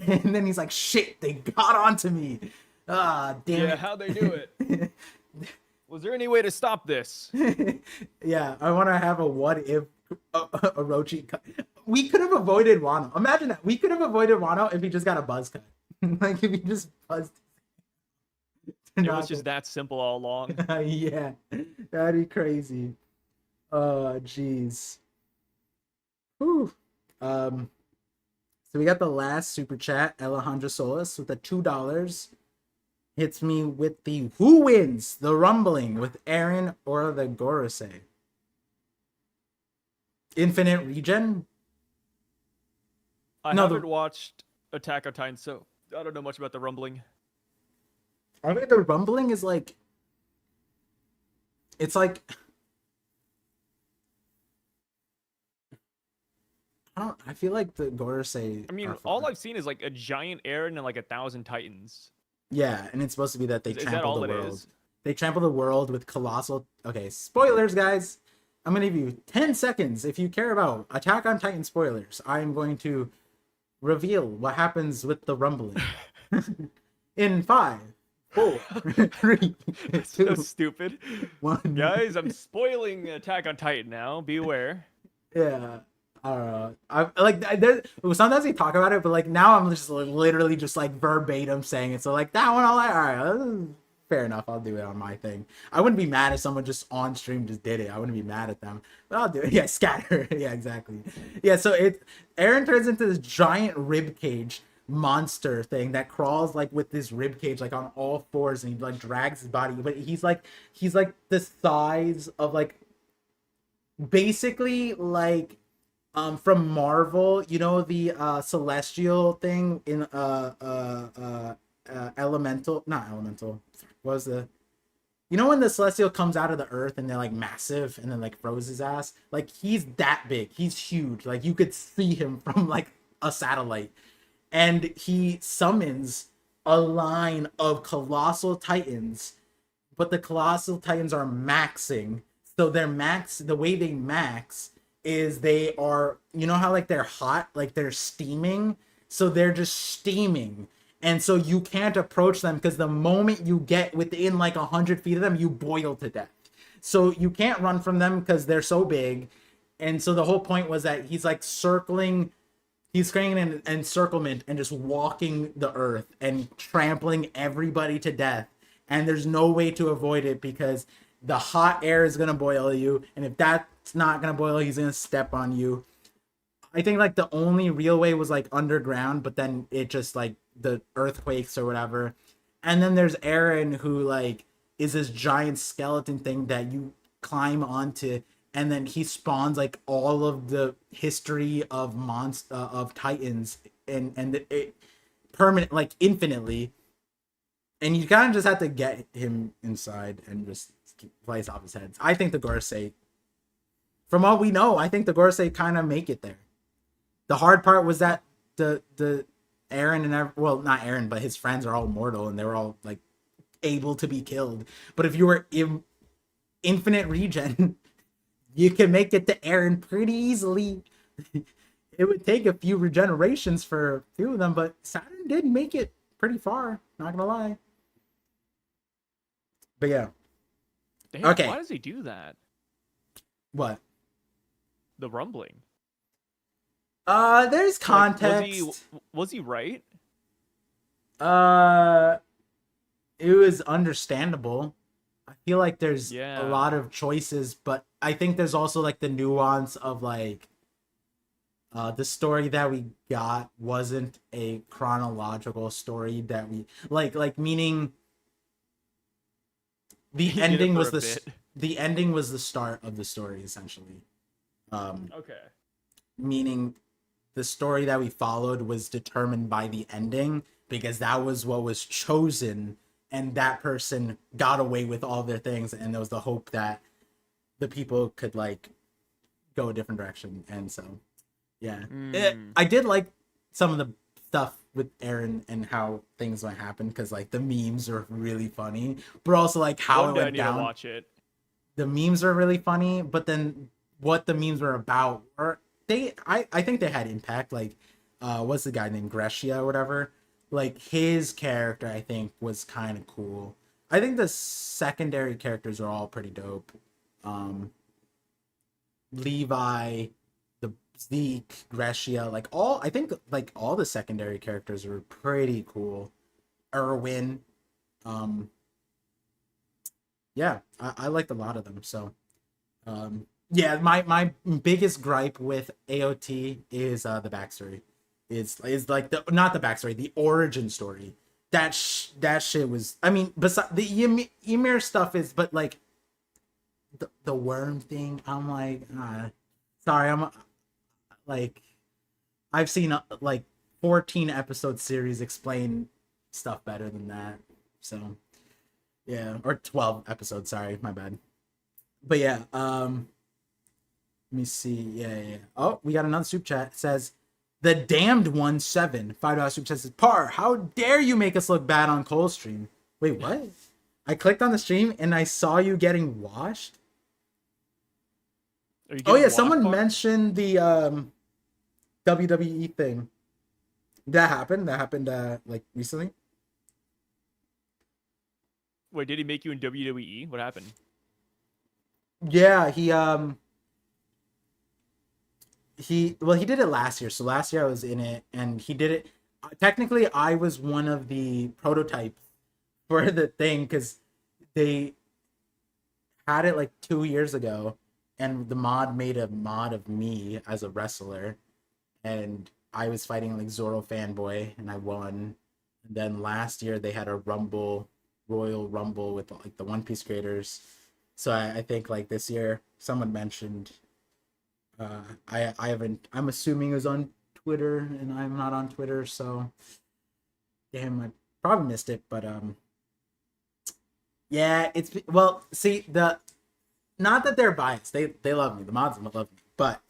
And then he's like, "Shit, they got onto me." Ah, damn Yeah, it. how'd they do it? Was there any way to stop this? Yeah, I want to have a what if Orochi cut. We could have avoided Wano. Imagine that. We could have avoided Wano if he just got a buzz cut. Like if he just buzzed. It was just that simple all along. Yeah, that'd be crazy. Oh, jeez. Whew. So we got the last super chat. Alejandro Solis with the $2 hits me with the who wins the rumbling with Aaron or the Gorosei. Infinite regen. I No, haven't watched Attack on Titan, so I don't know much about the rumbling. I think the rumbling is like, it's like, I feel like the Gorosei. I mean, all I've seen is like a giant Eren and like 1,000 Titans. Yeah, and it's supposed to be that they Is that trample all the it world. is? They trample the world with colossal. Okay, spoilers, guys. I'm gonna give you 10 seconds if you care about Attack on Titan spoilers. I'm going to reveal what happens with the rumbling in 5, 4, 3, That's 2, so stupid. 1. Guys, I'm spoiling Attack on Titan now. Beware. Yeah. I don't know. I like there. Sometimes we talk about it, but like now I'm just like, literally just like verbatim saying it. So like that one, all right, fair enough. I'll do it on my thing. I wouldn't be mad if someone just on stream just did it. I wouldn't be mad at them, but I'll do it. Yeah, scatter. Yeah, exactly. Yeah, so Aaron turns into this giant rib cage monster thing that crawls like with this rib cage like on all fours and he like drags his body, but he's like the size of like basically like from Marvel, you know the celestial thing in elemental, not elemental. What was the, you know when the celestial comes out of the earth and they're like massive and then like froze his ass? Like he's that big. He's huge. Like you could see him from like a satellite. And he summons a line of colossal titans, but the colossal titans are maxing. So their max, the way they max is they are, you know how like they're hot, like they're steaming, so they're just steaming, and so you can't approach them because the moment you get within like 100 feet of them, you boil to death. So you can't run from them because they're so big, and so the whole point was that he's like circling, he's creating an encirclement and just walking the earth and trampling everybody to death. And there's no way to avoid it because the hot air is gonna boil you, and if that's not gonna boil you, he's gonna step on you. I think like the only real way was like underground, but then it just like the earthquakes or whatever. And then there's Aaron who like is this giant skeleton thing that you climb onto, and then he spawns like all of the history of monster of titans, and it permanent like infinitely, and you kind of just have to get him inside and just place off his heads. I think the Gorsei, from what we know, I think the Gorsei kind of make it there. The hard part was that the Aaron and well, not Aaron, but his friends are all mortal and they were all like able to be killed. But if you were infinite regen, you can make it to Aaron pretty easily. It would take a few regenerations for a few of them, but Saturn did make it pretty far. Not gonna lie. But yeah. Damn, Okay. why does he do that? What? The rumbling. There's context. Like, was he right? It was understandable. I feel like there's Yeah. a lot of choices, but I think there's also like the nuance of like the story that we got wasn't a chronological story that we like meaning the He did it ending for was a the bit. the ending was the start of the story essentially. Okay. Meaning the story that we followed was determined by the ending because that was what was chosen, and that person got away with all their things, and there was the hope that the people could like go a different direction. And so yeah, I did like some of the stuff with Aaron and how things might happen because like the memes are really funny, but also like how One it day I went need to down. watch it. The memes are really funny, but then what the memes were about were I think they had impact. Like what's the guy named Grecia or whatever? Like his character I think was kind of cool. I think the secondary characters are all pretty dope. Levi, the Zeke, Grecia, like all I think like all the secondary characters were pretty cool. Erwin, um, yeah, I liked a lot of them. So, yeah, my biggest gripe with AOT is the backstory. Is like the not the backstory, the origin story. That shit was. I mean, besides the Ymir stuff is, but like the worm thing, I'm like, sorry, I'm like, I've seen like 14 episode series explain stuff better than that. So yeah, or 12 episodes. Sorry, my bad. But yeah, let me see. Yeah. Oh, we got another soup chat. It says the damned one $7 soup chat says Par. How dare you make us look bad on Coldstream? Wait, what? I clicked on the stream and I saw you getting washed. Oh yeah, someone mentioned the WWE thing. That happened. That happened like recently. Wait, did he make you in WWE? What happened? Yeah, he he did it last year. So last year I was in it, and he did it. Technically, I was one of the prototypes for the thing because they had it like 2 years ago, and the mod made a mod of me as a wrestler, and I was fighting like Zoro fanboy, and I won. And then last year they had a Royal Rumble with like the One Piece creators. So I think like this year someone mentioned I haven't. I'm assuming it was on Twitter, and I'm not on Twitter, so damn, I probably missed it. But yeah, it's well. See, the not that they're biased. They love me. The mods love me, but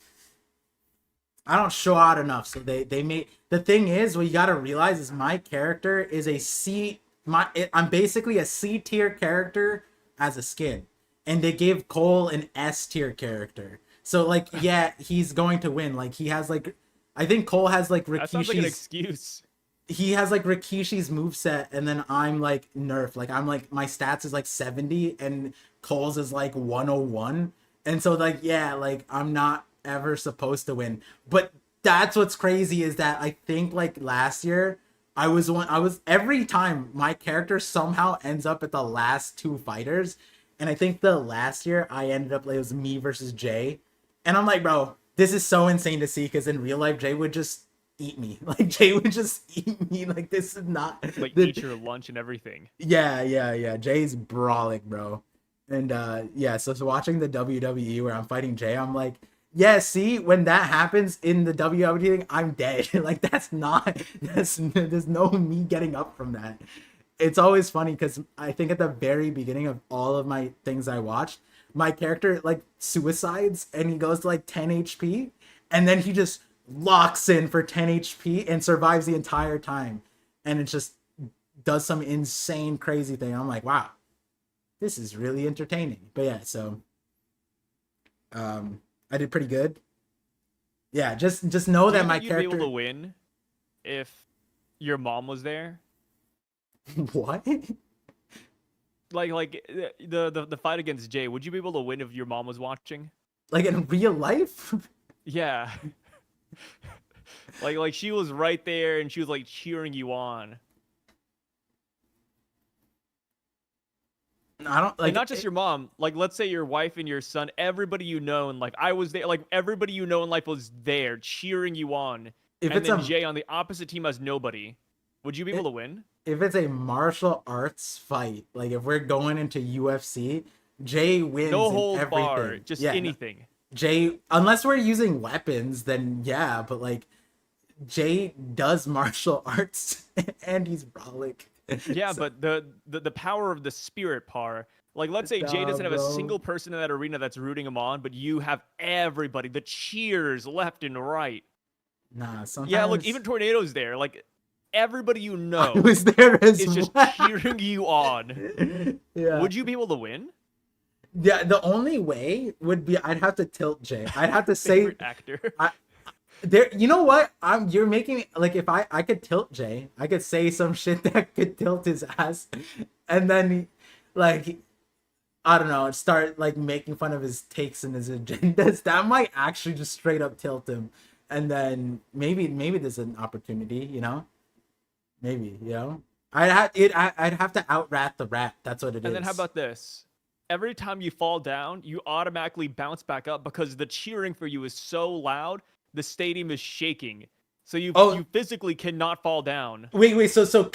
I don't show out enough. So they made the thing is what you got to realize is my character is a C. I'm basically a C tier character as a skin, and they gave Cole an S tier character. So like, yeah, he's going to win. Like he has like, I think Cole has like That sounds like an Rikishi's. excuse. He has like Rikishi's moveset, and then I'm like nerf. Like I'm like my stats is like 70, and Cole's is like 101. And so like yeah, like I'm not ever supposed to win. But that's what's crazy is that I think like last year I was every time my character somehow ends up at the last two fighters. And I think the last year I ended up like it was me versus Jay. And I'm like, bro, this is so insane to see because in real life Jay would just eat me. Like Jay would just eat me. Like this is not Like eat your lunch and everything. yeah. Jay's brawling, bro. And yeah, so watching the WWE where I'm fighting Jay, I'm like, yeah, see, when that happens in the WWE thing, I'm dead. Like that's not there's no me getting up from that. It's always funny because I think at the very beginning of all of my things I watched, my character like suicides and he goes to like 10 HP and then he just locks in for 10 HP and survives the entire time. And it just does some insane crazy thing. I'm like, wow, this is really entertaining. But yeah, so I did pretty good. Yeah, just know Do you that my think you'd be character able to win if your mom was there? what? Like the fight against Jay, would you be able to win if your mom was watching? Like in real life? Yeah. Like she was right there and she was like cheering you on. I don't like And not just your mom, like let's say your wife and your son, everybody you know in life. I was there, like everybody you know in life was there cheering you on. if And it's then a Jay on the opposite team has nobody. Would you be able to win? if it's a martial arts fight, like if we're going into UFC, Jay wins No in hold everything. bar, just Yeah, anything. Jay, unless we're using weapons, then yeah, but like Jay does martial arts and he's brolic. Yeah, So- but the power of the spirit par. Like let's say Jay Nah, doesn't have a bro. single person in that arena that's rooting him on, but you have everybody, the cheers left and right. nah, sometimes Yeah, look, even Tornado's there. Like everybody you know I was there as is just well. cheering you on. Yeah. Would you be able to win? Yeah, the only way would be I'd have to tilt Jay. I'd have to say Favorite actor. there. You know what? You're making me like if I could tilt Jay, I could say some shit that could tilt his ass, and then like I don't know, start like making fun of his takes and his agendas. That might actually just straight up tilt him, and then maybe there's an opportunity. You know, maybe I'd have to out-rat the rat. That's what it is. And then how about this? Every time you fall down, you automatically bounce back up because the cheering for you is so loud, the stadium is shaking. So you physically cannot fall down. Wait. So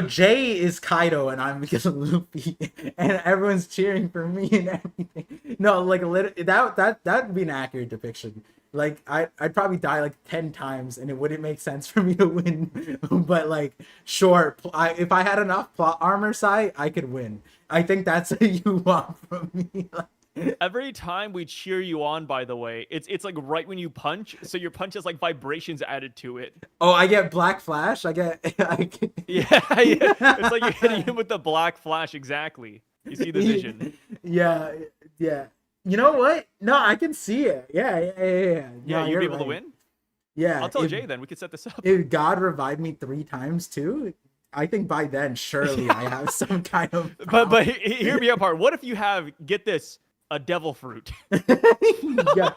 Jay is Kaido and I'm Luffy, and everyone's cheering for me and everything. No, like that'd be an accurate depiction. Like I'd probably die like 10 times and it wouldn't make sense for me to win. But like, sure, if I had enough plot armor side, I could win. I think that's what you want from me. Every time we cheer you on, by the way, it's like right when you punch, so your punch has like vibrations added to it. Oh, I get Black Flash. I get. Yeah. It's like you're hitting him with the black flash, exactly. You see the vision. Yeah. You know what? No, I can see it. Yeah. Yeah, No, you'd you're be able to right. win? Yeah. I'll tell if, Jay then. We could set this up. if God revived me 3 times too, I think by then surely I have some kind of. But hear me out, part. What if you have, get this, a devil fruit? Yeah.